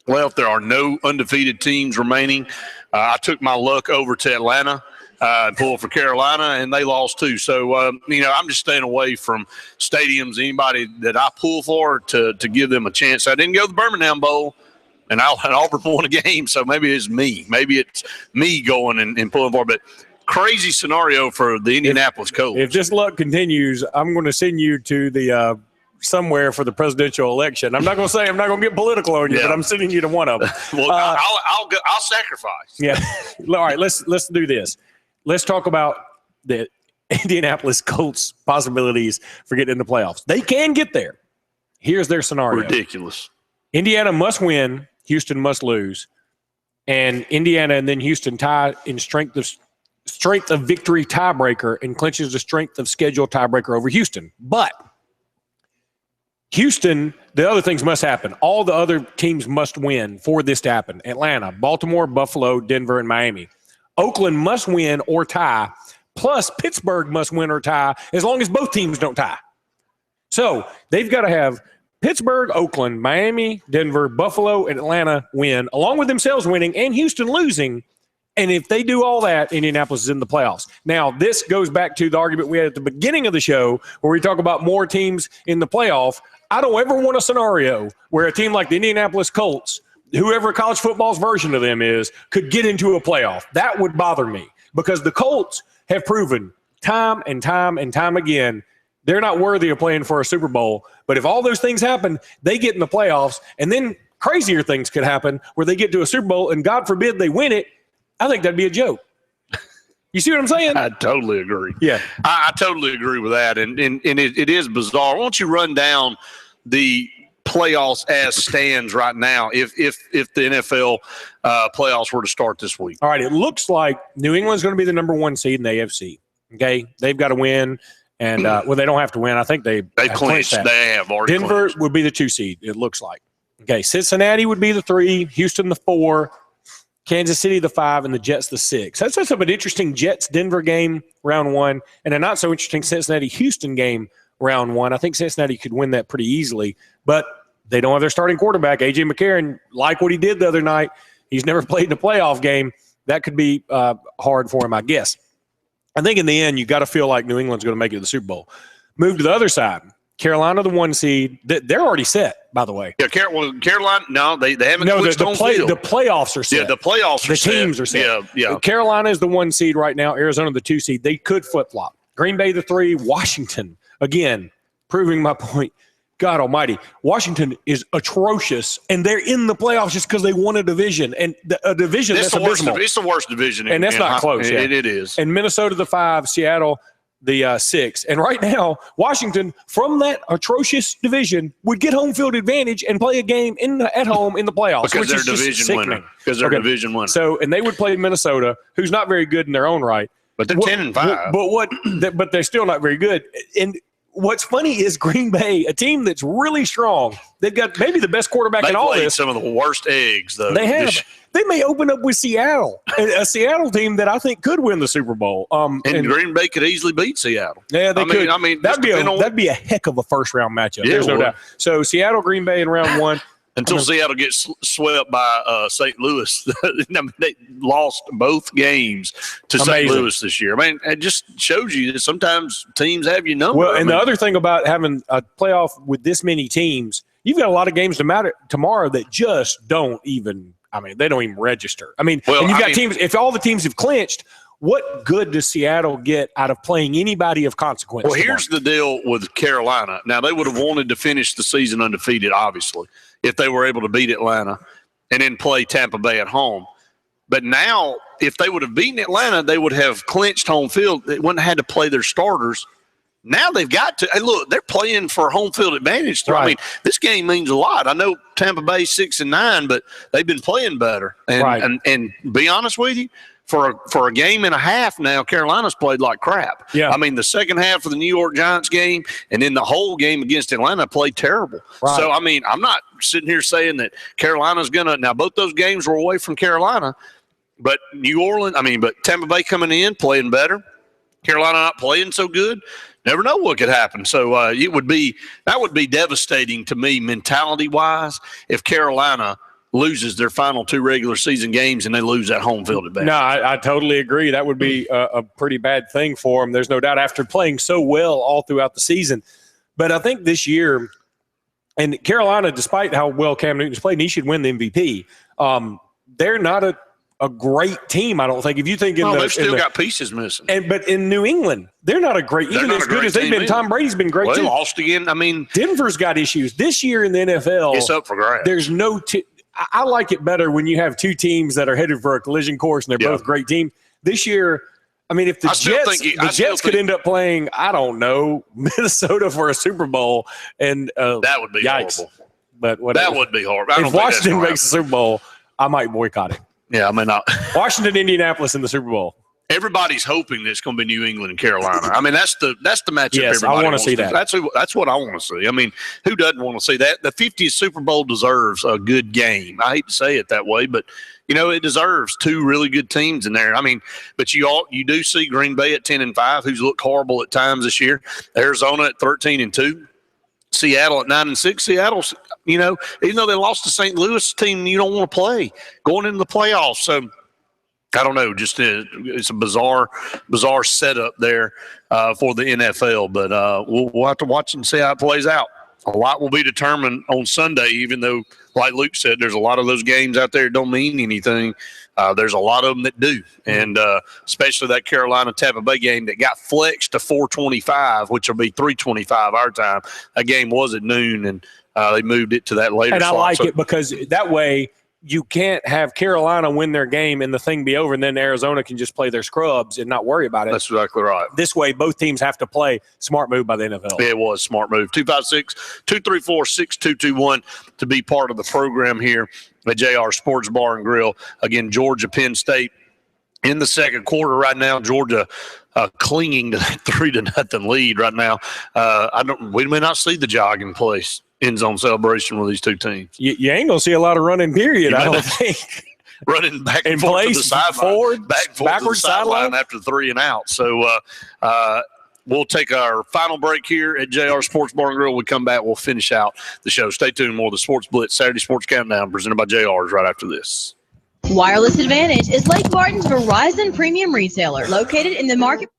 [SPEAKER 10] left. There are no undefeated teams remaining. I took my luck over to Atlanta and pulled for Carolina, and they lost too. So, I'm just staying away from stadiums, anybody that I pull for to give them a chance. I didn't go to the Birmingham Bowl. And Auburn won a game, so maybe it's me. Maybe it's me going and pulling for. But crazy scenario for the Indianapolis Colts.
[SPEAKER 4] If this luck continues, I'm going to send you to the somewhere for the presidential election. I'm not going to say I'm not going to get political on you, but I'm sending you to one of them.
[SPEAKER 10] Well, I'll sacrifice.
[SPEAKER 4] Yeah. All right. Let's do this. Let's talk about the Indianapolis Colts possibilities for getting in the playoffs. They can get there. Here's their scenario.
[SPEAKER 10] Ridiculous.
[SPEAKER 4] Indiana must win. Houston must lose, and Indiana and then Houston tie in strength of victory tiebreaker and clinches the strength of schedule tiebreaker over Houston. But Houston, the other things must happen. All the other teams must win for this to happen. Atlanta, Baltimore, Buffalo, Denver, and Miami. Oakland must win or tie, plus Pittsburgh must win or tie as long as both teams don't tie. So they've got to have Pittsburgh, Oakland, Miami, Denver, Buffalo, and Atlanta win, along with themselves winning and Houston losing. And if they do all that, Indianapolis is in the playoffs. Now, this goes back to the argument we had at the beginning of the show where we talk about more teams in the playoff. I don't ever want a scenario where a team like the Indianapolis Colts whoever college football's version of them is could get into a playoff. That would bother me because the Colts have proven time and time and time again they're not worthy of playing for a Super Bowl. But if all those things happen, they get in the playoffs, and then crazier things could happen where they get to a Super Bowl, and God forbid they win it. I think that'd be a joke. You see what I'm saying?
[SPEAKER 10] I totally agree.
[SPEAKER 4] Yeah.
[SPEAKER 10] I totally agree with that. And it is bizarre. Why don't you run down the playoffs as stands right now if the NFL playoffs were to start this week?
[SPEAKER 4] All right. It looks like New England's going to be the number 1 seed in the AFC. Okay. They've got to win. And, well, they don't have to win. I think they
[SPEAKER 10] clinched. They have already
[SPEAKER 4] Denver
[SPEAKER 10] clinched.
[SPEAKER 4] Would be the 2 seed, it looks like. Okay. Cincinnati would be the 3, Houston the 4, Kansas City the 5, and the Jets the 6. That's sort of an interesting Jets-Denver game, round 1, and a not-so-interesting Cincinnati-Houston game, round 1. I think Cincinnati could win that pretty easily, but they don't have their starting quarterback. A.J. McCarron, like what he did the other night, he's never played in a playoff game. That could be hard for him, I guess. I think in the end, you got to feel like New England's going to make it to the Super Bowl. Move to the other side. Carolina, the 1 seed. They're already set, by the way.
[SPEAKER 10] Yeah, Carolina. No, they haven't.
[SPEAKER 4] No,
[SPEAKER 10] switched
[SPEAKER 4] the
[SPEAKER 10] home field.
[SPEAKER 4] The playoffs are set.
[SPEAKER 10] Yeah, the playoffs.
[SPEAKER 4] The teams are set.
[SPEAKER 10] Yeah.
[SPEAKER 4] Carolina is the 1 seed right now. Arizona the 2 seed. They could flip flop. Green Bay the 3. Washington again, proving my point. God Almighty, Washington is atrocious, and they're in the playoffs just because they won a division, and a division that's abysmal.
[SPEAKER 10] It's the worst division,
[SPEAKER 4] and that's not close.
[SPEAKER 10] It is.
[SPEAKER 4] And Minnesota the 5, Seattle the 6. And right now, Washington, from that atrocious division, would get home field advantage and play a game at home in the playoffs.
[SPEAKER 10] Because they're division winner. Because they're division winner.
[SPEAKER 4] So, and they would play Minnesota, who's not very good in their own right.
[SPEAKER 10] But they're 10-5.
[SPEAKER 4] But they're still not very good. And what's funny is Green Bay, a team that's really strong. They've got maybe the best quarterback in all this.
[SPEAKER 10] Some of the worst eggs, though.
[SPEAKER 4] They have. They may open up with Seattle, a Seattle team that I think could win the Super Bowl.
[SPEAKER 10] And Green Bay could easily beat Seattle.
[SPEAKER 4] Yeah, they could.
[SPEAKER 10] I mean,
[SPEAKER 4] that'd be a heck of a first-round matchup.
[SPEAKER 10] Yeah,
[SPEAKER 4] there's no doubt. So Seattle, Green Bay in round 1.
[SPEAKER 10] Until Seattle gets swept by St. Louis. They lost both games to St. Louis this year. I mean, it just shows you that sometimes teams have you numbered.
[SPEAKER 4] Well, and the other thing about having a playoff with this many teams, you've got a lot of games tomorrow that just don't even – I mean, they don't even register. I mean, and you've got teams – if all the teams have clinched, what good does Seattle get out of playing anybody of consequence?
[SPEAKER 10] Well, here's the deal with Carolina. Now, they would have wanted to finish the season undefeated, obviously, if they were able to beat Atlanta and then play Tampa Bay at home. But now, if they would have beaten Atlanta, they would have clinched home field. They wouldn't have had to play their starters. Now they've got to – hey, look, they're playing for home field advantage. Right. I mean, this game means a lot. I know Tampa Bay 6-9, but they've been playing better. And, and be honest with you, for a game and a half now, Carolina's played like crap.
[SPEAKER 4] Yeah.
[SPEAKER 10] I mean, the second half of the New York Giants game and then the whole game against Atlanta played terrible.
[SPEAKER 4] Right.
[SPEAKER 10] So, I mean, I'm not sitting here saying that Carolina's going to – now, both those games were away from Carolina, but Tampa Bay coming in, playing better. Carolina not playing so good. Never know what could happen. So that would be devastating to me mentality-wise if Carolina loses their final 2 regular season games and they lose that home field advantage.
[SPEAKER 4] No, I totally agree. That would be a pretty bad thing for them. There's no doubt after playing so well all throughout the season. But I think this year, and Carolina, despite how well Cam Newton's played, and he should win the MVP, they're not a great team, I don't think. If you think
[SPEAKER 10] they've still got pieces missing.
[SPEAKER 4] But in New England, they're not a great – even as good as they've been. Tom Brady's been great too.
[SPEAKER 10] Lost again. I mean –
[SPEAKER 4] Denver's got issues. This year in the NFL –
[SPEAKER 10] it's up for grabs.
[SPEAKER 4] There's no I like it better when you have 2 teams that are headed for a collision course and they're both great teams. This year, I mean, if the Jets could end up playing, I don't know, Minnesota for a Super Bowl, and
[SPEAKER 10] that would be horrible.
[SPEAKER 4] But whatever.
[SPEAKER 10] That would be horrible.
[SPEAKER 4] If Washington makes the Super Bowl, I might boycott it.
[SPEAKER 10] Yeah, I mean,
[SPEAKER 4] Washington, Indianapolis in the Super Bowl.
[SPEAKER 10] Everybody's hoping that it's going to be New England and Carolina. I mean, that's the matchup.
[SPEAKER 4] Yes,
[SPEAKER 10] everybody
[SPEAKER 4] I want to see that.
[SPEAKER 10] That's what I want to see. I mean, who doesn't want to see that? The 50th Super Bowl deserves a good game. I hate to say it that way, but it deserves 2 really good teams in there. I mean, but you do see Green Bay at 10-5, who's looked horrible at times this year. Arizona at 13-2. Seattle at 9-6. Seattle's, even though they lost to St. Louis team, you don't want to play going into the playoffs. So I don't know. Just it's a bizarre setup there for the NFL. But we'll have to watch and see how it plays out. a lot will be determined on Sunday, even though, like Luke said, there's a lot of those games out there that don't mean anything. There's a lot of them that do, and especially that Carolina-Tampa Bay game that got flexed to 4:25, which will be 3:25 our time. That game was at noon, and they moved it to that later
[SPEAKER 4] And I
[SPEAKER 10] slot.
[SPEAKER 4] like it because that way you can't have Carolina win their game and the thing be over, and then Arizona can just play their scrubs and not worry about it.
[SPEAKER 10] That's exactly right.
[SPEAKER 4] This way, both teams have to play. Smart move by the NFL.
[SPEAKER 10] It was a smart move. 256-234-6221 to be part of the program here at JR Sports Bar and Grill. Again, Georgia, Penn State in the second quarter right now. Georgia clinging to that 3-0 lead right now. We may not see the jogging place end zone celebration with these two teams.
[SPEAKER 4] You ain't gonna see a lot of running. Period. I don't think.
[SPEAKER 10] Running back and
[SPEAKER 4] In
[SPEAKER 10] forth
[SPEAKER 4] place,
[SPEAKER 10] to the sideline,
[SPEAKER 4] forward,
[SPEAKER 10] backwards sideline after 3 and out. So we'll take our final break here at JR Sports Bar and Grill. We come back, we'll finish out the show. Stay tuned. More of the Sports Blitz Saturday Sports Countdown presented by JR's right after this.
[SPEAKER 7] Wireless Advantage is Lake Martin's Verizon premium retailer located in the market.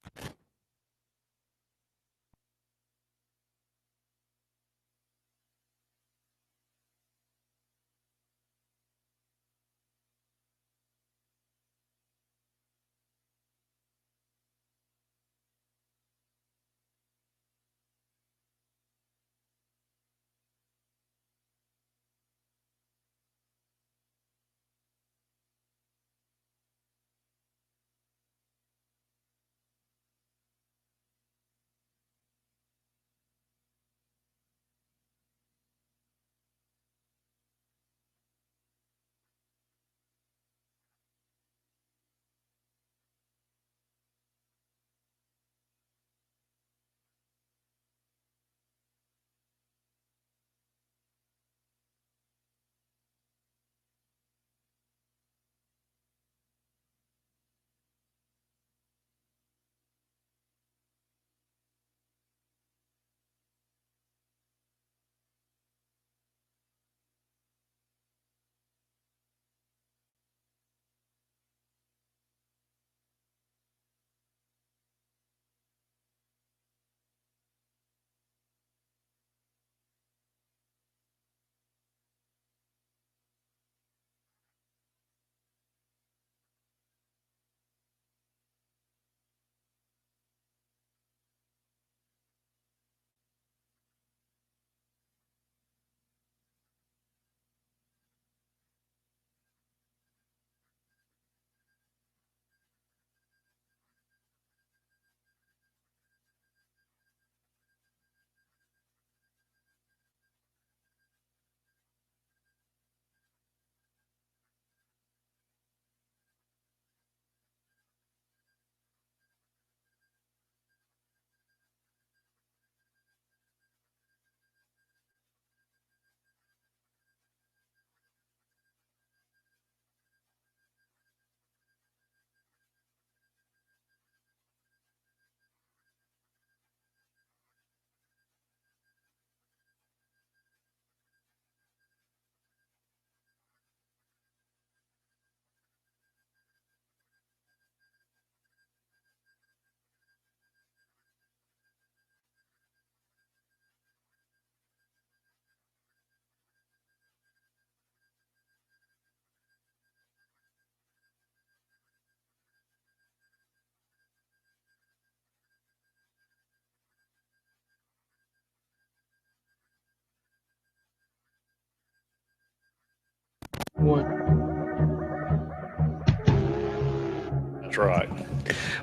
[SPEAKER 10] That's right.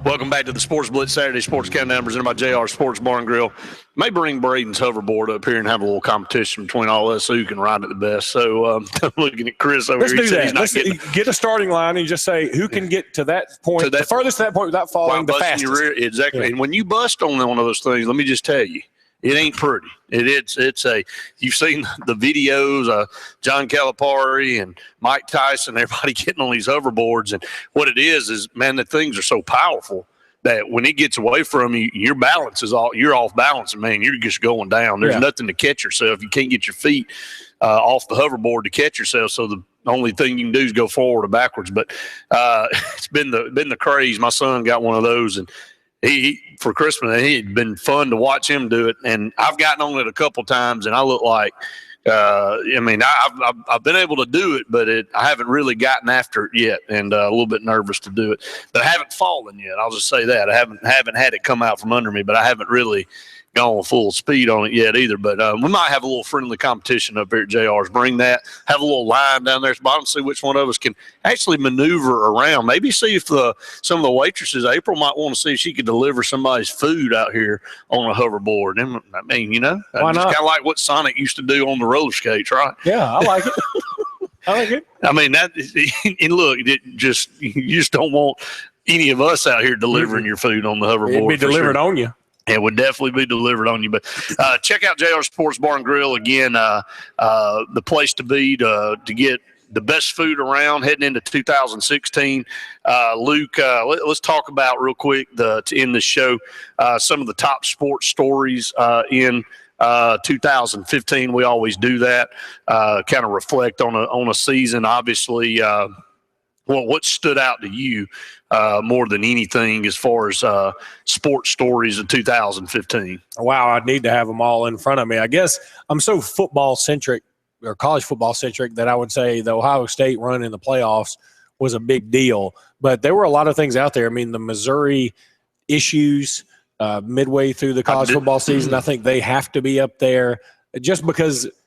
[SPEAKER 10] Welcome back to the Sports Blitz Saturday Sports Countdown presented by JR Sports Bar and Grill. May bring Braden's hoverboard up here and have a little competition between all of us who can ride it the best. So I'm looking at Chris over
[SPEAKER 4] Let's
[SPEAKER 10] here.
[SPEAKER 4] do that. Let's get a starting line and just say who can get to that point, the furthest to that point without falling the fastest.
[SPEAKER 10] Exactly.
[SPEAKER 4] Yeah.
[SPEAKER 10] And when you bust on one of those things, let me just tell you, it ain't pretty. You've seen the videos of John Calipari and Mike Tyson, everybody getting on these hoverboards. And what it is, man, the things are so powerful that when it gets away from you, your balance is you're off balance, and man, you're just going down. There's nothing to catch yourself. You can't get your feet off the hoverboard to catch yourself. So the only thing you can do is go forward or backwards. But it's been the craze. My son got one of those, and he for Christmas, he had been fun to watch him do it. And I've gotten on it a couple times, and I look like, I mean, I've been able to do it, but I haven't really gotten after it yet, and a little bit nervous to do it. But I haven't fallen yet. I'll just say that. I haven't had it come out from under me, but I haven't really gone full speed on it yet either. But we might have a little friendly competition up here at JR's. Bring that. Have a little line down there at the bottom. See which one of us can actually maneuver around. Maybe see if some of the waitresses, April might want to see if she could deliver somebody's food out here on a hoverboard. And, I mean, you know,
[SPEAKER 4] Why not?
[SPEAKER 10] Kind of like what Sonic used to do on the roller skates, right?
[SPEAKER 4] Yeah, I like it. I like it.
[SPEAKER 10] I mean, and look, you just don't want any of us out here delivering your food on the hoverboard.
[SPEAKER 4] It'd be delivered on you.
[SPEAKER 10] It would definitely be delivered on you. But check out JR Sports Bar and Grill again. The place to be to get the best food around heading into 2016. Luke, let's talk about real quick to end the show some of the top sports stories in 2015. We always do that. Kind of reflect on a season. Obviously, what stood out to you more than anything as far as sports stories of 2015?
[SPEAKER 4] Wow, I'd need to have them all in front of me. I guess I'm so football centric or college football centric that I would say the Ohio State run in the playoffs was a big deal. But there were a lot of things out there. I mean, the Missouri issues midway through the college football season, I think they have to be up there just because –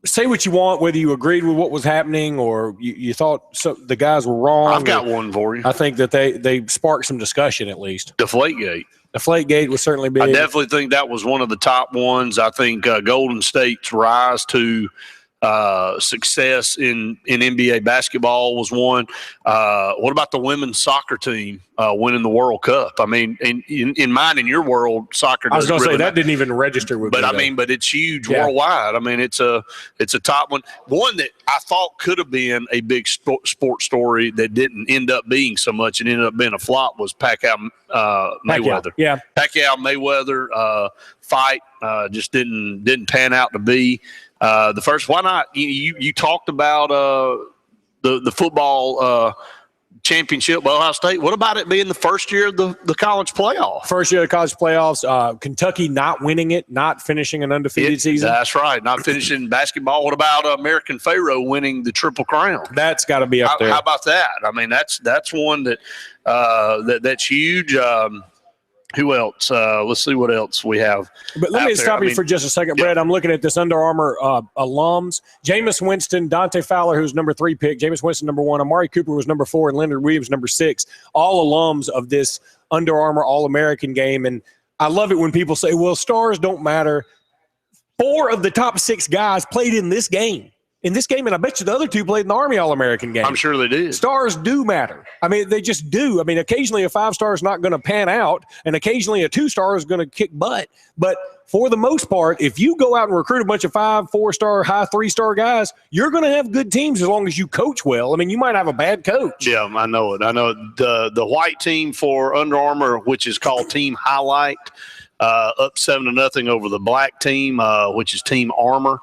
[SPEAKER 4] say what you want, whether you agreed with what was happening or you thought the guys were wrong.
[SPEAKER 10] I've got one for you.
[SPEAKER 4] I think that they sparked some discussion at least.
[SPEAKER 10] Deflategate.
[SPEAKER 4] Deflategate was certainly big.
[SPEAKER 10] I definitely think that was one of the top ones. I think Golden State's rise to success in NBA basketball was one. What about the women's soccer team winning the World Cup? I mean, in mine and your world, soccer.
[SPEAKER 4] I was going to say that didn't even register with me.
[SPEAKER 10] But I mean, but it's huge worldwide. I mean, it's a top one. One that I thought could have been a big sports story that didn't end up being so much and ended up being a flop was Pacquiao Mayweather.
[SPEAKER 4] Yeah,
[SPEAKER 10] Pacquiao Mayweather fight just didn't pan out to be. The first, why not? You talked about the football championship by Ohio State. What about it being the first year of the college playoff?
[SPEAKER 4] First year of the college playoffs. Kentucky not winning it, not finishing an undefeated season.
[SPEAKER 10] That's right, not finishing basketball. What about American Pharaoh winning the Triple Crown?
[SPEAKER 4] That's got to be up there.
[SPEAKER 10] How about that? I mean, that's one that's huge. Who else? Let's see what else we have.
[SPEAKER 4] But let me stop you for just a second, Brett. I'm looking at this Under Armour alums. Jameis Winston, Dante Fowler, who's number 3 pick. Jameis Winston, number 1. Amari Cooper was number 4, and Leonard Williams, number 6. All alums of this Under Armour All-American game. And I love it when people say, well, stars don't matter. 4 of the top 6 guys played in this game. And I bet you the other 2 played in the Army All-American game.
[SPEAKER 10] I'm sure they did.
[SPEAKER 4] Stars do matter. I mean, they just do. I mean, occasionally a 5-star is not going to pan out, and occasionally a 2-star is going to kick butt. But for the most part, if you go out and recruit a bunch of 5, 4-star, high 3-star guys, you're going to have good teams as long as you coach well. I mean, you might have a bad coach.
[SPEAKER 10] Yeah, I know it. The white team for Under Armour, which is called Team Highlight, up 7-0 over the black team, which is Team Armor.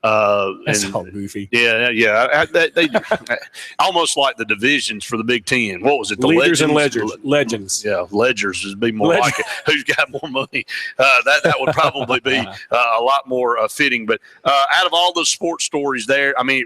[SPEAKER 4] That's all goofy.
[SPEAKER 10] Yeah. They almost like the divisions for the Big Ten. What was it? The
[SPEAKER 4] Leaders
[SPEAKER 10] Legends?
[SPEAKER 4] and Legends.
[SPEAKER 10] Yeah, Ledgers would be more like it. Who's got more money? That would probably be a lot more fitting. But out of all those sports stories there, I mean,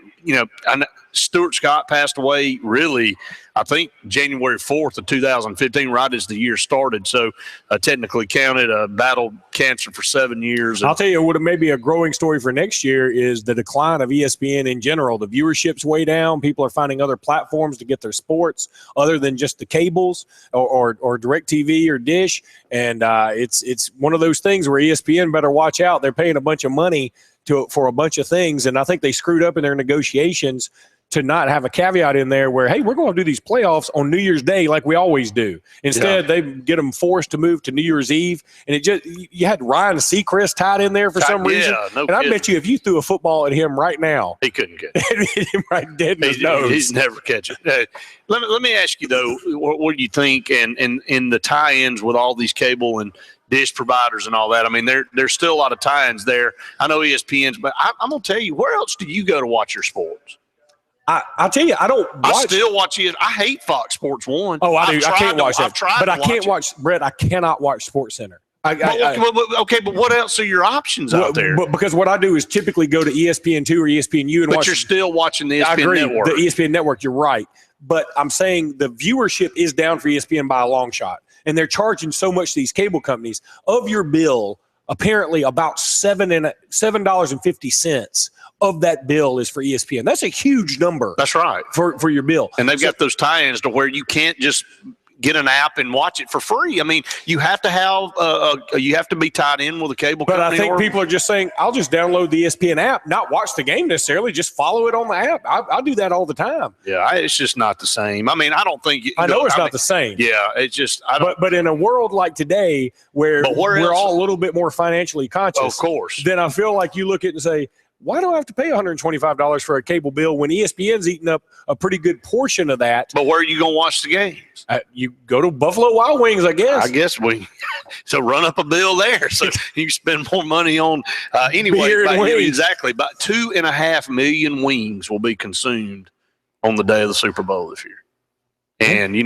[SPEAKER 10] Stuart Scott passed away really, I think, January 4th of 2015, right as the year started. So technically counted, battled cancer for 7 years.
[SPEAKER 4] I'll tell you what, may be a growing story for next year is the decline of ESPN in general. The viewership's way down. People are finding other platforms to get their sports other than just the cables or DirecTV or Dish. And it's one of those things where ESPN better watch out. They're paying a bunch of money for a bunch of things. And I think they screwed up in their negotiations to not have a caveat in there where, hey, we're going to do these playoffs on New Year's Day like we always do. Instead, they get them forced to move to New Year's Eve. And you had Ryan Seacrest tied in there for some reason. And I bet you if you threw a football at him right now,
[SPEAKER 10] he couldn't catch it.
[SPEAKER 4] Hit him right dead in his nose.
[SPEAKER 10] He's never catch it. Let me ask you, though, what do you think in the tie-ins with all these cable and dish providers and all that? I mean, there's still a lot of tie-ins there. I know ESPN's, but I'm going to tell you, where else do you go to watch your sports?
[SPEAKER 4] I'll tell you, I don't watch.
[SPEAKER 10] I still watch it. I hate Fox Sports 1.
[SPEAKER 4] Oh, I do. I can't watch that. But I can't watch, Brett, I cannot watch Sports Center.
[SPEAKER 10] Okay, but what else are your options out there?
[SPEAKER 4] Because what I do is typically go to ESPN2 or ESPNU and watch.
[SPEAKER 10] But you're still watching the ESPN
[SPEAKER 4] I agree,
[SPEAKER 10] network.
[SPEAKER 4] The ESPN network, you're right. But I'm saying the viewership is down for ESPN by a long shot. And they're charging so much to these cable companies. Of your bill, apparently about $7.50 of that bill is for ESPN. That's a huge number.
[SPEAKER 10] That's right.
[SPEAKER 4] For your bill.
[SPEAKER 10] And they've got those tie-ins to where you can't just get an app and watch it for free. I mean, you have to have you have to be tied in with a cable company.
[SPEAKER 4] But I think people are just saying, I'll just download the ESPN app, not watch the game necessarily, just follow it on the app. I'll do that all the time.
[SPEAKER 10] Yeah, it's just not the same. I mean, I don't think
[SPEAKER 4] I know it's not the same.
[SPEAKER 10] Yeah, it's just but
[SPEAKER 4] in a world like today where we're all a little bit more financially conscious,
[SPEAKER 10] of course,
[SPEAKER 4] then I feel like you look at it and say, why do I have to pay $125 for a cable bill when ESPN's eating up a pretty good portion of that?
[SPEAKER 10] But where are you going to watch the games?
[SPEAKER 4] You go to Buffalo Wild Wings, I guess.
[SPEAKER 10] I guess so run up a bill there so you spend more money on anyway. Exactly. About 2.5 million wings will be consumed on the day of the Super Bowl this year. And,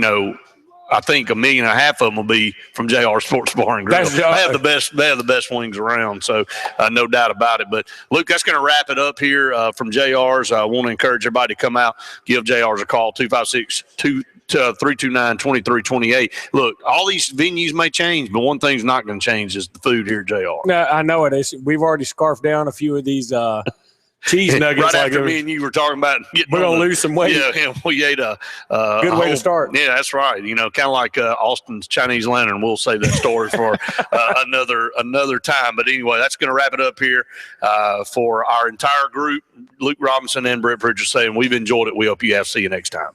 [SPEAKER 10] I think 1.5 million of them will be from JR Sports Bar and Grill. They have the best wings around, so no doubt about it. But Luke, that's going to wrap it up here from JR's. I want to encourage everybody to come out, give JR's a call 256-329-2328. Look, all these venues may change, but one thing's not going to change is the food here at JR.
[SPEAKER 4] No, I know it. We've already scarfed down a few of these. Cheese nuggets.
[SPEAKER 10] Right after me and you were talking about
[SPEAKER 4] we're going to lose some weight.
[SPEAKER 10] Yeah, we ate a
[SPEAKER 4] good way to start.
[SPEAKER 10] Yeah, that's right. Kind of like Austin's Chinese Lantern. We'll save that story for another time. But anyway, that's going to wrap it up here for our entire group. Luke Robinson and Brett Pritchard saying we've enjoyed it. We hope you have. See you next time.